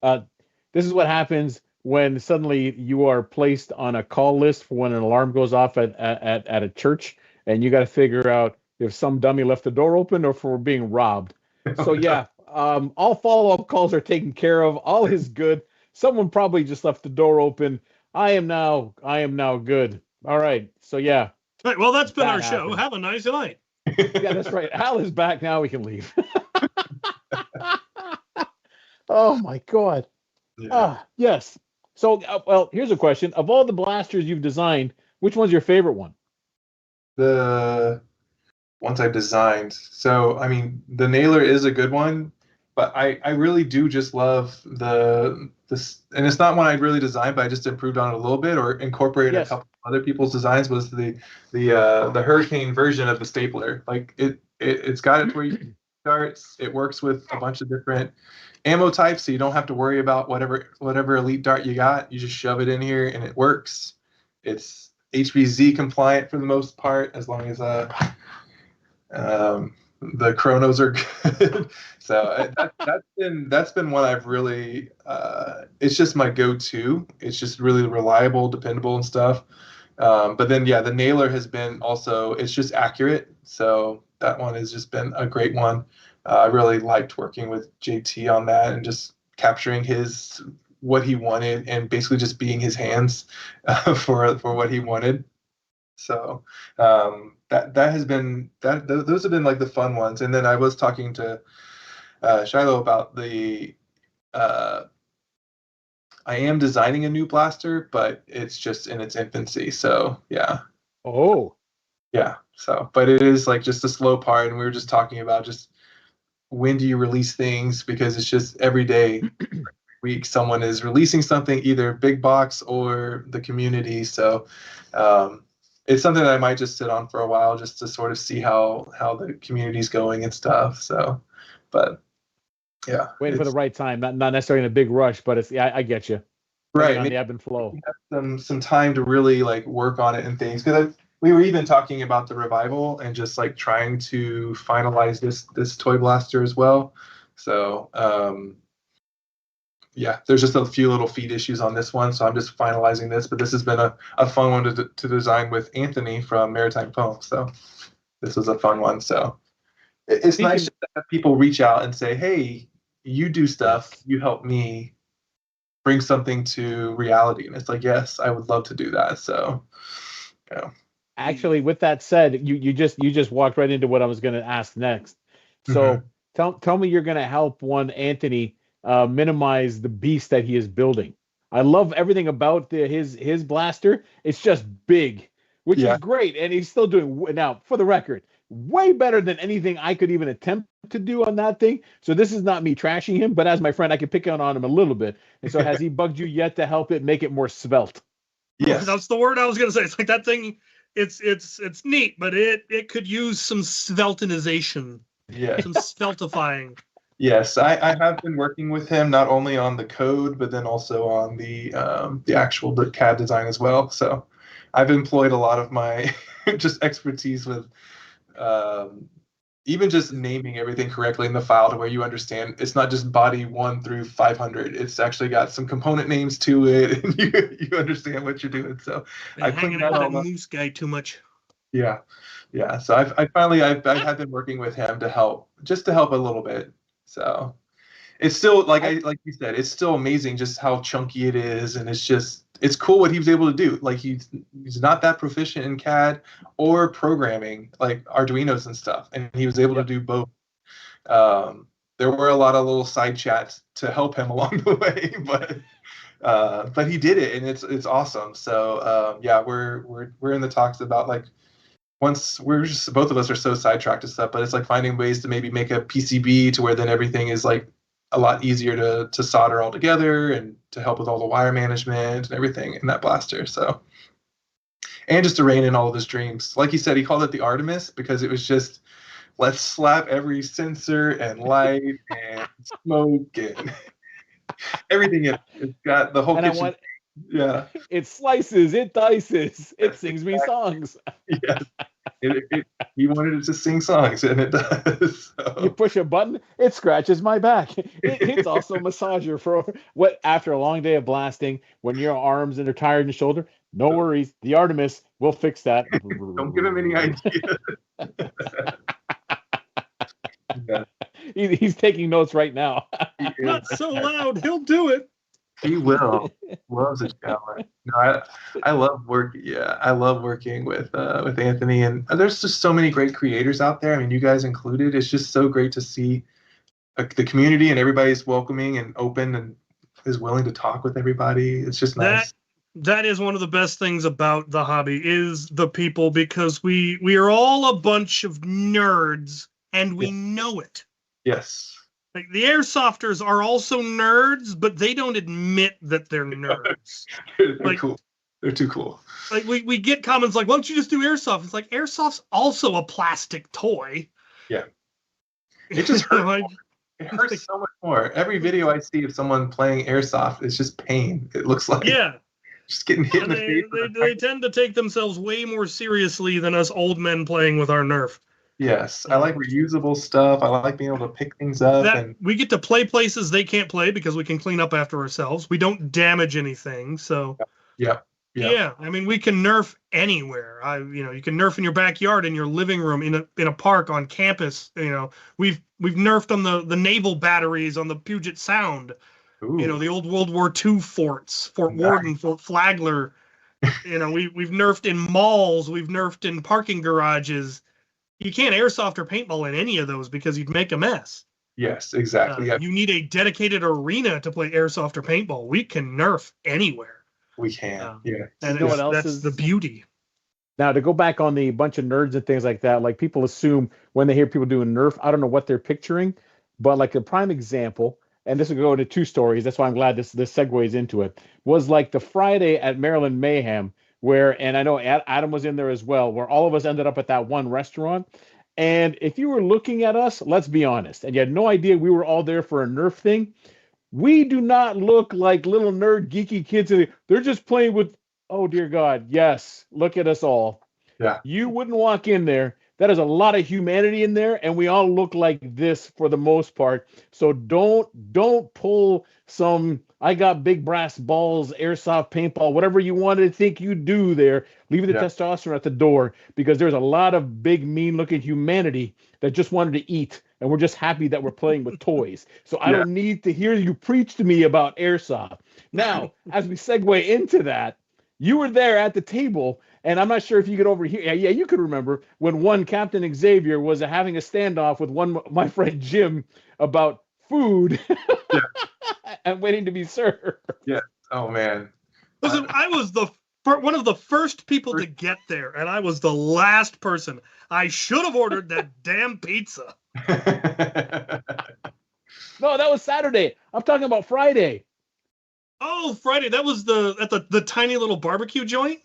S1: This is what happens when suddenly you are placed on a call list for when an alarm goes off at a church, and you got to figure out if some dummy left the door open or if we're being robbed. So yeah, all follow-up calls are taken care of. All is good. Someone probably just left the door open. I am now good. All right. So yeah.
S2: All right, well, that's been our show.
S1: happened.
S2: Have a nice night.
S1: Yeah, that's right. Al is back. Now we can leave. Oh my God.
S3: Yeah.
S1: Yes. So, well, here's a question. Of all the blasters you've designed, which one's your favorite one?
S3: The ones I've designed. So, I mean, the nailer is a good one, but I really do just love this, and it's not one I really designed, but I just improved on it a little bit or incorporated a couple of other people's designs. Was the hurricane version of the stapler. Like it's got it where you darts. It works with a bunch of different ammo types, so you don't have to worry about whatever elite dart you got. You just shove it in here and it works. It's HVZ compliant for the most part, as long as the chronos are good. So that's been one I've really it's just my go-to. It's just really reliable, dependable and stuff. But then the nailer has been also, it's just accurate. So that one has just been a great one. I really liked working with JT on that and just capturing what he wanted and basically just being his hands for what he wanted. So that has been those have been like the fun ones. And then I was talking to Shiloh about I am designing a new blaster, but it's just in its infancy. So yeah.
S1: Oh.
S3: Yeah. So, but it is like just a slow part, and we were just talking about just when do you release things, because it's just every day, week someone is releasing something, either big box or the community. So it's something that I might just sit on for a while just to sort of see how the community's going and stuff. So, but yeah,
S1: waiting for the right time, not necessarily in a big rush, but it's I get you.
S3: Right,
S1: on the ebb and flow.
S3: Some time to really like work on it and things, because we were even talking about the revival and just like trying to finalize this toy blaster as well. So yeah, there's just a few little feed issues on this one, so I'm just finalizing this. But this has been a fun one to design with Anthony from Maritime Foam. So this was a fun one. So it's nice to have people reach out and say, hey, you do stuff, you help me bring something to reality. And it's like, yes, I would love to do that. So yeah.
S1: Actually, with that said, you just walked right into what I was going to ask next. So tell me you're going to help Anthony minimize the beast that he is building. I love everything about his blaster. It's just big, which is great, and he's still doing, now for the record, way better than anything I could even attempt to do on that thing. So this is not me trashing him, but as my friend, I can pick on him a little bit. And so has he bugged you yet to help it make it more svelte?
S3: Yes,
S2: that's the word I was going to say. It's like that thing. It's neat, but it could use some sveltonization.
S3: Yeah,
S2: some sveltifying.
S3: Yes, I have been working with him not only on the code, but then also on the actual CAD design as well. So I've employed a lot of my just expertise with even just naming everything correctly in the file to where you understand it's not just body 1 through 500. It's actually got some component names to it, and you understand what you're doing. So
S2: Been
S3: I
S2: hanging
S3: cleaned
S2: out
S3: that
S2: with that
S3: all up.
S2: moose guy too much.
S3: Yeah, yeah. So I have been working with him to help a little bit. So it's still like you said, it's still amazing just how chunky it is, and it's cool what he was able to do. Like he's not that proficient in CAD or programming like Arduinos and stuff, and he was able to do both. There were a lot of little side chats to help him along the way, but he did it, and it's awesome. So yeah, we're in the talks about like once we're just both of us are so sidetracked and stuff, but it's like finding ways to maybe make a PCB to where then everything is like a lot easier to solder all together and to help with all the wire management and everything in that blaster. So, and just to rein in all of his dreams. Like he said, he called it the Artemis because it was just let's slap every sensor and light and smoke and everything in it. It's got the whole
S1: And I
S3: kitchen.
S1: want
S3: Yeah.
S1: it slices, it dices, it sings me songs.
S3: Yes. He wanted it to sing songs, and it does.
S1: You
S3: So.
S1: push a button, it scratches my back. It's also a massager for what after a long day of blasting, when your arms and are tired in the shoulder. No worries, the Artemis will fix that.
S3: Don't give him any ideas. Yeah.
S1: He's taking notes right now.
S2: Not so loud. He'll do it.
S3: He will. Loves a challenge. No, I love work. Yeah, I love working with Anthony, and there's just so many great creators out there. I mean, you guys included. It's just so great to see the community and everybody's welcoming and open and is willing to talk with everybody. It's just nice.
S2: That is one of the best things about the hobby is the people, because we are all a bunch of nerds and we know it.
S3: Yes.
S2: Like the airsofters are also nerds, but they don't admit that they're nerds.
S3: They're
S2: like,
S3: cool. They're too cool.
S2: Like we get comments like, "Why don't you just do airsoft?" It's like airsoft's also a plastic toy.
S3: Yeah. It just hurts. It hurts so much more. Every video I see of someone playing airsoft is just pain. It looks like just getting hit in the face.
S2: They tend to take themselves way more seriously than us old men playing with our Nerf.
S3: Yes, I like reusable stuff. I like being able to pick things up. And
S2: we get to play places they can't play because we can clean up after ourselves. We don't damage anything, so
S3: yeah.
S2: I mean, we can Nerf anywhere. You can Nerf in your backyard, in your living room, in a park, on campus. We've Nerfed on the naval batteries on the Puget Sound.
S3: Ooh.
S2: The old World War II forts, Fort Worden, Fort Flagler. We've Nerfed in malls. We've Nerfed in parking garages. You can't airsoft or paintball in any of those because you'd make a mess.
S3: Yes, exactly.
S2: You need a dedicated arena to play airsoft or paintball. We can Nerf anywhere.
S3: We can, yeah.
S2: And
S1: what else
S2: that's
S1: is
S2: the beauty.
S1: Now, to go back on the bunch of nerds and things like that, like people assume when they hear people doing Nerf, I don't know what they're picturing, but like a prime example, and this will go into two stories. That's why I'm glad this segues into it, was like the Friday at Maryland Mayhem, where, and I know Adam was in there as well, where all of us ended up at that one restaurant. And if you were looking at us, let's be honest, and you had no idea we were all there for a Nerf thing, we do not look like little nerd geeky kids. They're just playing with, oh dear God, yes, look at us all.
S3: Yeah.
S1: You wouldn't walk in there. That is a lot of humanity in there, and we all look like this for the most part. So don't pull some I got big brass balls, airsoft paintball, whatever you wanted to think you do there. Leave the testosterone at the door, because there's a lot of big, mean-looking humanity that just wanted to eat, and we're just happy that we're playing with toys. So I don't need to hear you preach to me about airsoft. Now, as we segue into that, you were there at the table, and I'm not sure if you could overhear. Yeah, you could remember when one Captain Xavier was having a standoff with my friend Jim about food and waiting to be served.
S3: Yeah. Oh man.
S2: Listen, I was one of the first people to get there, and I was the last person. I should have ordered that damn pizza.
S1: No, that was Saturday. I'm talking about Friday.
S2: Oh, Friday. That was at the tiny little barbecue joint?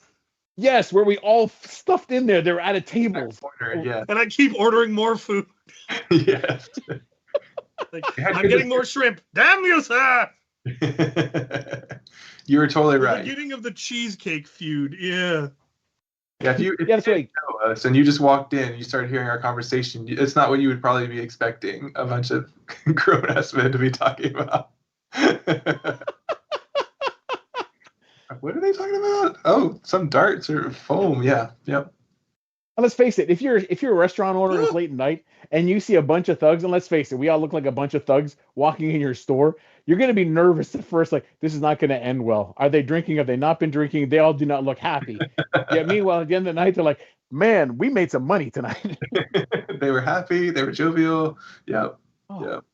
S1: Yes, where we all stuffed in there. They were at a tables.
S3: Yeah.
S2: And I keep ordering more food.
S3: Yes.
S2: I'm getting more shrimp. Damn you, sir!
S3: You were totally right.
S2: The beginning of the cheesecake feud. Yeah.
S3: Yeah, if you
S1: that's
S3: didn't
S1: right.
S3: know us and you just walked in and you started hearing our conversation, it's not what you would probably be expecting a bunch of grown-ass men to be talking about. What are they talking about? Oh, some darts or foam. Yeah, yep.
S1: And let's face it, if you're a restaurant owner and it's late at night and you see a bunch of thugs, and let's face it, we all look like a bunch of thugs walking in your store, you're gonna be nervous at first, like this is not gonna end well. Are they drinking? Have they not been drinking? They all do not look happy. Yeah, meanwhile, at the end of the night, they're like, man, we made some money tonight.
S3: They were happy, they were jovial. Yep.
S1: Oh,
S3: Yep.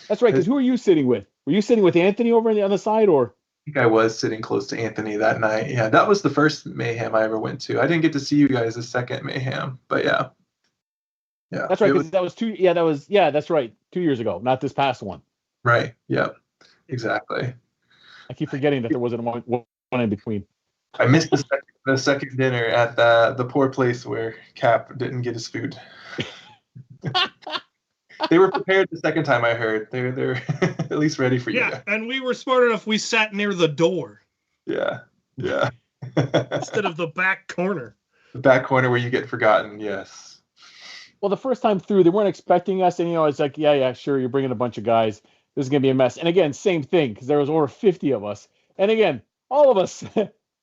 S1: that's right,
S3: I
S1: because who are you sitting with? Were you sitting with Anthony over on the other side, or
S3: think I was sitting close to Anthony that night. Yeah, that was the first mayhem I ever went to. I didn't get to see you guys the second mayhem, but yeah. Yeah.
S1: that's right,
S3: It was
S1: because that was that's right, 2 years ago, not this past one.
S3: right. Yep. Exactly.
S1: I keep forgetting that there wasn't one in between.
S3: I missed the second dinner at the poor place where Cap didn't get his food. They were prepared the second time, I heard. They're at least ready for you.
S2: Yeah, and we were smart enough. We sat near the door
S3: Yeah. Yeah.
S2: instead of the back corner.
S3: The back corner where you get forgotten. Yes.
S1: Well, the first time through, they weren't expecting us, and it's like, yeah, sure, you're bringing a bunch of guys. This is gonna be a mess. And again, same thing, because there was over 50 of us, and again, all of us.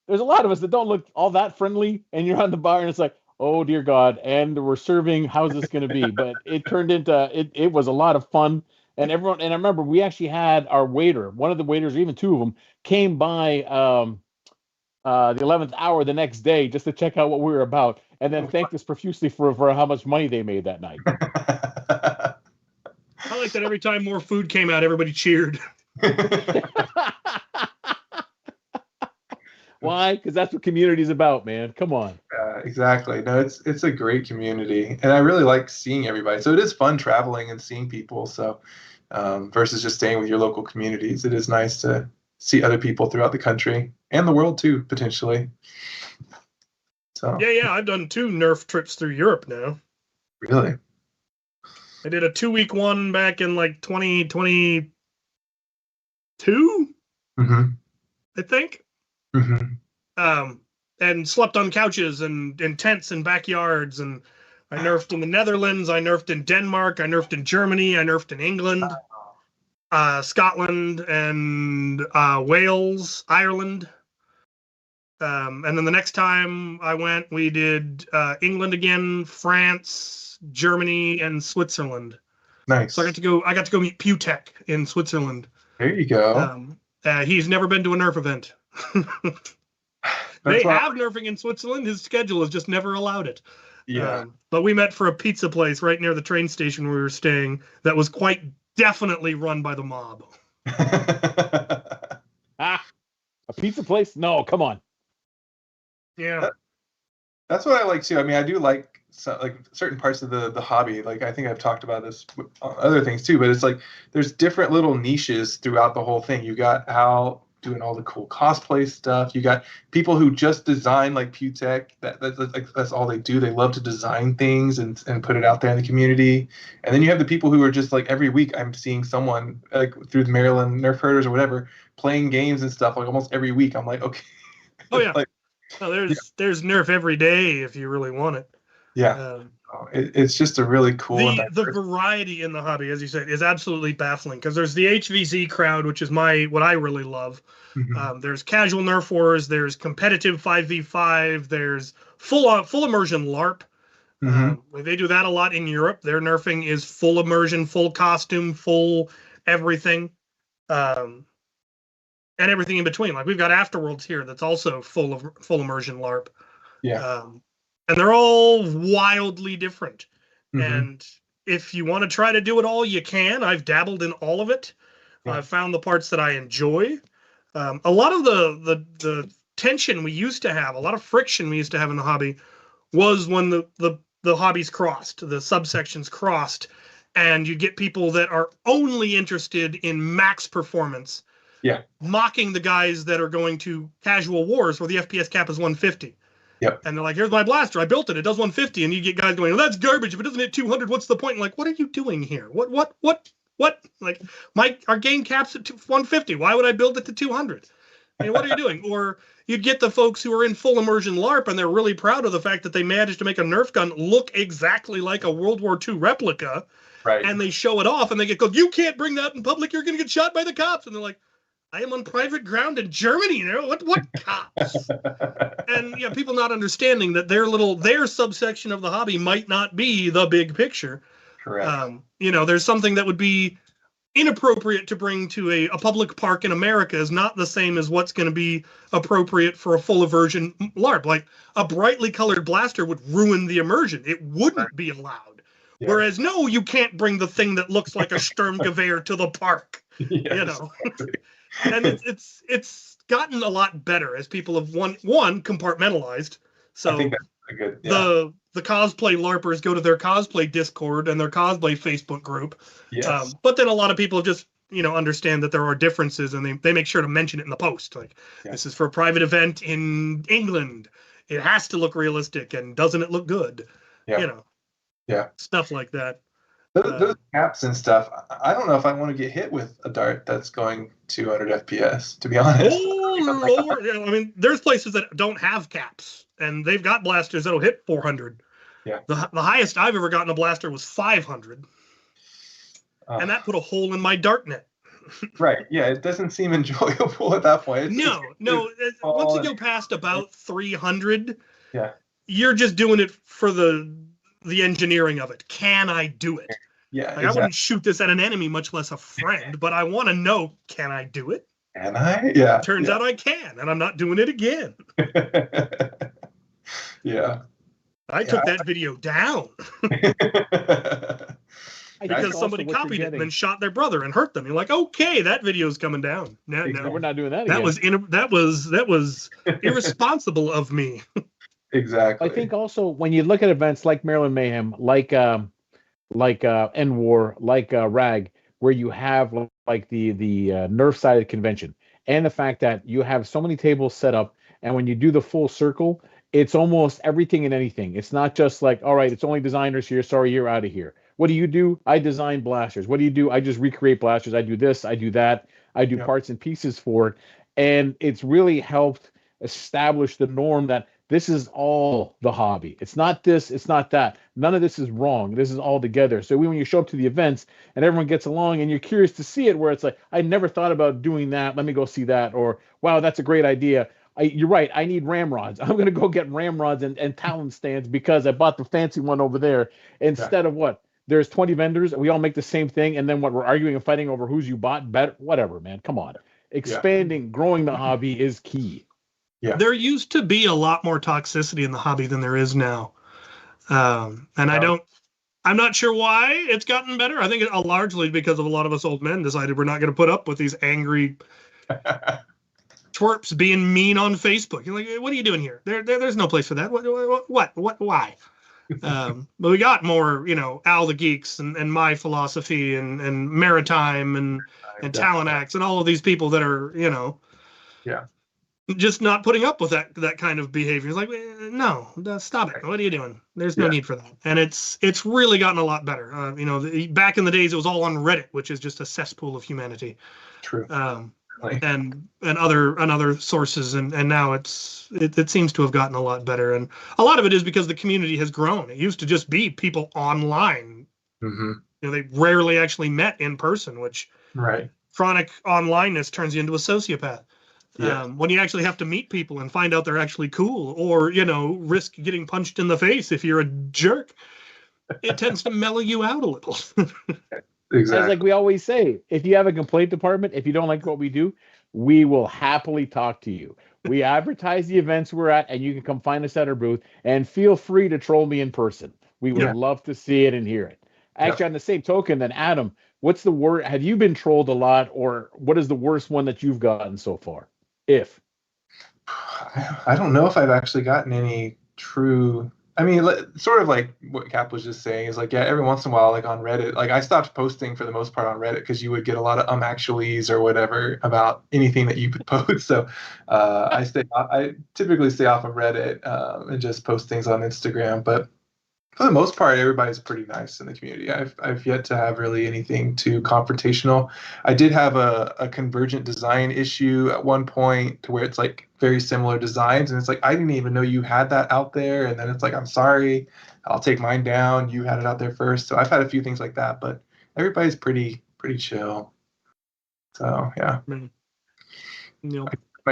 S1: There's a lot of us that don't look all that friendly, and you're on the bar, and it's like, oh dear God, and we're serving. How's this gonna be? But it turned into it was a lot of fun, and everyone. And I remember we actually had our waiter, one of the waiters, or even two of them, came by the 11th hour the next day just to check out what we were about, and then thanked us profusely for how much money they made that night.
S2: I like that every time more food came out, everybody cheered.
S1: Why? Because that's what community's about, man. Come on.
S3: Exactly. No, it's a great community, and I really like seeing everybody. So it is fun traveling and seeing people. So versus just staying with your local communities, it is nice to see other people throughout the country and the world too, potentially. So
S2: Yeah. I've done 2 Nerf trips through Europe now.
S3: really,
S2: I did a 2-week one back in like 2022,
S3: mm-hmm.
S2: I think.
S3: Mm-hmm.
S2: And slept on couches and in tents and backyards. And I nerfed in the Netherlands. I nerfed in Denmark. I nerfed in Germany. I nerfed in England, Scotland, and Wales, Ireland. And then the next time I went, we did England again, France, Germany, and Switzerland.
S3: Nice.
S2: So I got to go meet Putek in Switzerland.
S3: There you go.
S2: He's never been to a Nerf event. They have Nerfing in Switzerland. His schedule has just never allowed it.
S3: Yeah.
S2: But we met for a pizza place right near the train station where we were staying that was quite definitely run by the mob.
S1: A pizza place? No, come on.
S2: Yeah.
S3: That's what I like too. I mean, I do like certain parts of the hobby. Like I think I've talked about this with other things too, but it's like there's different little niches throughout the whole thing. You got Al doing all the cool cosplay stuff. You got people who just design like Putek. That's all they do. They love to design things and put it out there in the community. And then you have the people who are just like every week I'm seeing someone like through the Maryland Nerf herders or whatever playing games and stuff like almost every week. I'm like, okay.
S2: Oh yeah.
S3: Like,
S2: there's Nerf every day if you really want it.
S3: Yeah. It's just a really cool.
S2: The variety in the hobby, as you said, is absolutely baffling because there's the HVZ crowd, which is what I really love. Mm-hmm. There's casual Nerf wars. There's competitive 5v5. There's full immersion LARP. Mm-hmm. They do that a lot in Europe. Their Nerfing is full immersion, full costume, full everything, and everything in between. Like we've got Afterworlds here that's also full immersion LARP.
S3: Yeah.
S2: And they're all wildly different.
S3: Mm-hmm.
S2: And if you want to try to do it all, you can. I've dabbled in all of it. Yeah. I've found the parts that I enjoy. A lot of the tension we used to have, a lot of friction we used to have in the hobby was when the hobbies crossed, the subsections crossed, and you get people that are only interested in max performance.
S3: Yeah.
S2: Mocking the guys that are going to casual wars where the FPS cap is 150.
S3: Yep.
S2: And they're like, here's my blaster. I built it. It does 150. And you get guys going, well, that's garbage. If it doesn't hit 200, what's the point? And like, what are you doing here? What? Like, our game caps at 150. Why would I build it to 200? I mean, what are you doing? Or you'd get the folks who are in full immersion LARP and they're really proud of the fact that they managed to make a Nerf gun look exactly like a World War II replica.
S3: Right.
S2: And they show it off and they get go, you can't bring that in public. You're going to get shot by the cops. And they're like, I am on private ground in Germany. What cops? And yeah, people not understanding that their subsection of the hobby might not be the big picture.
S3: Correct.
S2: There's something that would be inappropriate to bring to a public park in America is not the same as what's going to be appropriate for a full immersion LARP. Like a brightly colored blaster would ruin the immersion. It wouldn't be allowed. Yeah. Whereas, no, you can't bring the thing that looks like a Sturmgewehr to the park. Yes. And it's gotten a lot better as people have one compartmentalized. So I think that's good. Yeah. The cosplay LARPers go to their cosplay Discord and their cosplay Facebook group. Yes. But then a lot of people just, understand that there are differences and they make sure to mention it in the post. Like, this is for a private event in England. It has to look realistic and doesn't it look good? Yeah. Yeah. Stuff like that.
S3: Those caps and stuff, I don't know if I want to get hit with a dart that's going 200 FPS, to be honest.
S2: Oh, Lord. I mean, there's places that don't have caps, and they've got blasters that'll hit 400. Yeah. The highest I've ever gotten a blaster was 500. And that put a hole in my dart net.
S3: Right. Yeah, it doesn't seem enjoyable at that point.
S2: No. Once you go past about 300, you're just doing it for the engineering of it. Can I do it? Yeah, exactly. I wouldn't shoot this at an enemy, much less a friend, but I want to know, can I do it?
S3: Can I? Yeah.
S2: Turns out I can, and I'm not doing it again.
S3: Yeah.
S2: I took that video down. Because somebody copied it and then shot their brother and hurt them. You're like, okay, that video's coming down. No,
S1: we're not doing that
S2: again. That was irresponsible of me.
S3: Exactly.
S1: I think also when you look at events like Maryland Mayhem, like NWAR, like RAG, where you have like the Nerf side of the convention, and the fact that you have so many tables set up, and when you do the full circle, it's almost everything and anything. It's not just like, all right, it's only designers here. Sorry, you're out of here. What do? I design blasters. What do? I just recreate blasters. I do this. I do that. I do parts and pieces for it, and it's really helped establish the norm that this is all the hobby. It's not this, it's not that. None of this is wrong. This is all together. So when you show up to the events and everyone gets along and you're curious to see it, where it's like, I never thought about doing that. Let me go see that. Or, wow, that's a great idea. You're right. I need ramrods. I'm going to go get ramrods and talon stands because I bought the fancy one over there instead of what? There's 20 vendors and we all make the same thing. And then what, we're arguing and fighting over whose you bought better. Whatever, man. Come on. Expanding, growing the hobby is key.
S2: Yeah. There used to be a lot more toxicity in the hobby than there is now. And I'm not sure why it's gotten better. I think it largely because of a lot of us old men decided we're not going to put up with these angry twerps being mean on Facebook. You're like, what are you doing here? There's no place for that. What? Why? But we got more, Al the Geeks and my philosophy and Maritime and Talanax and all of these people that are, just not putting up with that kind of behavior. It's like, no, stop it. What are you doing? There's no need for that. And it's really gotten a lot better. Back in the days, it was all on Reddit, which is just a cesspool of humanity.
S3: True.
S2: And other sources, and now it seems to have gotten a lot better. And a lot of it is because the community has grown. It used to just be people online. Mm-hmm. They rarely actually met in person, which chronic onlineness turns you into a sociopath. Yeah. When you actually have to meet people and find out they're actually cool, or risk getting punched in the face if you're a jerk, it tends to mellow you out a little.
S3: Exactly.
S1: As like we always say, if you have a complaint department, if you don't like what we do, we will happily talk to you. We advertise the events we're at, and you can come find us at our booth, and feel free to troll me in person. We would love to see it and hear it. Actually, on the same token, then Adam, what's the word? Have you been trolled a lot, or what is the worst one that you've gotten so far?
S3: I don't know if I've actually gotten any true. I mean, sort of like what Cap was just saying is like, every once in a while, like on Reddit, like I stopped posting for the most part on Reddit because you would get a lot of actuallys or whatever about anything that you could post. So I typically stay off of Reddit and just post things on Instagram. But for the most part, everybody's pretty nice in the community. I've yet to have really anything too confrontational. I did have a convergent design issue at one point to where it's like very similar designs, and it's like I didn't even know you had that out there, and then it's like I'm sorry, I'll take mine down. You had it out there first, so I've had a few things like that, but everybody's pretty chill. So yeah, my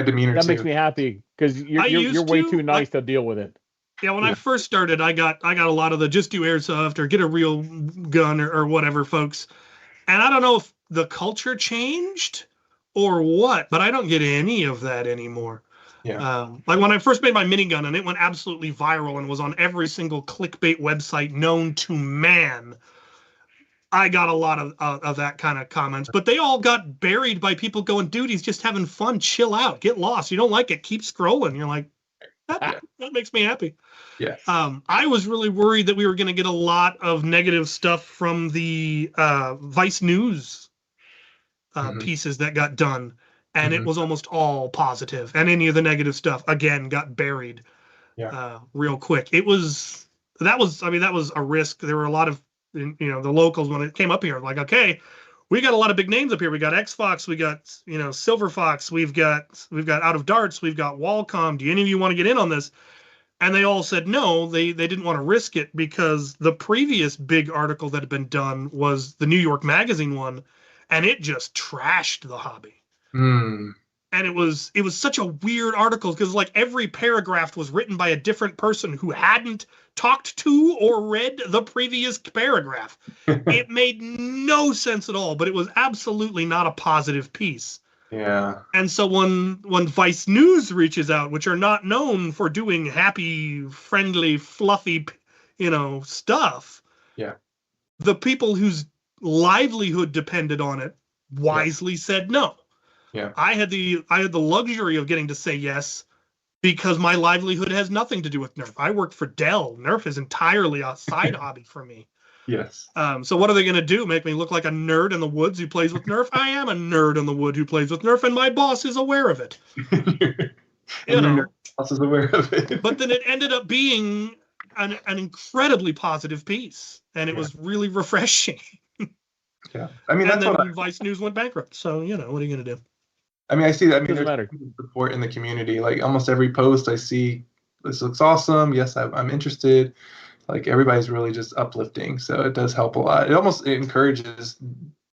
S3: demeanor
S1: that makes me happy because you're way too nice to deal with it.
S2: Yeah, when I first started, I got a lot of the just do airsoft or get a real gun or whatever, folks. And I don't know if the culture changed or what, but I don't get any of that anymore.
S3: Yeah.
S2: Like when I first made my minigun and it went absolutely viral and was on every single clickbait website known to man, I got a lot of that kind of comments, but they all got buried by people going, dude, he's just having fun. Chill out. Get lost. You don't like it. Keep scrolling. You're like, that makes me happy.
S3: Yeah.
S2: I was really worried that we were going to get a lot of negative stuff from the Vice News pieces that got done, and it was almost all positive. And any of the negative stuff again got buried real quick. That was a risk. There were a lot of the locals when it came up here like, okay, we got a lot of big names up here. We got X-Fox, we got, Silver Fox, we've got Out of Darts, we've got Walcom. Do any of you want to get in on this? And they all said no, they didn't want to risk it because the previous big article that had been done was the New York Magazine one, and it just trashed the hobby. And it was such a weird article because like every paragraph was written by a different person who hadn't talked to or read the previous paragraph. It made no sense at all, but it was absolutely not a positive piece.
S3: Yeah.
S2: And so when Vice News reaches out, which are not known for doing happy, friendly, fluffy, stuff.
S3: Yeah.
S2: The people whose livelihood depended on it wisely said no.
S3: Yeah.
S2: I had the luxury of getting to say yes because my livelihood has nothing to do with Nerf. I worked for Dell. Nerf is entirely a side hobby for me.
S3: Yes.
S2: So what are they going to do? Make me look like a nerd in the woods who plays with Nerf? I am a nerd in the wood who plays with Nerf, and my boss is aware of it.
S3: Your boss is aware of it.
S2: But then it ended up being an incredibly positive piece, and it was really refreshing.
S3: Yeah. I mean, that's what
S2: Vice News went bankrupt. So, what are you going to do?
S3: I mean, I see that. I mean,
S1: Doesn't
S3: there's
S1: matter.
S3: support in the community. Like almost every post I see, this looks awesome. Yes, I'm interested. Like everybody's really just uplifting. So it does help a lot. It encourages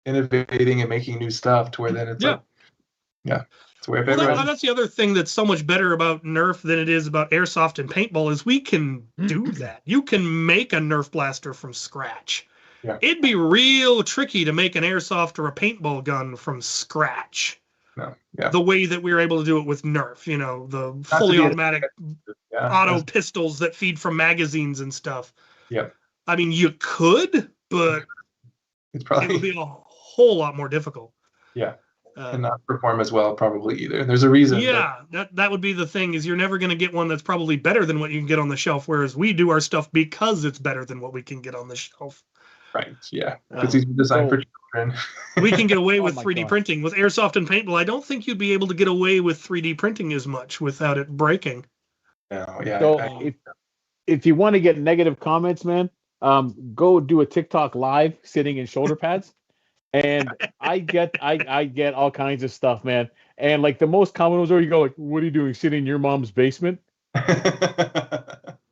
S3: innovating and making new stuff to where then it's So where
S2: that's the other thing that's so much better about Nerf than it is about airsoft and paintball is we can do that. You can make a Nerf blaster from scratch.
S3: Yeah.
S2: It'd be real tricky to make an airsoft or a paintball gun from scratch.
S3: No. Yeah.
S2: The way that we were able to do it with Nerf, the fully automatic auto pistols that feed from magazines and stuff.
S3: Yeah.
S2: I mean, you could, but
S3: it would
S2: be a whole lot more difficult.
S3: Yeah. And not perform as well probably either. There's a reason.
S2: Yeah, that would be the thing is you're never going to get one that's probably better than what you can get on the shelf, whereas we do our stuff because it's better than what we can get on the shelf.
S3: Right, yeah. Because these are designed for children.
S2: We can get away with 3D printing. With airsoft and paintball, I don't think you'd be able to get away with 3D printing as much without it breaking.
S3: No, yeah.
S1: So if you want to get negative comments, man, go do a TikTok live sitting in shoulder pads. And I get all kinds of stuff, man. And like the most common was where you go like, what are you doing? Sitting in your mom's basement?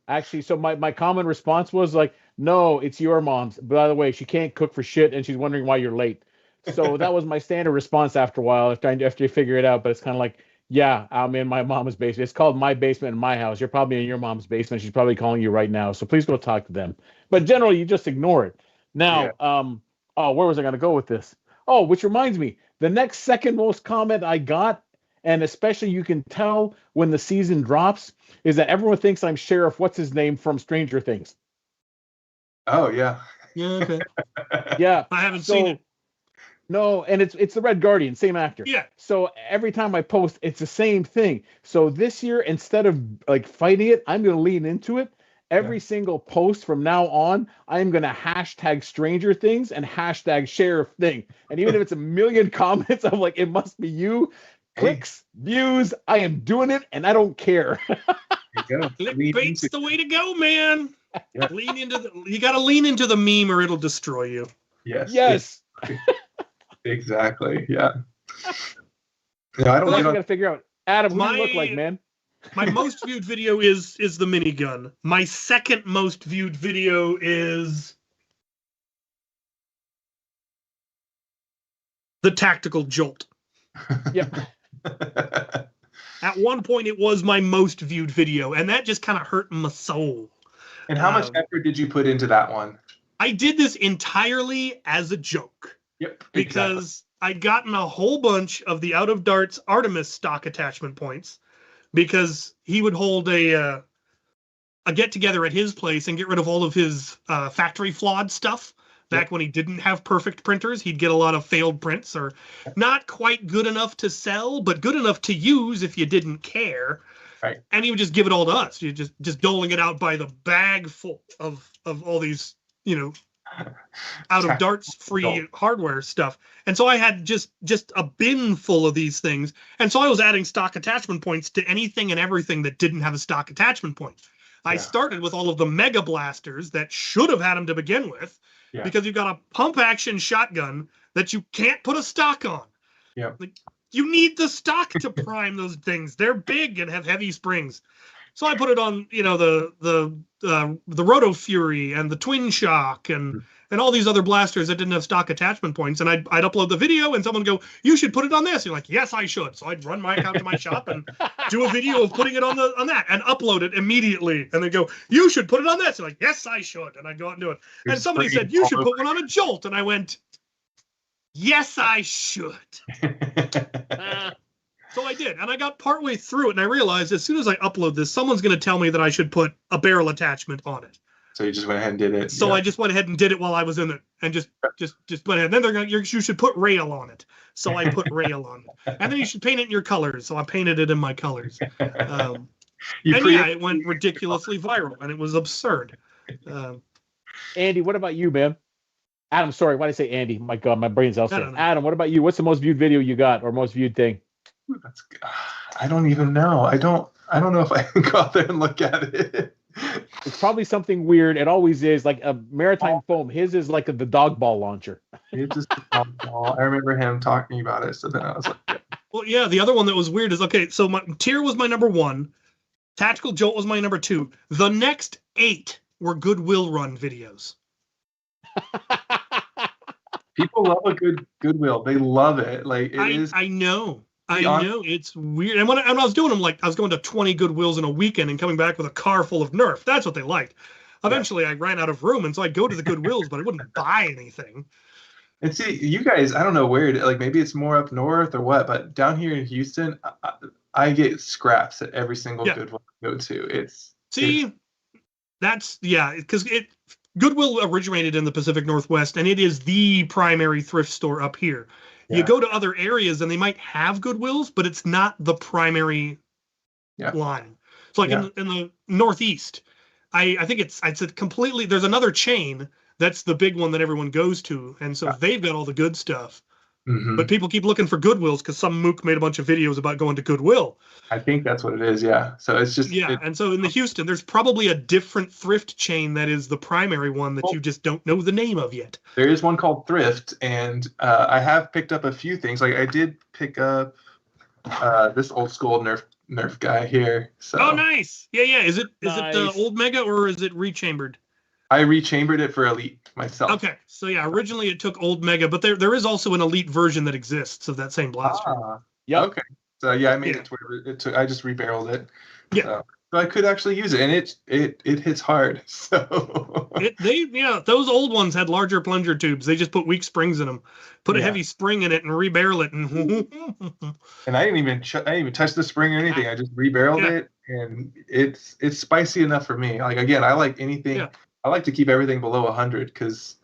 S1: Actually, so my common response was like, no, it's your mom's. By the way, she can't cook for shit and she's wondering why you're late. So that was my standard response after a while, after you figure it out. But it's kind of like, yeah, I'm in my mom's basement. It's called my basement in my house. You're probably in your mom's basement. She's probably calling you right now. So please go talk to them. But generally, you just ignore it. Now, where was I going to go with this? Oh, which reminds me, the next second most comment I got, and especially you can tell when the season drops, is that everyone thinks I'm Sheriff What's-His-Name from Stranger Things.
S3: Oh, yeah.
S2: Yeah, okay.
S1: Yeah.
S2: I haven't seen it.
S1: No, and it's the Red Guardian, same actor.
S2: Yeah.
S1: So every time I post, it's the same thing. So this year, instead of like fighting it, I'm going to lean into it. Every single post from now on, I'm going to hashtag Stranger Things and hashtag Sheriff Thing. And even if it's a million comments, I'm like, it must be you. Clicks, views, I am doing it, and I don't care.
S2: Clickbait's the way to go, man. You got to lean into the meme or it'll destroy you.
S3: Yes. Exactly. Yeah. Yeah, I don't
S1: Well,
S3: get
S1: we
S3: on.
S1: got to figure out. Adam, what do you look like, man?
S2: My most viewed video is the minigun. My second most viewed video is the tactical jolt.
S1: Yep.
S2: At one point, it was my most viewed video, and that just kind of hurt my soul.
S3: And how much effort did you put into that one?
S2: I did this entirely as a joke.
S3: Yep.
S2: Because I'd gotten a whole bunch of the Out of Darts Artemis stock attachment points because he would hold a get-together at his place and get rid of all of his factory flawed stuff. Back when he didn't have perfect printers, he'd get a lot of failed prints or not quite good enough to sell, but good enough to use if you didn't care.
S3: Right. And
S2: he would just give it all to us. You just doling it out by the bag full of all these, out of darts free hardware stuff. And so I had just a bin full of these things. And so I was adding stock attachment points to anything and everything that didn't have a stock attachment point. I started with all of the mega blasters that should have had them to begin with. Yeah. Because you've got a pump action shotgun that you can't put a stock on.
S3: Yeah.
S2: Like, you need the stock to prime those things. They're big and have heavy springs. So I put it on, the Roto Fury and the Twin Shock and all these other blasters that didn't have stock attachment points. And I'd upload the video and someone would go, "You should put it on this." And you're like, "Yes, I should." So I'd run my account to my shop and do a video of putting it on that and upload it immediately. And they go, "You should put it on this." You're like, "Yes, I should." And I'd go out and do it. And somebody said, "You should put one on a Jolt." And I went, "Yes, I should." So I did, and I got partway through it, and I realized as soon as I upload this, someone's going to tell me that I should put a barrel attachment on it.
S3: So you just went ahead and did it.
S2: So I just went ahead and did it while I was in it, and just went ahead. And then they're going, you should put rail on it. So I put rail on it, and then you should paint it in your colors. So I painted it in my colors. It went ridiculously viral, and it was absurd.
S1: Andy, what about you, man? Adam, sorry, why did I say Andy? My God, my brain's elsewhere. Adam, what about you? What's the most viewed video you got, or most viewed thing?
S3: I don't even know. I don't know if I can go out there and look at it.
S1: It's probably something weird. It always is, like a maritime foam. His is like the dog ball launcher.
S3: It's just a dog ball. I remember him talking about it. So then I was like, yeah.
S2: Well, yeah. The other one that was weird is so my Tier was my number 1, Tactical Jolt was my number 2. The next 8 were Goodwill Run videos.
S3: People love a good Goodwill. They love it. Like
S2: I know. It's weird. And when I was doing them, like I was going to 20 Goodwills in a weekend and coming back with a car full of Nerf. That's what they liked. Eventually, I ran out of room, and so I'd go to the Goodwills, but I wouldn't buy anything.
S3: And see, you guys, I don't know where, like maybe it's more up north or what, but down here in Houston, I get scraps at every single Goodwill I go to. Because Goodwill originated in the Pacific Northwest, and it is the primary thrift store up here. Yeah. You go to other areas, and they might have Goodwills, but it's not the primary line. So, like in the Northeast, I think it's completely. There's another chain that's the big one that everyone goes to, and so they've got all the good stuff. Mm-hmm. But people keep looking for Goodwills because some mook made a bunch of videos about going to Goodwill. I think that's what it is, yeah. So it's just...
S2: Yeah, and so in the Houston, there's probably a different thrift chain that is the primary one that you just don't know the name of yet.
S3: There is one called Thrift, and I have picked up a few things. Like I did pick up this old school Nerf guy here. So.
S2: Oh, nice. Yeah. Is it the old Mega or is it rechambered?
S3: I rechambered it for Elite myself.
S2: Okay, so originally it took old Mega, but there is also an Elite version that exists of that same blaster.
S1: Yeah.
S3: Okay. So I made it to where it took. I just rebarreled it.
S2: Yeah.
S3: So I could actually use it, and it hits hard. So.
S2: Those old ones had larger plunger tubes. They just put weak springs in them, put a heavy spring in it, and rebarrel it.
S3: And I didn't even touch the spring or anything. I just rebarreled it, and it's spicy enough for me. Like again, I like anything. Yeah. I like to keep everything below 100 because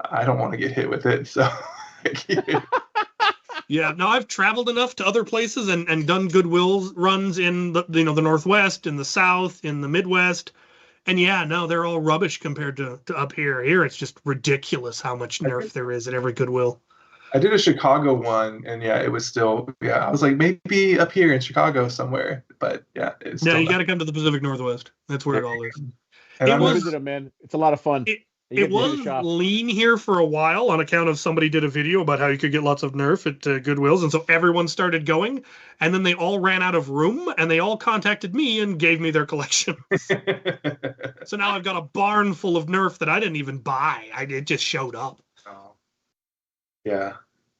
S3: I don't want to get hit with it. So I keep it.
S2: Yeah, no, I've traveled enough to other places and done Goodwill runs in the Northwest, in the South, in the Midwest, and they're all rubbish compared to up here. Here it's just ridiculous how much Nerf there is at every Goodwill.
S3: I did a Chicago one, and it was still I was like maybe up here in Chicago somewhere, but it's
S2: you got to come to the Pacific Northwest. That's where it all is.
S3: And
S2: It
S3: I'm
S1: Go
S2: was-
S3: just-
S1: visit them, man. It's a lot of fun.
S2: It,
S1: You get
S2: it
S1: to do the
S2: was
S1: shop.
S2: lean here for a while on account of somebody did a video about how you could get lots of Nerf at Goodwills, and so everyone started going, and then they all ran out of room, and they all contacted me and gave me their collection. So now I've got a barn full of Nerf that I didn't even buy. It just showed up.
S3: Oh. Yeah.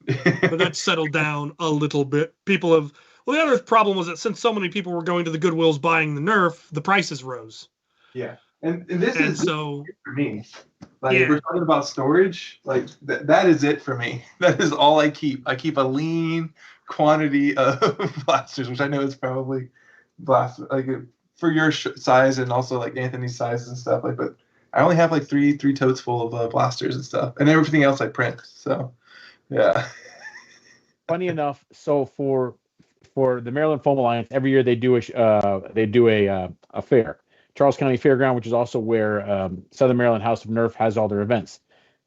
S2: But that's settled down a little bit. Well, the other problem was that since so many people were going to the Goodwills buying the Nerf, the prices rose.
S3: Yeah. And this
S2: And
S3: is
S2: so,
S3: for me. Like,
S2: Yeah.
S3: if we're talking about storage, like that is it for me. That is all I keep. I keep a lean quantity of blasters, which I know is probably like for your size and also like Anthony's size and stuff. Like, but I only have like three totes full of blasters and stuff, and everything else I print. So, yeah.
S1: Funny enough, so for the Maryland Foam Alliance, every year they do a fair, Charles County Fairground, which is also where Southern Maryland House of Nerf has all their events.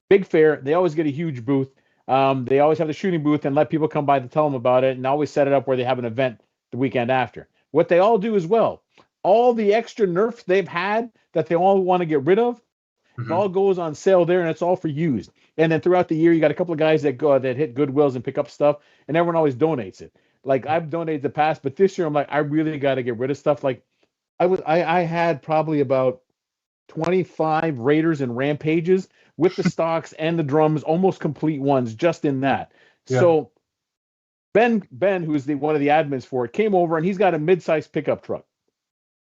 S1: Big fair. They always get a huge booth. They always have the shooting booth and let people come by to tell them about it, and always set it up where they have an event the weekend after. What they all do as well, all the extra Nerf they've had that they all want to get rid of, it all goes on sale there, and it's all for used. And then throughout the year, you got a couple of guys that go that hit Goodwills and pick up stuff, and everyone always donates it. Like I've donated the past, but this year I'm like, I really got to get rid of stuff. Like I had probably about 25 Raiders and Rampages with the stocks and the drums, almost complete ones, just in that.
S3: Yeah.
S1: So Ben, who's one of the admins for it, came over and he's got a mid-sized pickup truck.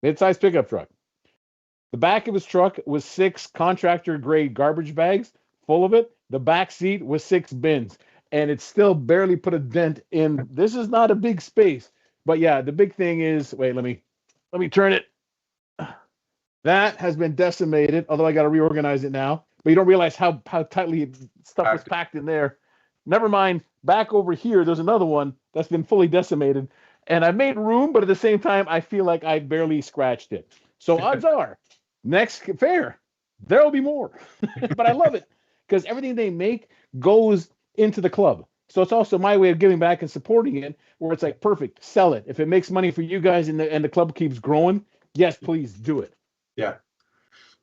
S1: The back of his truck was 6 contractor-grade garbage bags full of it. The back seat was 6 bins, and it still barely put a dent in. This is not a big space, but yeah, the big thing is. Wait, let me turn it. That has been decimated. Although I got to reorganize it now. But you don't realize how tightly stuff was packed in there. Never mind. Back over here, there's another one that's been fully decimated, and I made room, but at the same time, I feel like I barely scratched it. So odds are, next fair, there will be more. But I love it because everything they make goes into the club. So it's also my way of giving back and supporting it, where it's like, perfect, sell it. If it makes money for you guys and the club keeps growing, yes, please do it.
S3: Yeah.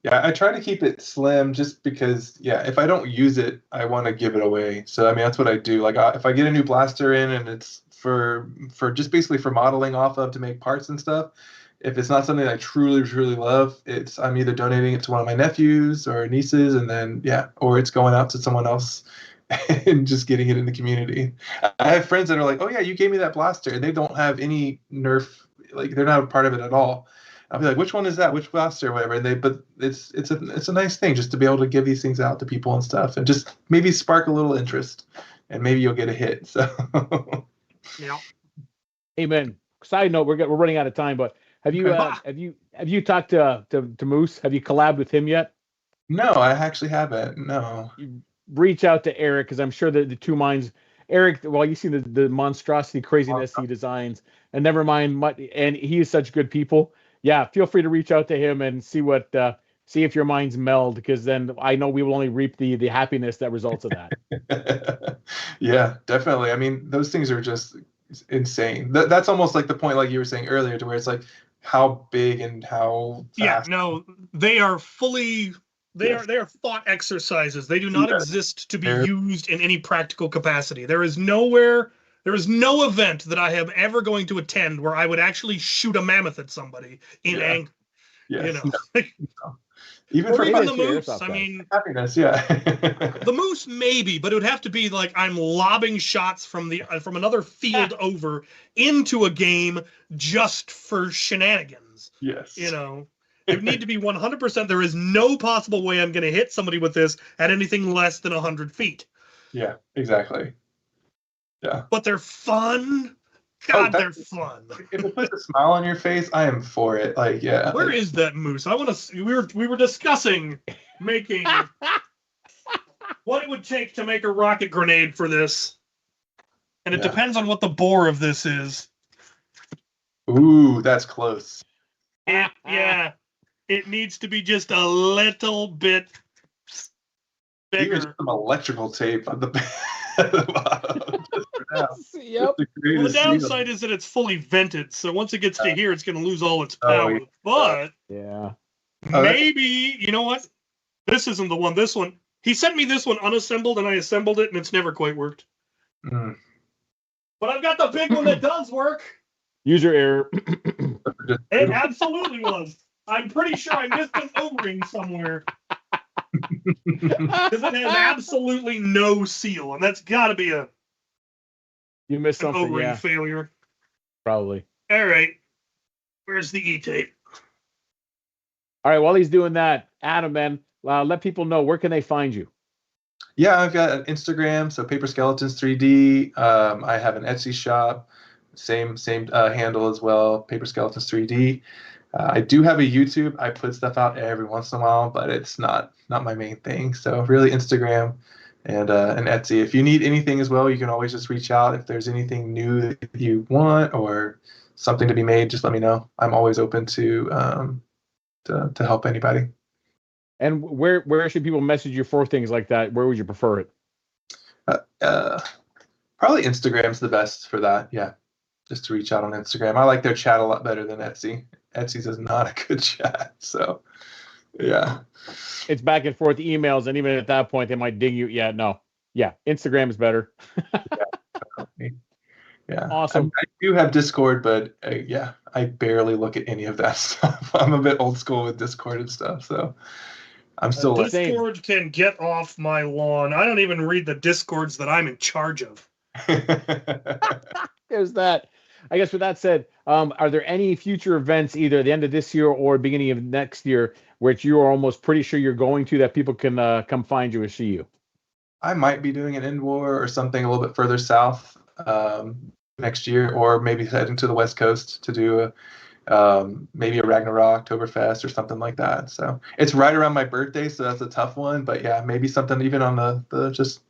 S3: Yeah, I try to keep it slim just because, yeah, if I don't use it, I want to give it away. So, I mean, that's what I do. Like, if I get a new blaster in and it's for just basically for modeling off of to make parts and stuff, if it's not something I truly, truly love, I'm either donating it to one of my nephews or nieces, and then, yeah, or it's going out to someone else and just getting it in the community. I have friends that are like, oh, yeah, you gave me that blaster, and they don't have any Nerf, like, they're not a part of it at all. I'll be like, which one is that? Which blaster or whatever? But it's a nice thing just to be able to give these things out to people and stuff, and just maybe spark a little interest, and maybe you'll get a hit. So,
S2: yeah.
S1: Amen. Side note, we're running out of time, but have you talked to Moose? Have you collabed with him yet?
S3: No, I actually haven't. No.
S1: You reach out to Eric, because I'm sure that the two minds. Eric, well, you see the monstrosity craziness he designs, and never mind, and he is such good people. Yeah, feel free to reach out to him and see if your minds meld, because then I know we will only reap the happiness that results of that.
S3: Yeah, definitely. I mean, those things are just insane. That's almost like the point, like you were saying earlier, to where it's like how big and how fast.
S2: Yeah, no, they are fully. They are thought exercises. They do not exist to be used in any practical capacity. There is no event that I am ever going to attend where I would actually shoot a mammoth at somebody in anger.
S3: Yes.
S2: You know,
S3: even for
S2: the moose. I mean,
S3: happiness. Yeah.
S2: The moose maybe, but it would have to be like I'm lobbing shots from another field over into a game just for shenanigans.
S3: Yes.
S2: You know. It would need to be 100%. There is no possible way I'm going to hit somebody with this at anything less than 100 feet.
S3: Yeah, exactly. Yeah.
S2: But they're fun. God, they're fun.
S3: If it puts a smile on your face, I am for it. Like, yeah.
S2: Where is that moose? I want to. We were discussing making what it would take to make a rocket grenade for this, and it depends on what the bore of this is.
S3: Ooh, that's close.
S2: Yeah. It needs to be just a little bit bigger.
S3: Even just some electrical tape on the bottom.
S1: Yep.
S2: Well, the downside is that it's fully vented, so once it gets to here, it's going to lose all its power. But
S1: yeah,
S2: Maybe, you know what? This isn't the one. This one. He sent me this one unassembled, and I assembled it, and it's never quite worked.
S3: Mm.
S2: But I've got the big one that does work.
S1: User error.
S2: It absolutely was. I'm pretty sure I missed an O-ring somewhere. Because it has absolutely no seal, and that's got to be a
S1: You missed
S2: an
S1: something,
S2: O-ring
S1: yeah.
S2: failure.
S1: Probably.
S2: All right. Where's the E-tape?
S1: All right, while he's doing that, Adam, man, let people know, where can they find you?
S3: Yeah, I've got an Instagram, so Paper Skeletons 3D. I have an Etsy shop, same handle as well, Paper Skeletons 3D. I do have a YouTube. I put stuff out every once in a while, but it's not my main thing. So really Instagram and Etsy. If you need anything as well, you can always just reach out. If there's anything new that you want or something to be made, just let me know. I'm always open to help anybody.
S1: And where should people message you for things like that? Where would you prefer it?
S3: Probably Instagram's the best for that. Yeah, just to reach out on Instagram. I like their chat a lot better than Etsy. Etsy's is not a good chat. So, yeah.
S1: It's back and forth emails, and even at that point, they might ding you. Yeah, no. Yeah, Instagram is better.
S3: Yeah.
S1: Awesome.
S3: I do have Discord, but yeah, I barely look at any of that stuff. I'm a bit old school with Discord and stuff, so I'm still
S2: Discord can get off my lawn. I don't even read the Discords that I'm in charge of.
S1: There's that. I guess with that said, are there any future events, either at the end of this year or beginning of next year, which you are almost pretty sure you're going to, that people can come find you and see you?
S3: I might be doing an End War or something a little bit further south next year, or maybe heading to the West Coast to do maybe a Ragnarok, Oktoberfest, or something like that. So it's right around my birthday, so that's a tough one. But yeah, maybe something even on the just.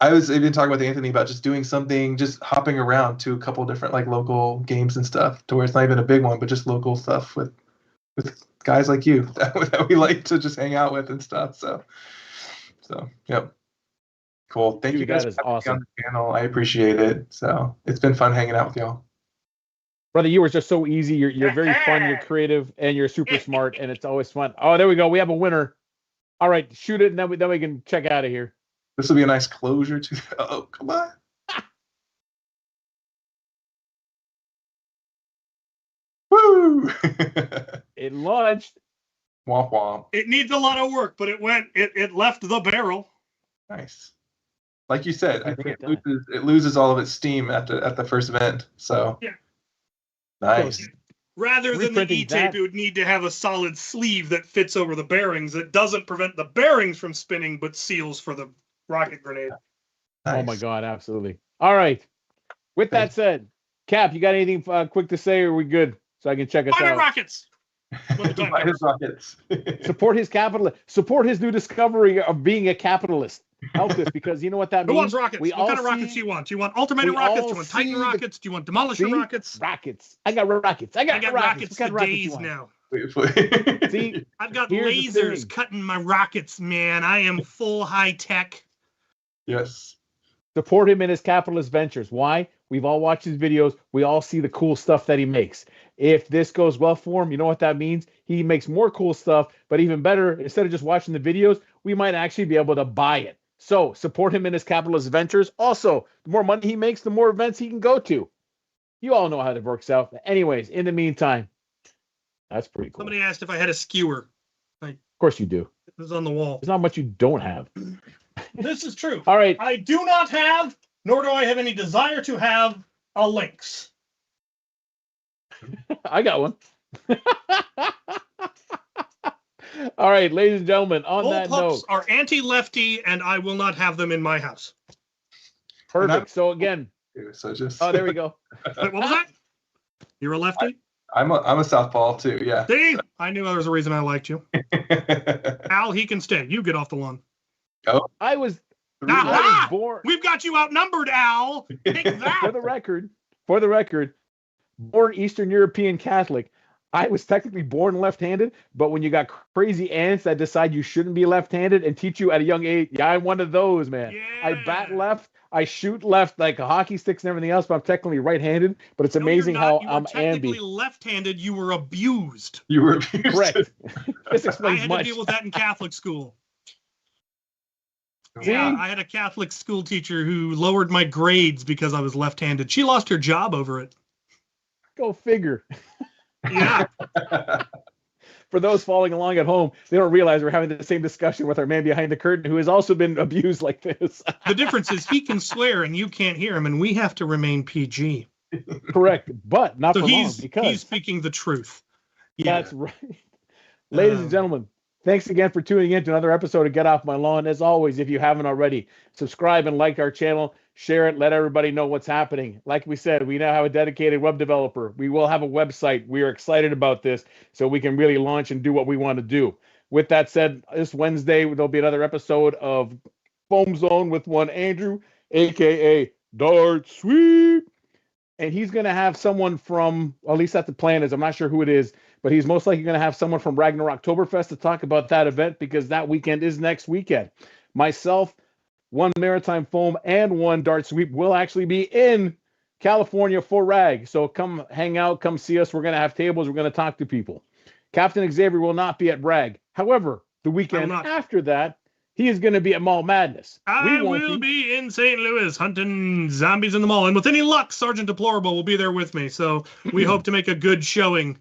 S3: I was even talking with Anthony about just doing something, just hopping around to a couple different like local games and stuff, to where it's not even a big one, but just local stuff with guys like you that we like to just hang out with and stuff. So yep. Cool. Thank you guys for having me on the channel. I appreciate it. So it's been fun hanging out with y'all.
S1: Brother, you were just so easy. You're very fun. You're creative, and you're super smart, and it's always fun. Oh, there we go. We have a winner. All right, shoot it, and then we can check out of here.
S3: This will be a nice closure to. Oh, come on. Woo!
S1: It launched.
S3: Womp womp.
S2: It needs a lot of work, but it left the barrel.
S3: Nice. Like you said, I think it loses all of its steam at the first event. So
S2: yeah.
S3: Nice.
S2: Rather than the E-tape, it would need to have a solid sleeve that fits over the bearings that doesn't prevent the bearings from spinning, but seals for the rocket grenade.
S3: Nice.
S1: Oh my God, absolutely. All right. With that said, Cap, you got anything quick to say, or are we good? So I can check us out.
S2: Buy my rockets.
S3: Buy his rockets.
S1: Support his capitalist. Support his new discovery of being a capitalist. Help this, because you know what that means.
S2: Who wants rockets? What kind of rockets do you want? Do you want Ultimator rockets? Do you want Titan rockets? Do you want Demolisher rockets?
S1: Rockets. I got rockets. I got rockets
S2: for days now.
S1: See,
S2: I've got lasers cutting my rockets, man. I am full high tech.
S3: Yes.
S1: Support him in his capitalist ventures. Why? We've all watched his videos. We all see the cool stuff that he makes. If this goes well for him, you know what that means? He makes more cool stuff, but even better, instead of just watching the videos, we might actually be able to buy it. So support him in his capitalist ventures. Also, the more money he makes, the more events he can go to. You all know how that works out. Anyways, in the meantime, that's pretty cool.
S2: Somebody asked if I had a skewer.
S1: Of course you do.
S2: It was on the wall.
S1: There's not much you don't have.
S2: This is true.
S1: All right.
S2: I do not have, nor do I have any desire to have, a lynx.
S1: I got one. All right, ladies and gentlemen, on that note.
S2: Are anti-lefty, and I will not have them in my house.
S1: Perfect. So again.
S3: So just.
S1: Oh, there we go.
S2: Wait, what was that? You're a lefty?
S3: I'm a southpaw too, yeah.
S2: See? I knew there was a reason I liked you. Al, he can stay. You get off the lawn.
S3: Oh.
S1: I was born.
S2: We've got you outnumbered, Al. Take that.
S1: For the record, born Eastern European Catholic. I was technically born left-handed, but when you got crazy aunts that decide you shouldn't be left-handed and teach you at a young age, yeah, I'm one of those, man.
S2: Yeah.
S1: I bat left. I shoot left like hockey sticks and everything else, but I'm technically right-handed. But it's
S2: No, you're
S1: amazing
S2: not.
S1: how
S2: You were
S1: I'm
S2: technically
S1: ambi.
S2: left-handed. You were abused.
S3: You were abused.
S1: Correct. This
S2: I
S1: explains
S2: had
S1: much.
S2: to deal with that in Catholic school.
S1: See?
S2: Yeah, I had a Catholic school teacher who lowered my grades because I was left-handed. She lost her job over it.
S1: Go figure.
S2: Yeah.
S1: For those following along at home, they don't realize we're having the same discussion with our man behind the curtain who has also been abused like this.
S2: The difference is he can swear and you can't hear him, and we have to remain PG.
S1: Correct, but not
S2: So
S1: for long
S2: he's
S1: because
S2: speaking the truth. Yeah.
S1: that's right. Ladies and gentlemen, thanks again for tuning in to another episode of Get Off My Lawn. As always, if you haven't already, subscribe and like our channel, share it, let everybody know what's happening. Like we said, we now have a dedicated web developer. We will have a website. We are excited about this so we can really launch and do what we want to do. With that said, this Wednesday, there'll be another episode of Foam Zone with one Andrew, a.k.a. Dart Sweep. And he's going to have someone from, well, at least that's the plan is, I'm not sure who it is, but he's most likely going to have someone from Ragnar Oktoberfest to talk about that event because that weekend is next weekend. Myself, one Maritime Foam, and one Dart Sweep will actually be in California for RAG. So come hang out, come see us. We're going to have tables. We're going to talk to people. Captain Xavier will not be at RAG. However, the weekend after that, he is going to be at Mall Madness.
S2: I will be in St. Louis hunting zombies in the mall. And with any luck, Sergeant Deplorable will be there with me. So we hope to make a good showing,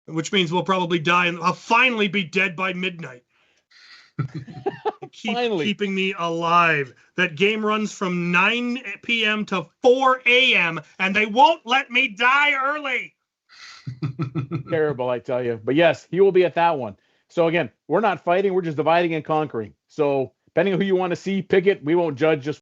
S2: which means we'll probably die and I'll finally be dead by midnight. Keeping me alive. That game runs from 9 p.m. to 4 a.m. and they won't let me die early.
S1: Terrible, I tell you. But yes, he will be at that one. So again, we're not fighting. We're just dividing and conquering. So depending on who you want to see, pick it. We won't judge. Just